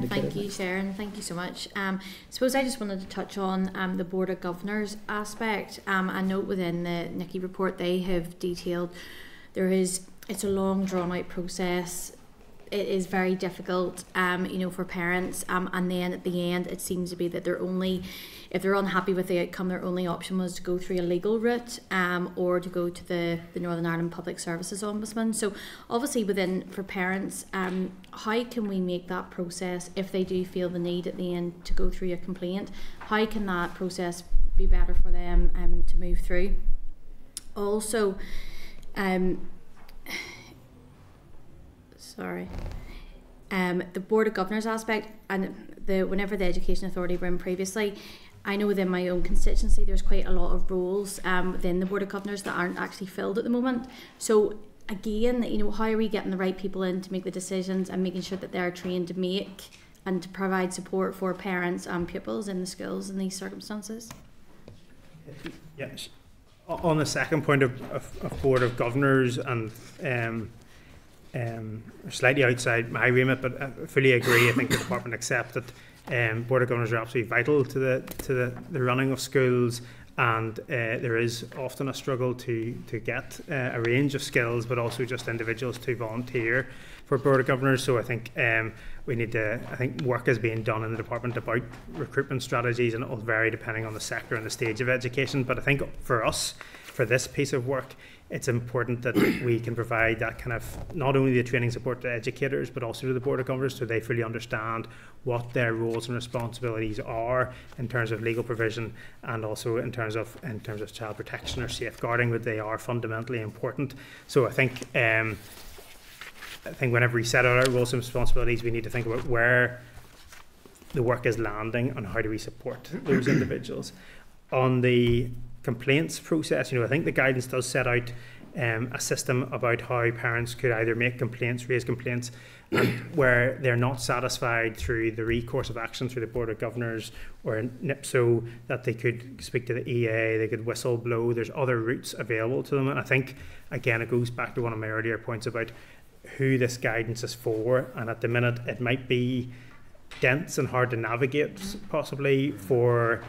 thank you, Sharon. Thank you so much. I suppose I just wanted to touch on the Board of Governors aspect. I note within the NICI report they have detailed it's a long drawn out process. It is very difficult, for parents, and then at the end it seems to be that if they're unhappy with the outcome, their only option was to go through a legal route, or to go to the Northern Ireland Public Services Ombudsman. So obviously for parents, how can we make that process, if they do feel the need at the end to go through a complaint, how can that process be better for them to move through? Also, the Board of Governors aspect, and whenever the Education Authority were in previously, I know within my own constituency there's quite a lot of roles within the Board of Governors that aren't actually filled at the moment. So again, how are we getting the right people in to make the decisions and making sure that they're trained to make and to provide support for parents and pupils in the schools in these circumstances? Yes. On the second point of Board of Governors, and slightly outside my remit, but I fully agree. I think the department accepts that Board of Governors are absolutely vital to the running of schools, and there is often a struggle to get a range of skills, but also just individuals to volunteer for Board of Governors. So I think I think work is being done in the department about recruitment strategies, and it will vary depending on the sector and the stage of education. But I think for us, for this piece of work, it's important that we can provide that kind of, not only the training support to educators, but also to the Board of Governors, so they fully understand what their roles and responsibilities are in terms of legal provision, and also in terms of child protection or safeguarding, but they are fundamentally important. So I think whenever we set out our roles and responsibilities, we need to think about where the work is landing and how do we support those individuals. On the complaints process, I think the guidance does set out a system about how parents could either make complaints, raise complaints, and where they're not satisfied through the recourse of action through the Board of Governors or NIPSO, that they could speak to the EA, they could whistle blow. There's other routes available to them. And I think, again, it goes back to one of my earlier points about who this guidance is for. And at the minute, it might be dense and hard to navigate, possibly, for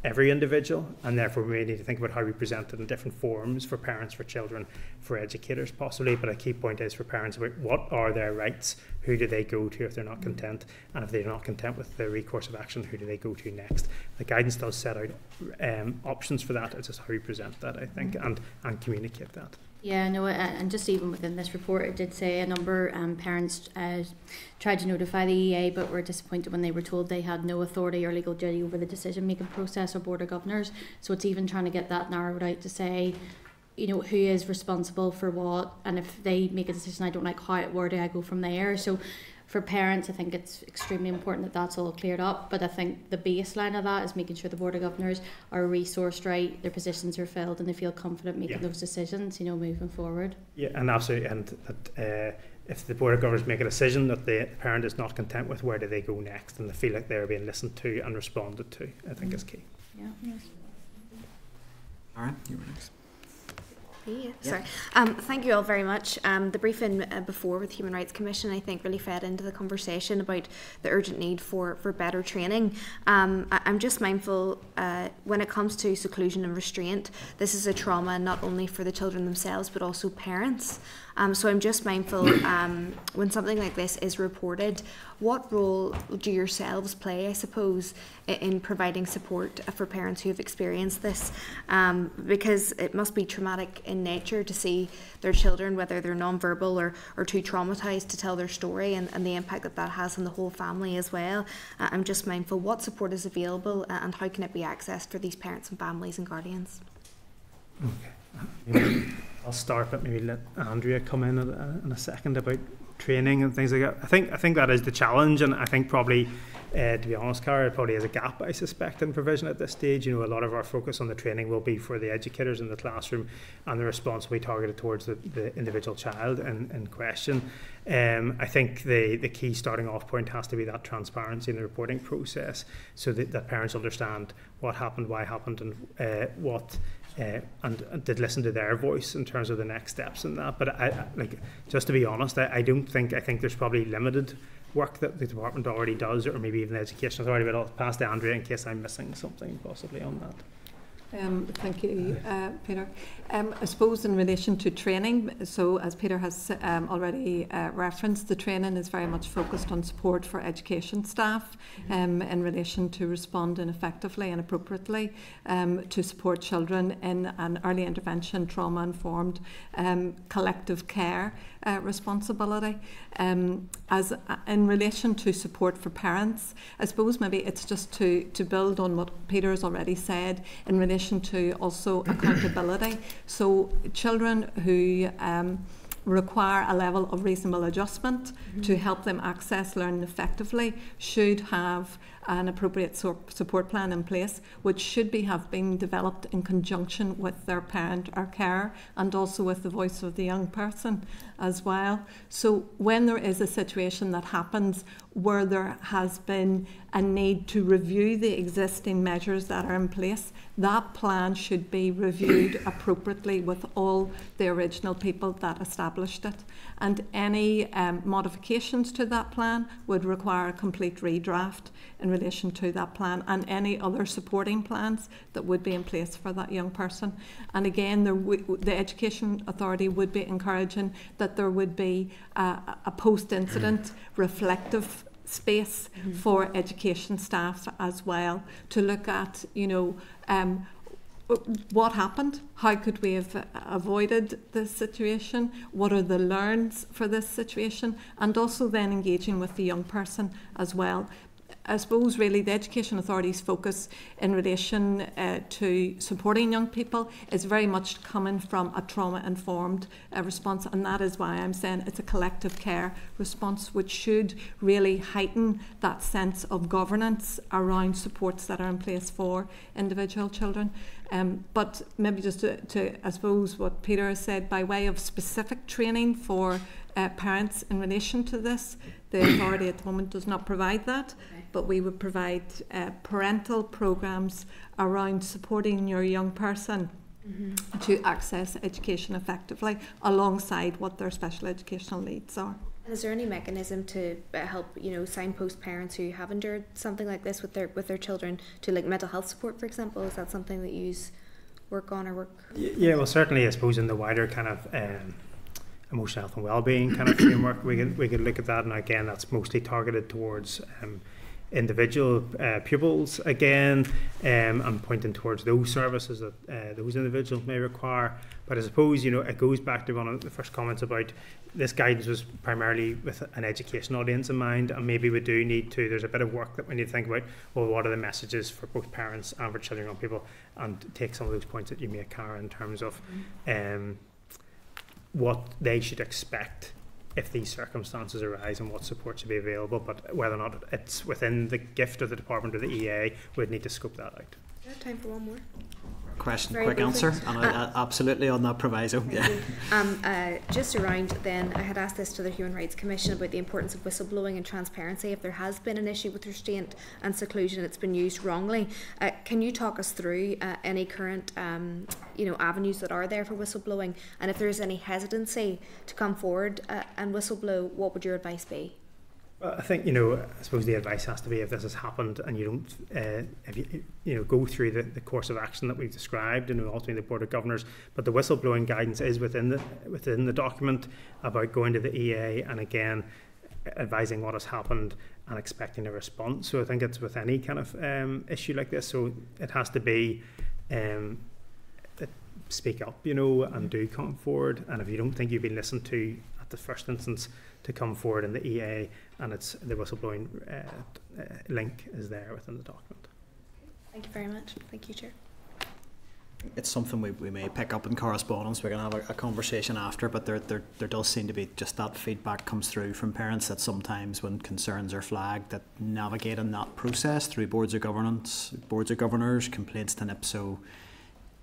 every individual, and therefore we may need to think about how we present it in different forms for parents, for children, for educators possibly. But a key point is for parents about what are their rights, who do they go to if they're not content, and if they're not content with the recourse of action, who do they go to next. The guidance does set out options for that. It's just how we present that, I think, and communicate that. Yeah, no, and just even within this report, it did say a number parents tried to notify the EA but were disappointed when they were told they had no authority or legal duty over the decision-making process or Board of Governors. So it's even trying to get that narrowed out to say, you know, who is responsible for what, and if they make a decision I don't like, where do I go from there? So for parents, I think it's extremely important that that's all cleared up. But I think the baseline of that is making sure the Board of Governors are resourced right, their positions are filled, and they feel confident making those decisions, you know, moving forward. Yeah, and absolutely. And that if the Board of Governors make a decision that the parent is not content with, where do they go next? And they feel like they're being listened to and responded to, I think is key. Yeah. Yes. All right, you were next. Sorry. Thank you all very much. The briefing before with Human Rights Commission, I think, really fed into the conversation about the urgent need for better training. I'm just mindful when it comes to seclusion and restraint, this is a trauma not only for the children themselves but also parents. So I'm just mindful when something like this is reported, what role do yourselves play, I suppose, in providing support for parents who have experienced this? Because it must be traumatic in nature to see their children, whether they're non-verbal or too traumatised to tell their story, and the impact that that has on the whole family as well. I'm just mindful what support is available and how can it be accessed for these parents and families and guardians? Okay. I'll start, but maybe let Andrea come in a second about training and things like that. I think that is the challenge, and I think probably, to be honest, Cara, it probably is a gap, I suspect, in provision at this stage. You know, a lot of our focus on the training will be for the educators in the classroom, and the response will be targeted towards the individual child in question. I think the key starting off point has to be that transparency in the reporting process, so that parents understand what happened, why happened, and and did listen to their voice in terms of the next steps in that. But I just to be honest, I think there's probably limited work that the department already does, or maybe even the Education Authority, but I'll pass to Andrea in case I'm missing something possibly on that. Thank you, Peter. I suppose in relation to training, so as Peter has already referenced, the training is very much focused on support for education staff in relation to responding effectively and appropriately to support children in an early intervention, trauma-informed collective care responsibility. As in relation to support for parents, I suppose maybe it's just to build on what Peter has already said in relation to also accountability. So children who require a level of reasonable adjustment to help them access learning effectively should have an appropriate support plan in place, which should have been developed in conjunction with their parent or carer, and also with the voice of the young person as well. So when there is a situation that happens where there has been a need to review the existing measures that are in place, that plan should be reviewed appropriately with all the original people that established it. And any modifications to that plan would require a complete redraft in relation to that plan and any other supporting plans that would be in place for that young person. And again, the Education Authority would be encouraging that there would be a post-incident reflective space for education staff as well, to look at, you know, what happened, how could we have avoided this situation, what are the learns for this situation, and also then engaging with the young person as well. I suppose really the Education Authority's focus in relation to supporting young people is very much coming from a trauma-informed response, and that is why I'm saying it's a collective care response, which should really heighten that sense of governance around supports that are in place for individual children. But maybe just to I suppose what Peter has said, by way of specific training for parents in relation to this, the authority at the moment does not provide that, but we would provide parental programs around supporting your young person to access education effectively alongside what their special educational needs are. And is there any mechanism to help, signpost parents who have endured something like this with their children to, like, mental health support, for example? Is that something that you work on or work? Yeah, well, certainly, I suppose in the wider kind of emotional health and well-being kind of framework, we could look at that, and again, that's mostly targeted towards individual pupils again, and pointing towards those services that those individuals may require. But I suppose it goes back to one of the first comments about this guidance was primarily with an education audience in mind, and maybe we do need to. There's a bit of work that we need to think about. Well, what are the messages for both parents and for children and young people, and take some of those points that you make, Cara, in terms of what they should expect if these circumstances arise and what support should be available, but whether or not it's within the gift of the department or the EA, we'd need to scope that out. I have time for one more question, very quick briefly. Answer, and absolutely on that proviso. Yeah. Just around then, I had asked this to the Human Rights Commission about the importance of whistleblowing and transparency. If there has been an issue with restraint and seclusion, it's been used wrongly. Can you talk us through any current avenues that are there for whistleblowing, and if there is any hesitancy to come forward and whistleblow, what would your advice be? Well, I think, I suppose the advice has to be, if this has happened and you don't, if you go through the course of action that we've described, and ultimately the Board of Governors, but the whistleblowing guidance is within the document about going to the EA and again advising what has happened and expecting a response. So I think it's with any kind of issue like this. So it has to be speak up, and do come forward. And if you don't think you've been listened to at the first instance, to come forward in the EA, and it's the whistleblowing link is there within the document. Thank you very much. Thank you, Chair. It's something we may pick up in correspondence. We're going to have a conversation after, but there does seem to be just that feedback comes through from parents that sometimes when concerns are flagged, that navigating that process through boards of governance, boards of governors, complaints to NIPSO,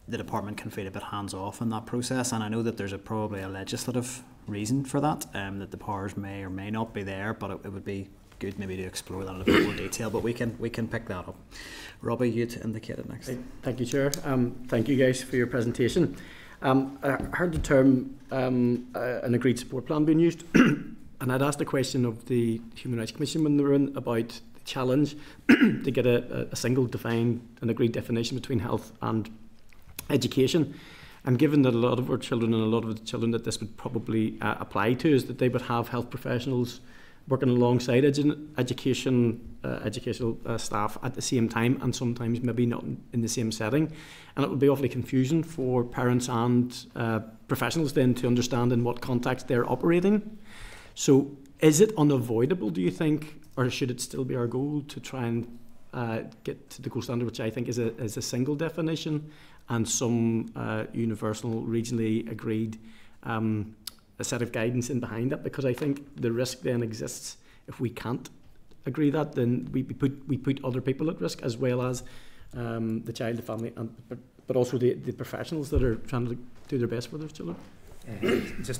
the department can feel a bit hands-off in that process. And I know that there's probably a legislative reason for that, that the powers may or may not be there, but it would be good maybe to explore that in a bit more detail, but we can pick that up. Robbie, you'd indicated next. Thank you, Chair. Thank you guys for your presentation. I heard the term an agreed support plan being used, and I'd asked a question of the Human Rights Commission when they were in about the challenge to get a single defined and agreed definition between health and education. And given that a lot of our children and a lot of the children that this would probably apply to is that they would have health professionals working alongside educational staff at the same time, and sometimes maybe not in the same setting. And it would be awfully confusing for parents and professionals then to understand in what context they're operating. So is it unavoidable, do you think, or should it still be our goal to try and get to the gold standard, which I think is a single definition and some universal, regionally agreed a set of guidance in behind that? Because I think the risk then exists if we can't agree that, then we put other people at risk, as well as the child, the family, and but also the professionals that are trying to do their best for their children. Just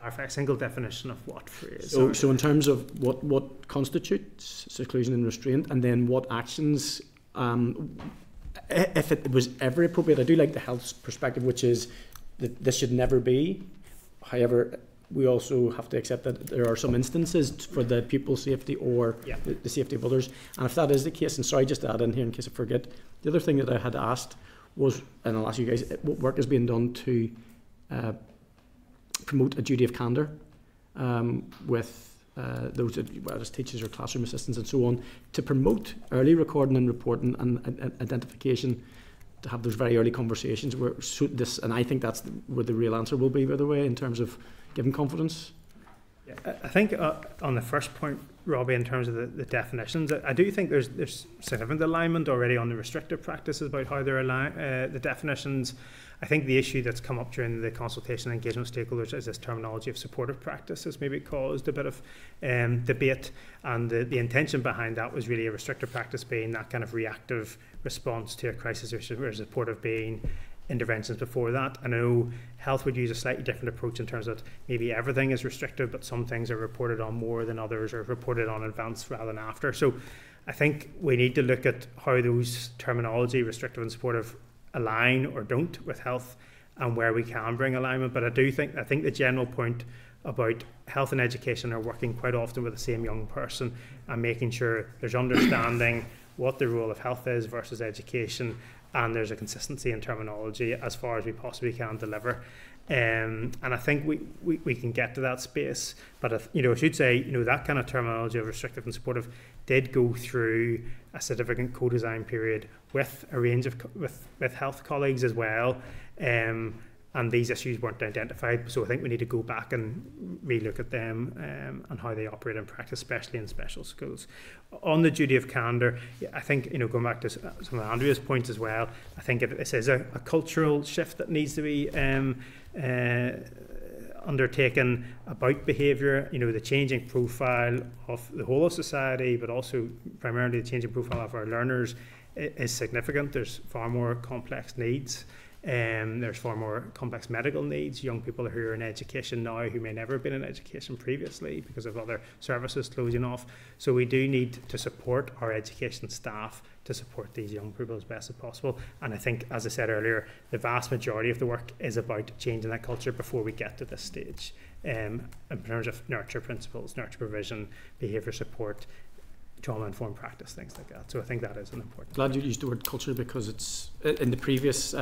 a single definition of what phrase? So in terms of what constitutes seclusion and restraint, and then what actions, if it was ever appropriate. I do like the health perspective, which is that this should never be. However, we also have to accept that there are some instances for the pupil safety or the safety of others. And if that is the case, and sorry, just to add in here in case I forget, the other thing that I had asked was, and I'll ask you guys, what work is being done to promote a duty of candour with those that, whether it's teachers or classroom assistants and so on, to promote early recording and reporting and identification, to have those very early conversations where this, and I think that's where the real answer will be, by the way, in terms of giving confidence. Yeah, I think on the first point, Robbie, in terms of the definitions. I do think there's significant alignment already on the restrictive practices about how they're the definitions. I think the issue that's come up during the consultation and engagement with stakeholders is this terminology of supportive practices maybe caused a bit of debate, and the intention behind that was really a restrictive practice being that kind of reactive response to a crisis, or supportive being interventions before that. I know health would use a slightly different approach in terms of maybe everything is restrictive, but some things are reported on more than others, or reported on in advance rather than after. So I think we need to look at how those terminology, restrictive and supportive, align or don't with health, and where we can bring alignment. But I think the general point about health and education are working quite often with the same young person, and making sure there's understanding what the role of health is versus education, and there's a consistency in terminology as far as we possibly can deliver. And I think we can get to that space. But I should say, that kind of terminology of restrictive and supportive did go through a significant co-design period with a range of with health colleagues as well. And these issues weren't identified, so I think we need to go back and relook at them and how they operate in practice, especially in special schools. On the duty of candour, I think, going back to some of Andrea's points as well, I think this is a cultural shift that needs to be undertaken about behaviour. The changing profile of the whole of society, but also primarily the changing profile of our learners is significant. There's far more complex needs. There's far more complex medical needs. Young people who are in education now who may never have been in education previously because of other services closing off. So we do need to support our education staff to support these young people as best as possible. And I think, as I said earlier, the vast majority of the work is about changing that culture before we get to this stage, in terms of nurture principles, nurture provision, behaviour support, trauma-informed practice, things like that. So I think that is an important. Glad you used the word culture, because it's in the previous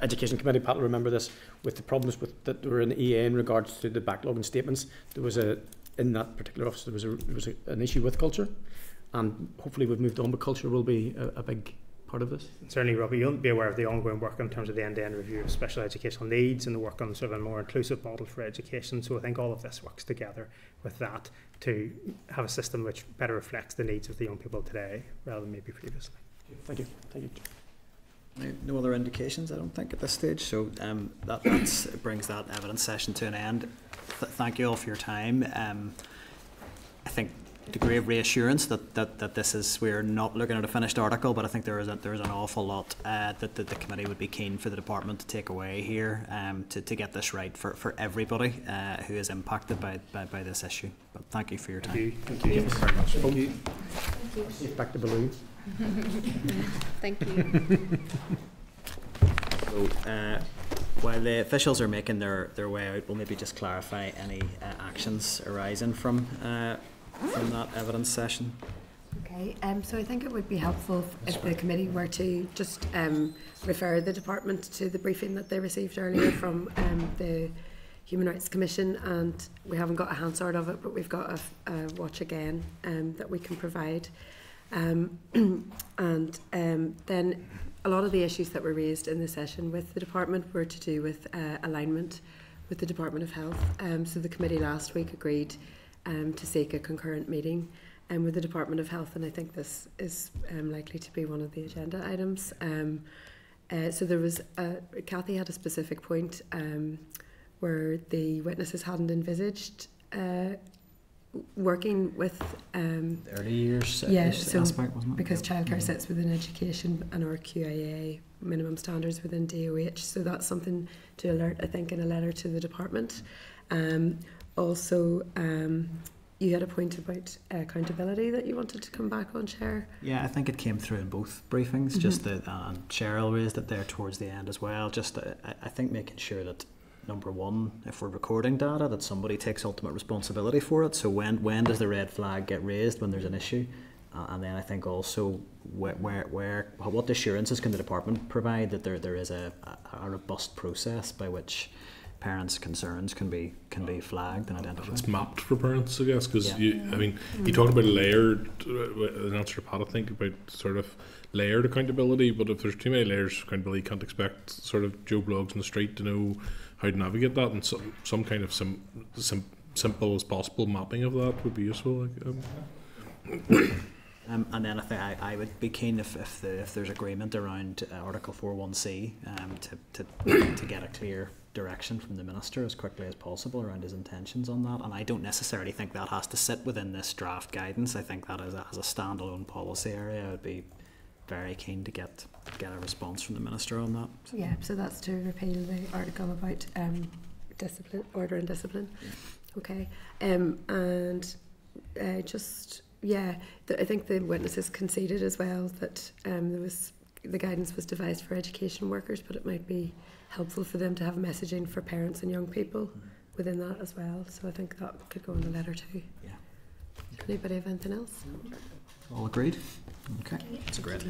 Education Committee, Pat will remember this, with the problems that were in the EA in regards to the backlog and statements. There was in that particular office, there was an issue with culture, and hopefully we've moved on, but culture will be a big part of this. Certainly, Robbie, you'll be aware of the ongoing work in terms of the end-to-end review of special educational needs and the work on sort of a more inclusive model for education. So I think all of this works together with that to have a system which better reflects the needs of the young people today rather than maybe previously. Thank you. Thank you. No other indications, I don't think, at this stage. So that brings that evidence session to an end. Thank you all for your time. I think degree of reassurance that this is, we're not looking at a finished article, but I think there is an awful lot that the committee would be keen for the department to take away here to get this right for everybody who is impacted by this issue. But thank you for your time. Thank you very much. Thank you. Back to balloon. Thank you. So, while the officials are making their way out, we'll maybe just clarify any actions arising from that evidence session. Okay, so I think it would be helpful if the committee were to just refer the department to the briefing that they received earlier from the Human Rights Commission, and we haven't got a Hansard of it, but we've got a watch again that we can provide. And then a lot of the issues that were raised in the session with the department were to do with alignment with the Department of Health. So the committee last week agreed to seek a concurrent meeting with the Department of Health, and I think this is likely to be one of the agenda items. So there was, Cathy had a specific point where the witnesses hadn't envisaged working with the early years aspect, wasn't it? Because childcare sits within education and our QIA minimum standards within DOH, so that's something to alert, I think, in a letter to the department. Also, you had a point about accountability that you wanted to come back on, Chair. Yeah, I think it came through in both briefings. Just that Cheryl raised it there towards the end as well. Just I think making sure that, number one, if we're recording data, that somebody takes ultimate responsibility for it. So when does the red flag get raised when there's an issue? And then I think also what assurances can the department provide that there is a robust process by which parents' concerns can be flagged and identified. It's mapped for parents, I guess, because you talked about layered, an answer to Pat, I think, about sort of layered accountability, but if there's too many layers of accountability, you can't expect sort of Joe Blogs in the street to know how to navigate that, and some kind of simple as possible mapping of that would be useful. And then I think I would be keen if there's agreement around Article 4.1c to get a clear direction from the Minister as quickly as possible around his intentions on that. And I don't necessarily think that has to sit within this draft guidance. I think that as a standalone policy area, I would be very keen to get a response from the Minister on that. Yeah, so that's to repeal the article about discipline, order and discipline. Yeah. Okay, and just I think the witnesses conceded as well that the guidance was devised for education workers, but it might be helpful for them to have messaging for parents and young people within that as well. So I think that could go in the letter too. Yeah. Anybody have anything else? All agreed? Okay, that's great.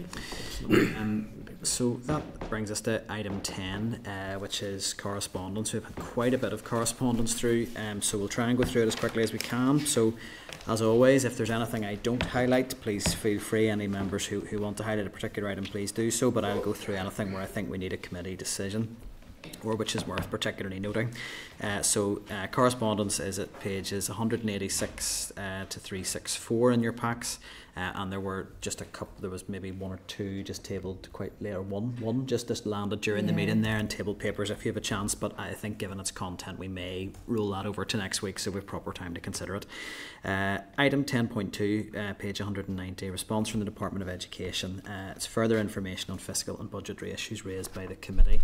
So that brings us to item 10, which is correspondence. We've had quite a bit of correspondence through, so we'll try and go through it as quickly as we can. So, as always, if there's anything I don't highlight, please feel free. Any members who want to highlight a particular item, please do so, but I'll go through anything where I think we need a committee decision, or which is worth particularly noting. Correspondence is at pages 186 to 364 in your packs, and there were just a couple, there was maybe one or two just tabled quite later, one just landed during the meeting there, and tabled papers if you have a chance, but I think given its content we may roll that over to next week so we have proper time to consider it. Item 10.2, page 190, response from the Department of Education. It's further information on fiscal and budgetary issues raised by the committee.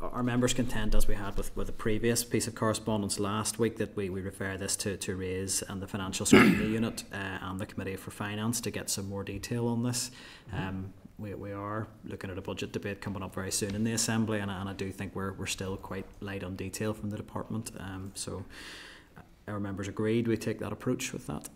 Our members content, as we had with a previous piece of correspondence last week, that we refer this to RAISE and the Financial Scrutiny Unit and the Committee for Finance to get some more detail on this. We are looking at a budget debate coming up very soon in the Assembly, and I do think we're still quite light on detail from the department. So our members agreed we take that approach with that.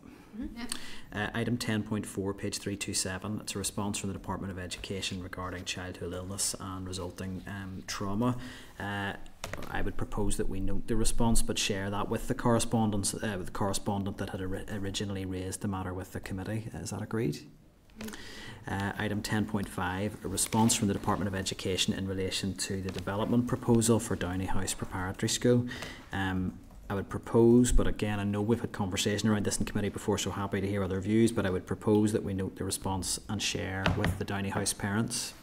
Item 10.4, page 327, it's a response from the Department of Education regarding childhood illness and resulting trauma. I would propose that we note the response but share that with the correspondent that had originally raised the matter with the committee. Is that agreed? Item 10.5, a response from the Department of Education in relation to the development proposal for Downey House Preparatory School. I would propose, but again I know we've had conversation around this in committee before, so happy to hear other views, but I would propose that we note the response and share with the Downey House parents.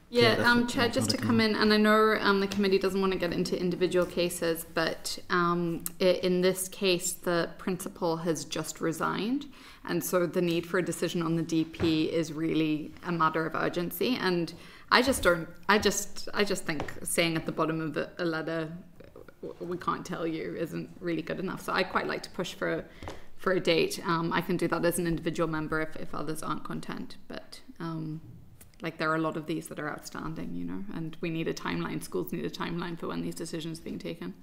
Yeah, Chair, just to come in, and I know the committee doesn't want to get into individual cases, but in this case the principal has just resigned, and so the need for a decision on the DP is really a matter of urgency, and I just think saying at the bottom of a letter we can't tell you isn't really good enough. So I quite like to push for a date. I can do that as an individual member if others aren't content, but like there are a lot of these that are outstanding, you know, and we need a timeline. Schools need a timeline for when these decisions are being taken.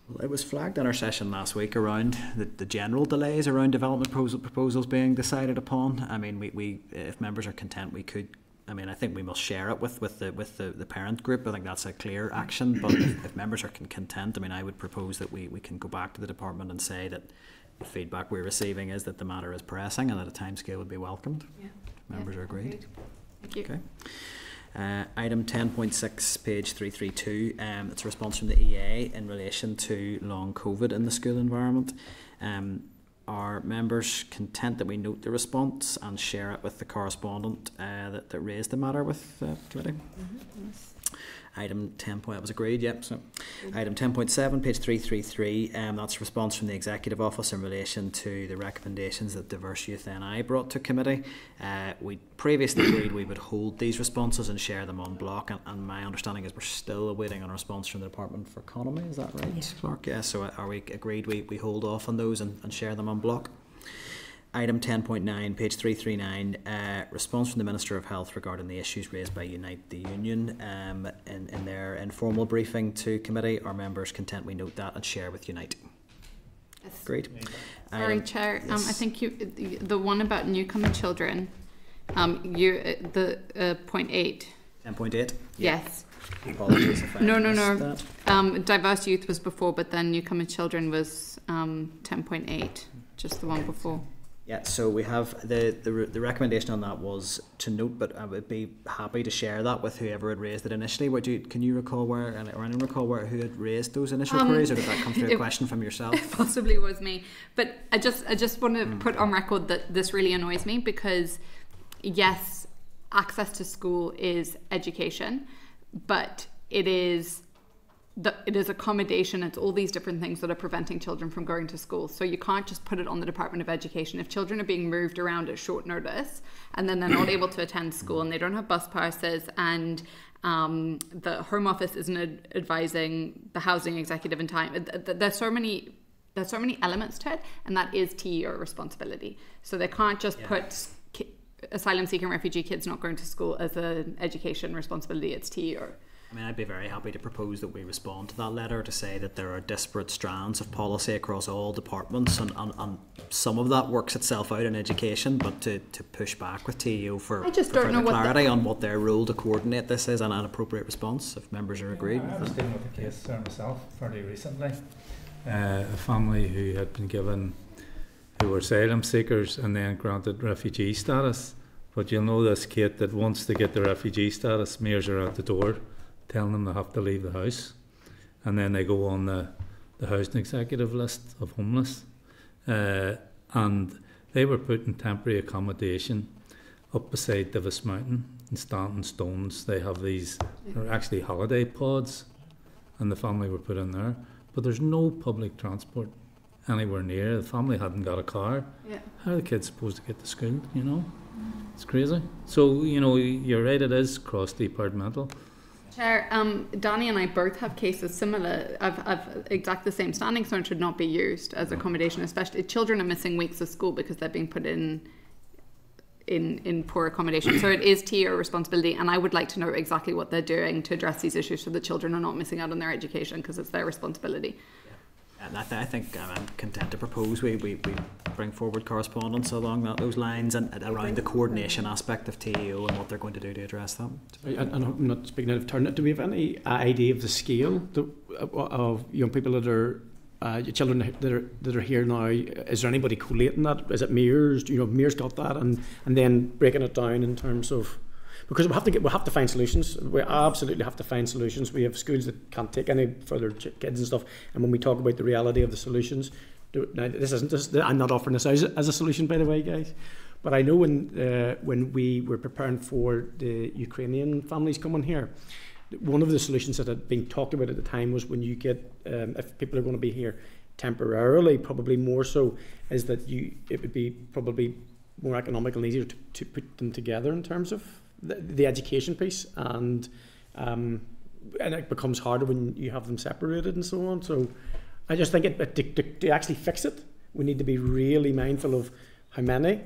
Well, it was flagged in our session last week around the general delays around development proposals being decided upon. I mean, we if members are content, we could. I mean, I think we must share it with the parent group. I think that's a clear action. But if members are content, I mean, I would propose that we can go back to the department and say that the feedback we're receiving is that the matter is pressing and that a timescale would be welcomed. Yeah. Members are agreed. Thank you. Okay. Item 10.6, page 332. It's a response from the EA in relation to long COVID in the school environment. Are members content that we note the response and share it with the correspondent that raised the matter with the committee? Yes. Item 10. That was agreed, yep. So, item 10.7, page 333, that's a response from the Executive Office in relation to the recommendations that Diverse Youth NI brought to committee. We previously agreed we would hold these responses and share them on block, and my understanding is we're still awaiting a response from the Department for Economy, is that right, Clark? Yeah, so are we agreed we hold off on those and share them on block? Item 10.9, page 339, response from the Minister of Health regarding the issues raised by Unite the Union in their informal briefing to committee. Are members content we note that and share with Unite? Yes. Great. Sorry, Chair. Yes. I think the one about newcomer children, the point 8. 10.8? Yes. Apologies if I missed that. Diverse youth was before, but then newcomer children was 10.8, just the one before. Yeah, so we have the recommendation on that was to note, but I would be happy to share that with whoever had raised it initially. Can you recall where, or anyone recall who had raised those initial queries, or did that come through a question from yourself? It possibly was me, but I just want to put on record that this really annoys me, because yes, access to school is education, but it is accommodation. It's all these different things that are preventing children from going to school. So you can't just put it on the Department of Education. If children are being moved around at short notice and then they're not able to attend school and they don't have bus passes, and the Home Office isn't advising the housing executive in time, there's so many elements to it, and that is TEO responsibility. So they can't just put asylum seeking refugee kids not going to school as an education responsibility. It's TEO. I mean, I'd be very happy to propose that we respond to that letter to say that there are disparate strands of policy across all departments, and some of that works itself out in education, but to push back with TEO for further clarity on what their role to coordinate this is and an appropriate response, if members are agreed. I was dealing with a case there myself fairly recently. A family who were asylum seekers and then granted refugee status. But you'll know this, Kate, that once they get the refugee status, mayors are at the door telling them they have to leave the house, and then they go on the housing executive list of homeless, and they were put in temporary accommodation up beside Divis Mountain in Stanton Stones. They have these, they're actually holiday pods, and the family were put in there, but there's no public transport anywhere near. The family hadn't got a car. How are the kids supposed to get to school, It's crazy. So, you're right, it is cross-departmental. Chair, Danny and I both have cases similar of exactly the same. Standing stone should not be used as accommodation, especially children are missing weeks of school because they're being put in poor accommodation. So it is TEO responsibility, and I would like to know exactly what they're doing to address these issues so the children are not missing out on their education, because it's their responsibility. And I think I'm content to propose we bring forward correspondence along those lines and around the coordination aspect of TEO and what they're going to do to address that. And I'm not speaking out of turn. Do we have any idea of the scale of young people that are children that are here now? Is there anybody collating that? Is it mayors? Mayors got that, and then breaking it down in terms of. Because we have to find solutions. We absolutely have to find solutions. We have schools that can't take any further kids and stuff. And when we talk about the reality of the solutions, now I'm not offering this as a solution, by the way, guys. But I know when we were preparing for the Ukrainian families coming here, one of the solutions that had been talked about at the time was when you get, if people are going to be here temporarily, probably more so, is that it would be probably more economical and easier to put them together in terms of the education piece, and it becomes harder when you have them separated and so on. So I just think to actually fix it, we need to be really mindful of how many,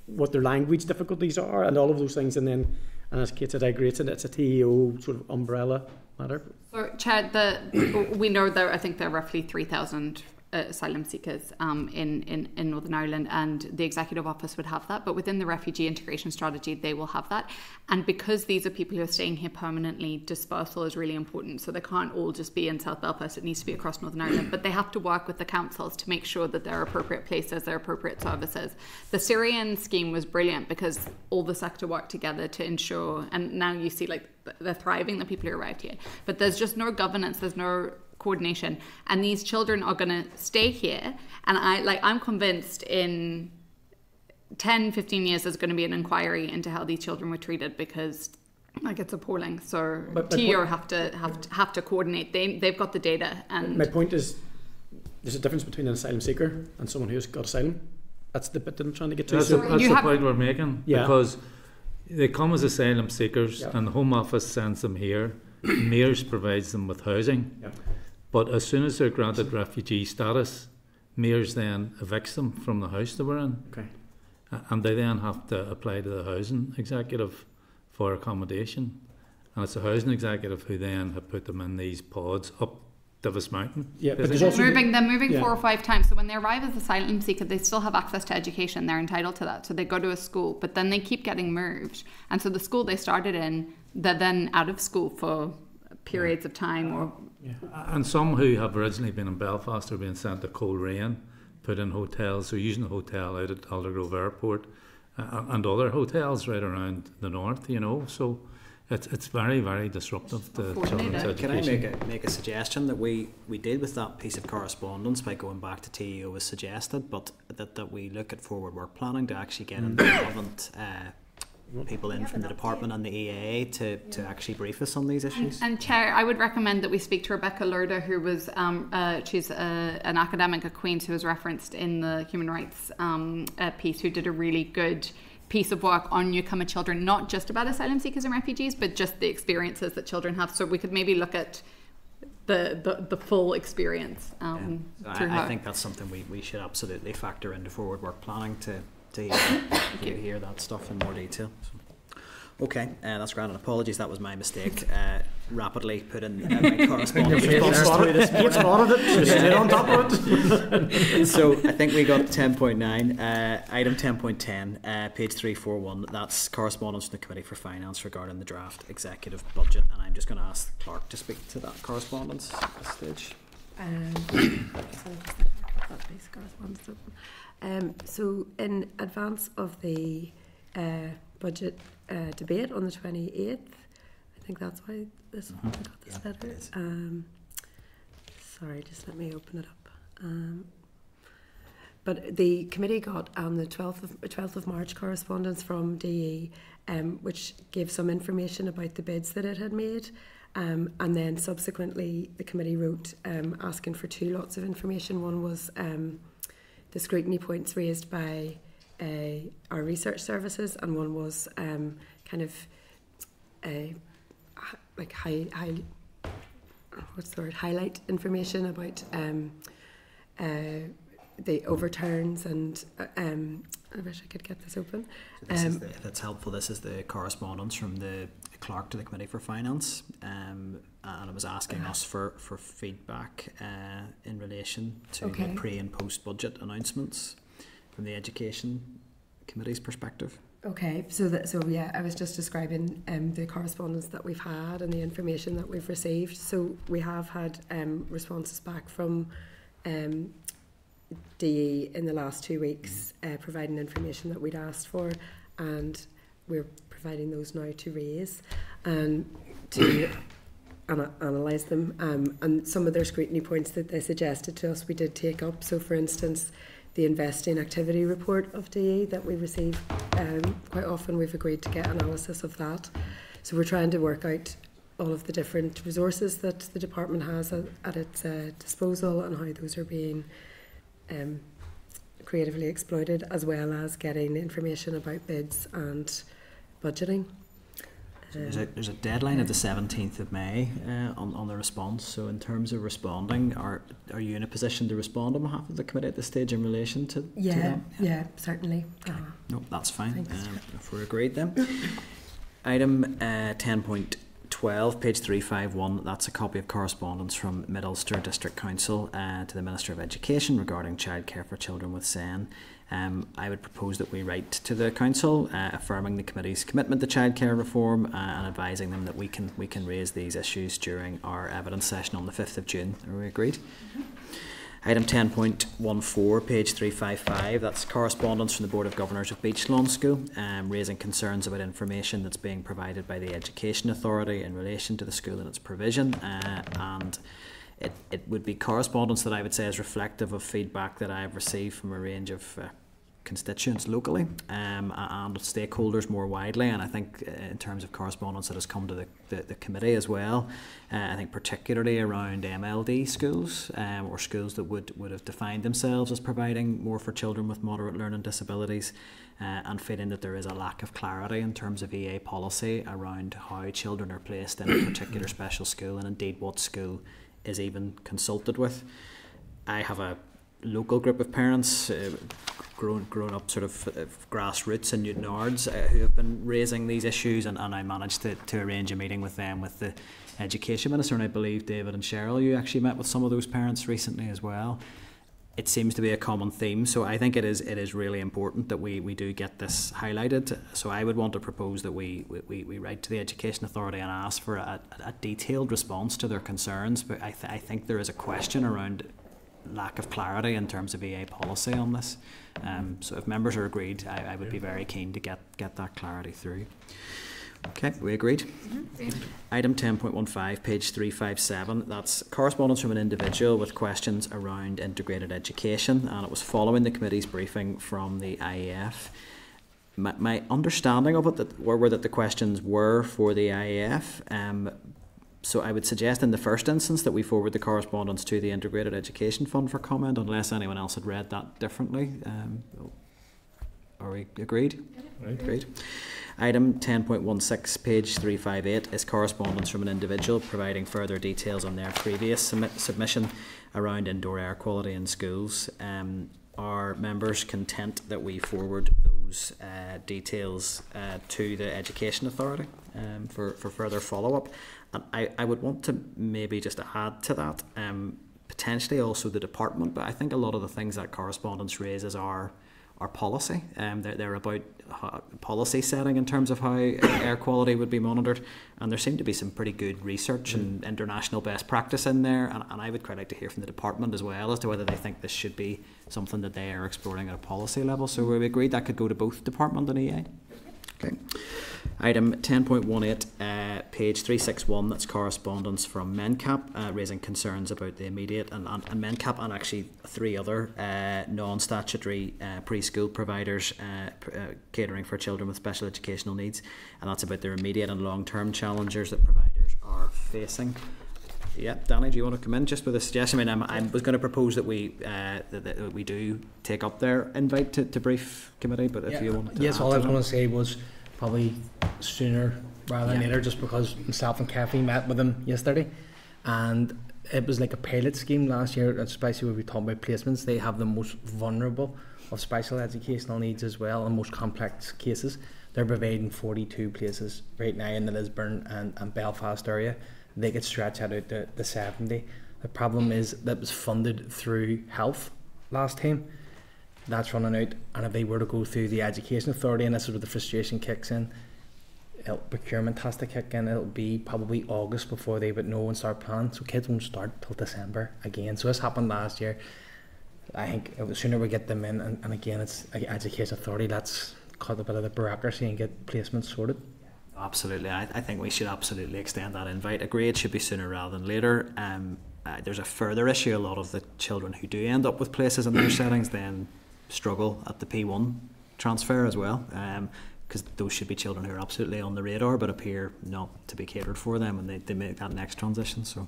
what their language difficulties are, and all of those things. And as Kate said, I agree, it's a TEO sort of umbrella matter. So, Chad, we know I think there are roughly 3,000 asylum seekers in Northern Ireland, and the Executive Office would have that, but within the refugee integration strategy they will have that. And because these are people who are staying here permanently, dispersal is really important. So they can't all just be in South Belfast, it needs to be across Northern Ireland, but they have to work with the councils to make sure that there are appropriate places, there are appropriate services. The Syrian scheme was brilliant because all the sector worked together to ensure, and now you see they're thriving, the people who arrived here, but there's just no governance, there's no coordination, and these children are going to stay here, and I'm convinced in 10-15 years there's going to be an inquiry into how these children were treated, because it's appalling. So TEO have to coordinate. They've got the data, and my point is there's a difference between an asylum seeker and someone who's got asylum. That's the bit that I'm trying to get to. That's the point we're making, because they come as asylum seekers and the Home Office sends them here. Mayors provides them with housing. But as soon as they're granted refugee status, mayors then evicts them from the house they were in. And they then have to apply to the housing executive for accommodation. And it's the housing executive who then have put them in these pods up Divis Mountain. But they're moving 4 or 5 times. So when they arrive as asylum seeker, they still have access to education. They're entitled to that. So they go to a school, but then they keep getting moved. And so the school they started in, they're then out of school for periods of time. And some who have originally been in Belfast are being sent to Coleraine, put in hotels. They're using a hotel out at Aldergrove Airport and other hotels right around the north, you know. So it's very, very disruptive to children's education. Can I make a suggestion that we deal with that piece of correspondence by going back to TEO as suggested, but that we look at forward work planning to actually get in relevant people in from the department and the EAA to actually brief us on these issues. And Chair, I would recommend that we speak to Rebecca Lurda, who was she's an academic at Queen's who was referenced in the human rights piece, who did a really good piece of work on newcomer children, not just about asylum seekers and refugees, but just the experiences that children have. So we could maybe look at the full experience through her. I think that's something we should absolutely factor into forward work planning to hear that stuff in more detail. So. Okay, that's grand. And apologies, that was my mistake. Rapidly put in my correspondence. You spotted it. Just stayed on top of it. So I think we got 10.9. Item 10.10, page 341. That's correspondence from the Committee for Finance regarding the draft executive budget. And I'm just going to ask the clerk to speak to that correspondence at this stage. So in advance of the budget debate on the 28th, I think that's why this one got this letter. Sorry, just let me open it up. But the committee got on the 12th of March correspondence from DE, which gave some information about the bids that it had made. And then subsequently the committee wrote asking for two lots of information. One was the scrutiny points raised by our research services, and one was kind of like highlight information about the overturns and I wish I could get this open. So if it's helpful, this is the correspondence from the clerk to the Committee for Finance, and it was asking us for feedback in relation to the pre and post budget announcements from the Education Committee's perspective. Okay, so I was just describing the correspondence that we've had and the information that we've received. So we have had responses back from DE in the last 2 weeks, providing information that we'd asked for, and we're providing those now to raise and to analyse them. And some of their scrutiny points that they suggested to us, we did take up. So, for instance, the investing activity report of DE that we receive quite often, we've agreed to get analysis of that. So we're trying to work out all of the different resources that the department has at its disposal and how those are being creatively exploited, as well as getting information about bids and budgeting. There's a deadline of the 17th of May on the response. So in terms of responding, are you in a position to respond on behalf of the committee at this stage in relation to that? Yeah, certainly. No, that's fine. If we're agreed then. Item 10.12, page 351, that's a copy of correspondence from Mid Ulster District Council to the Minister of Education regarding childcare for children with SEN. I would propose that we write to the Council affirming the Committee's commitment to childcare reform and advising them that we can raise these issues during our evidence session on the 5th of June. Are we agreed? Mm-hmm. Item 10.14, page 355, that's correspondence from the Board of Governors of Beachlawn School, raising concerns about information that's being provided by the Education Authority in relation to the school and its provision, and it would be correspondence that I would say is reflective of feedback that I've received from a range of constituents locally and stakeholders more widely, and I think in terms of correspondence that has come to the committee as well, I think particularly around MLD schools or schools that would have defined themselves as providing more for children with moderate learning disabilities, and feeling that there is a lack of clarity in terms of EA policy around how children are placed in a particular special school, and indeed what school is even consulted with. I have a local group of parents grown up sort of grassroots in Newton Ards who have been raising these issues, and I managed to arrange a meeting with them with the Education Minister, and I believe David and Cheryl, you actually met with some of those parents recently as well. It seems to be a common theme, so I think it is really important that we do get this highlighted. So I would want to propose that we write to the Education Authority and ask for a detailed response to their concerns, but I think there is a question around lack of clarity in terms of EA policy on this. So if members are agreed, I would be very keen to get that clarity through. Okay, we agreed? Mm-hmm. Item 10.15, page 357, that's correspondence from an individual with questions around integrated education, and it was following the committee's briefing from the IEF. My understanding of it were that the questions were for the IEF, so I would suggest in the first instance that we forward the correspondence to the Integrated Education Fund for comment, unless anyone else had read that differently. Are we agreed? Right. Agreed. Item 10.16, page 358, is correspondence from an individual providing further details on their previous submission around indoor air quality in schools. Are members content that we forward those details to the Education Authority for further follow-up? And I would want to maybe just add to that, potentially also the department, but I think a lot of the things that correspondence raises are policy. They're about policy setting in terms of how air quality would be monitored, and there seemed to be some pretty good research and international best practice in there, and I would quite like to hear from the department as well as to whether they think this should be something that they are exploring at a policy level. So we agreed that could go to both department and EA. Okay. Item 10.18, page 361, that's correspondence from MENCAP raising concerns about the immediate and MENCAP and actually 3 other non-statutory preschool providers catering for children with special educational needs, and that's about their immediate and long-term challenges that providers are facing. Yeah, Danny, do you want to come in just with a suggestion? I mean, I was going to propose that we do take up their invite to brief committee, but if you want to... Yes, all I was going to say was probably sooner rather than later, just because myself and Kathy met with them yesterday, and it was like a pilot scheme last year, especially when we talk about placements. They have the most vulnerable of special educational needs as well, and most complex cases. They're providing 42 places right now in the Lisburn and Belfast area. They could stretch that out to 70. The problem is that was funded through health last time. That's running out, and if they were to go through the Education Authority, and this is where the frustration kicks in, procurement has to kick in. It'll be probably August before they would know and start planning, so kids won't start till December again. So this happened last year. I think the sooner we get them in, and again it's Education Authority, let's cut a bit of the bureaucracy and get placements sorted. Absolutely, I think we should absolutely extend that invite. Agree, it should be sooner rather than later. There's a further issue. A lot of the children who do end up with places in their settings then struggle at the P1 transfer as well, because those should be children who are absolutely on the radar but appear not to be catered for them, and they make that next transition. So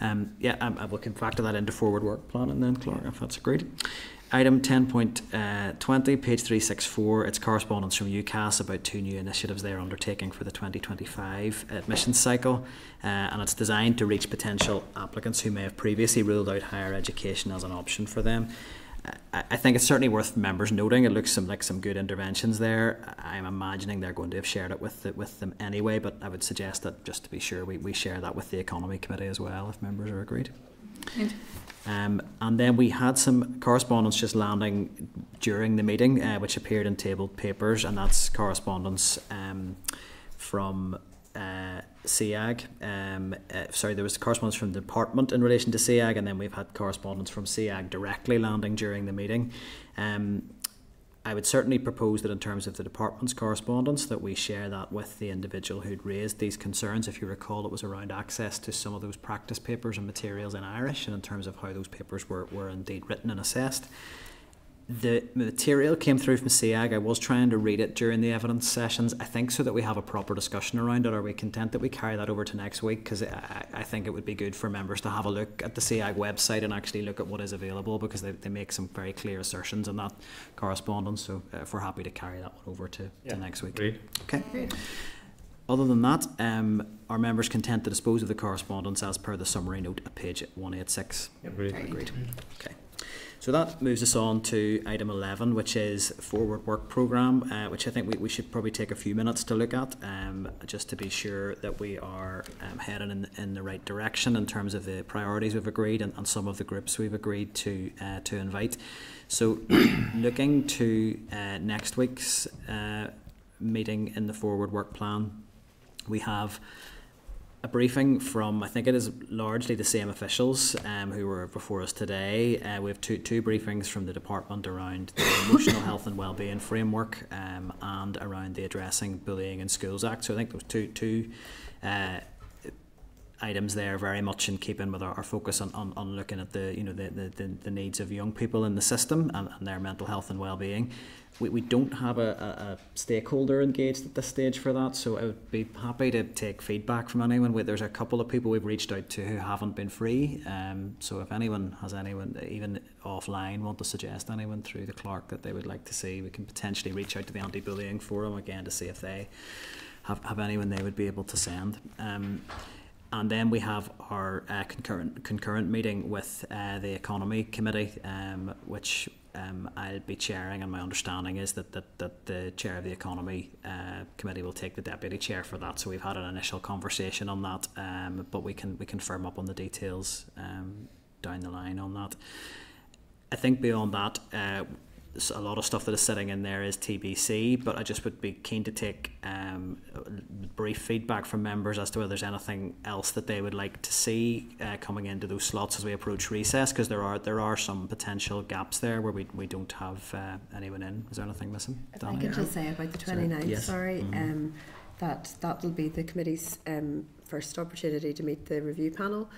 we can factor that into forward work planning then, Clark, if that's agreed. Item 10.20, page 364, it's correspondence from UCAS about 2 new initiatives they're undertaking for the 2025 admissions cycle, and it's designed to reach potential applicants who may have previously ruled out higher education as an option for them. I think it's certainly worth members noting. It looks like some good interventions there. I'm imagining they're going to have shared it with them anyway, but I would suggest that just to be sure we share that with the Economy Committee as well if members are agreed. And then we had some correspondence just landing during the meeting, which appeared in tabled papers, and that's correspondence from SEAG. There was correspondence from the department in relation to SEAG, and then we've had correspondence from SEAG directly landing during the meeting. I would certainly propose that in terms of the department's correspondence that we share that with the individual who'd raised these concerns. If you recall, it was around access to some of those practice papers and materials in Irish, and in terms of how those papers were indeed written and assessed. The material came through from SEAG. I was trying to read it during the evidence sessions, I think, so that we have a proper discussion around it. Are we content that we carry that over to next week? Because I think it would be good for members to have a look at the SEAG website and actually look at what is available, because they make some very clear assertions in that correspondence. So if we're happy to carry that one over to next week. Great. Okay. Great. Other than that, are members content to dispose of the correspondence as per the summary note at page 186? Agreed. Agreed. Okay. So that moves us on to item 11, which is forward work programme, which I think we should probably take a few minutes to look at, just to be sure that we are heading in the right direction in terms of the priorities we've agreed and some of the groups we've agreed to invite. So looking to next week's meeting in the forward work plan, we have a briefing from, I think it is largely the same officials who were before us today. We have two briefings from the department around the emotional health and wellbeing framework and around the Addressing Bullying in Schools Act. So I think those two items there very much in keeping with our focus on looking at the needs of young people in the system and their mental health and wellbeing. We don't have a stakeholder engaged at this stage for that, so I would be happy to take feedback from anyone. There's a couple of people we've reached out to who haven't been free, so if anyone has anyone, even offline, want to suggest anyone through the clerk that they would like to see, we can potentially reach out to the Anti-Bullying Forum again to see if they have anyone they would be able to send. And then we have our concurrent meeting with the Economy Committee, which I'll be chairing, and my understanding is that the chair of the Economy Committee will take the deputy chair for that. So we've had an initial conversation on that, but we can firm up on the details down the line on that. I think beyond that, a lot of stuff that is sitting in there is TBC, but I just would be keen to take brief feedback from members as to whether there's anything else that they would like to see coming into those slots as we approach recess, because there are some potential gaps there where we don't have anyone in. Is there anything missing? If I could just say about the 29th, yes. That will be the committee's first opportunity to meet the review panel.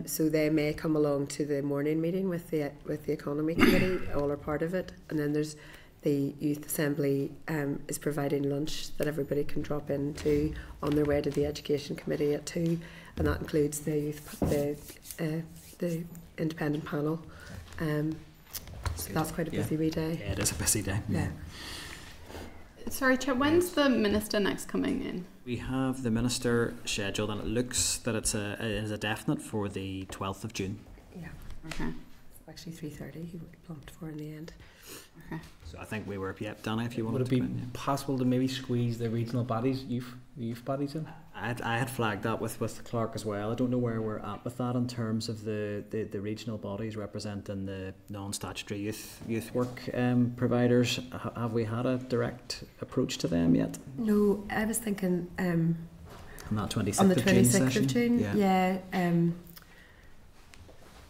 So they may come along to the morning meeting with the Economy Committee, all are part of it. And then there's the Youth Assembly is providing lunch that everybody can drop into on their way to the Education Committee at 2, and that includes the independent panel. So that's quite a busy wee day. Yeah, it is a busy day. Yeah. Sorry, Chair, when's the Minister next coming in? We have the Minister scheduled, and it looks that it is a definite for the 12th of June. Yeah. Okay. Actually 3:30 he plumped for in the end. Okay. So I think we were, Danny, if you wanted Would it be to come in, possible to maybe squeeze the regional bodies, youth bodies in? I had flagged that with the clerk as well. I don't know where we're at with that in terms of the regional bodies representing the non-statutory youth work providers. Have we had a direct approach to them yet? No, I was thinking on that 26th on the of June 26th session? of June. Yeah.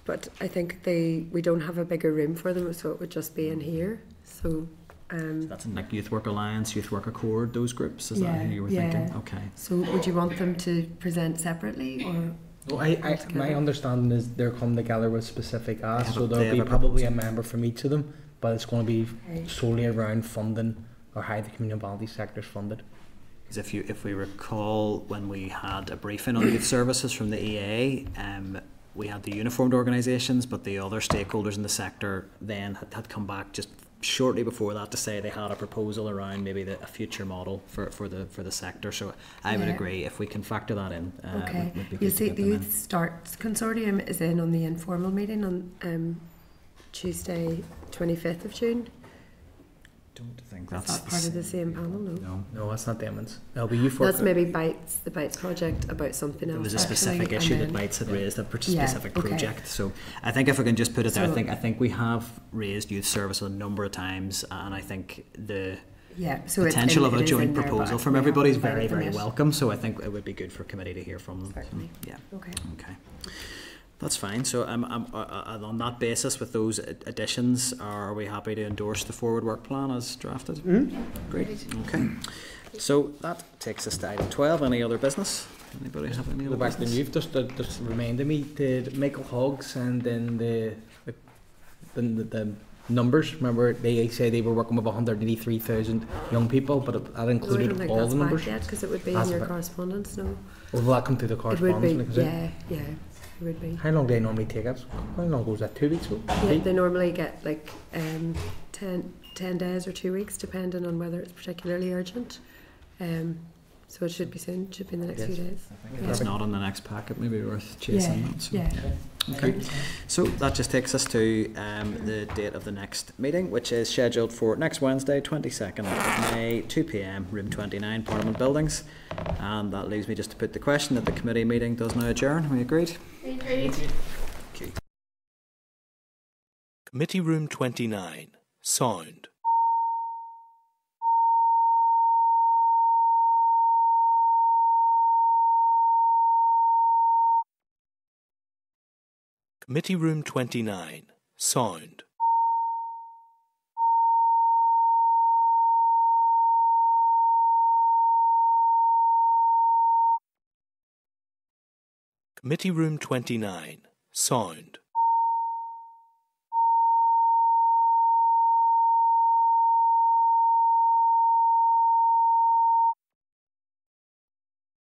But I think we don't have a bigger room for them, so it would just be in here. So that's in like Youth Work Alliance, Youth Work Accord, those groups. Is that who you were thinking? Okay. So would you want them to present separately, or? Well, my understanding is they're coming together with specific asks, so there'll be a probably a member from each of them, but it's going to be solely around funding or how the community sector is funded. Because if we recall, when we had a briefing on youth services from the EA, we had the uniformed organisations, but the other stakeholders in the sector then had come back just shortly before that to say they had a proposal around maybe a future model for the sector. So I would agree, if we can factor that in. Okay. Would be good You to see, get the them Youth in. Start Consortium is in on the informal meeting on Tuesday, 25th of June. Don't think Is that's that part of the same panel? No, that's not Demons. It'll be youth work. That's maybe the Bites project about something else. It was a specific issue that Bites had raised, a specific project. So I think if we can just put it there, I think we have raised youth service a number of times, and I think the potential of a joint proposal from everybody is very, very welcome. So I think it would be good for committee to hear from them. Certainly. Yeah. Okay. That's fine. So on that basis, with those additions, are we happy to endorse the forward work plan as drafted? Great. Okay. So that takes us to item 12. Any other business? Anybody have any other back to the business? youth, just reminded me, did Michael Hoggs and then the numbers, remember they say they were working with 183,000 young people, but that included all the numbers? Because it would be in your correspondence, no? Will that come through the correspondence? Yeah. It would be. How long do they normally take us? How long goes that? 2 weeks? Yeah, they normally get like 10 days or 2 weeks, depending on whether it's particularly urgent. So it should be soon. It should be in the next few days. If it's not on the next packet, maybe worth chasing that. So. Yeah. Okay. So that just takes us to the date of the next meeting, which is scheduled for next Wednesday, 22nd of May, 2 p.m, room 29, Parliament Buildings. And that leaves me just to put the question that the committee meeting does now adjourn. We agreed? Agreed. Okay. Committee Room 29. Sound. Committee Room 29. Sound. Committee Room 29. Sound.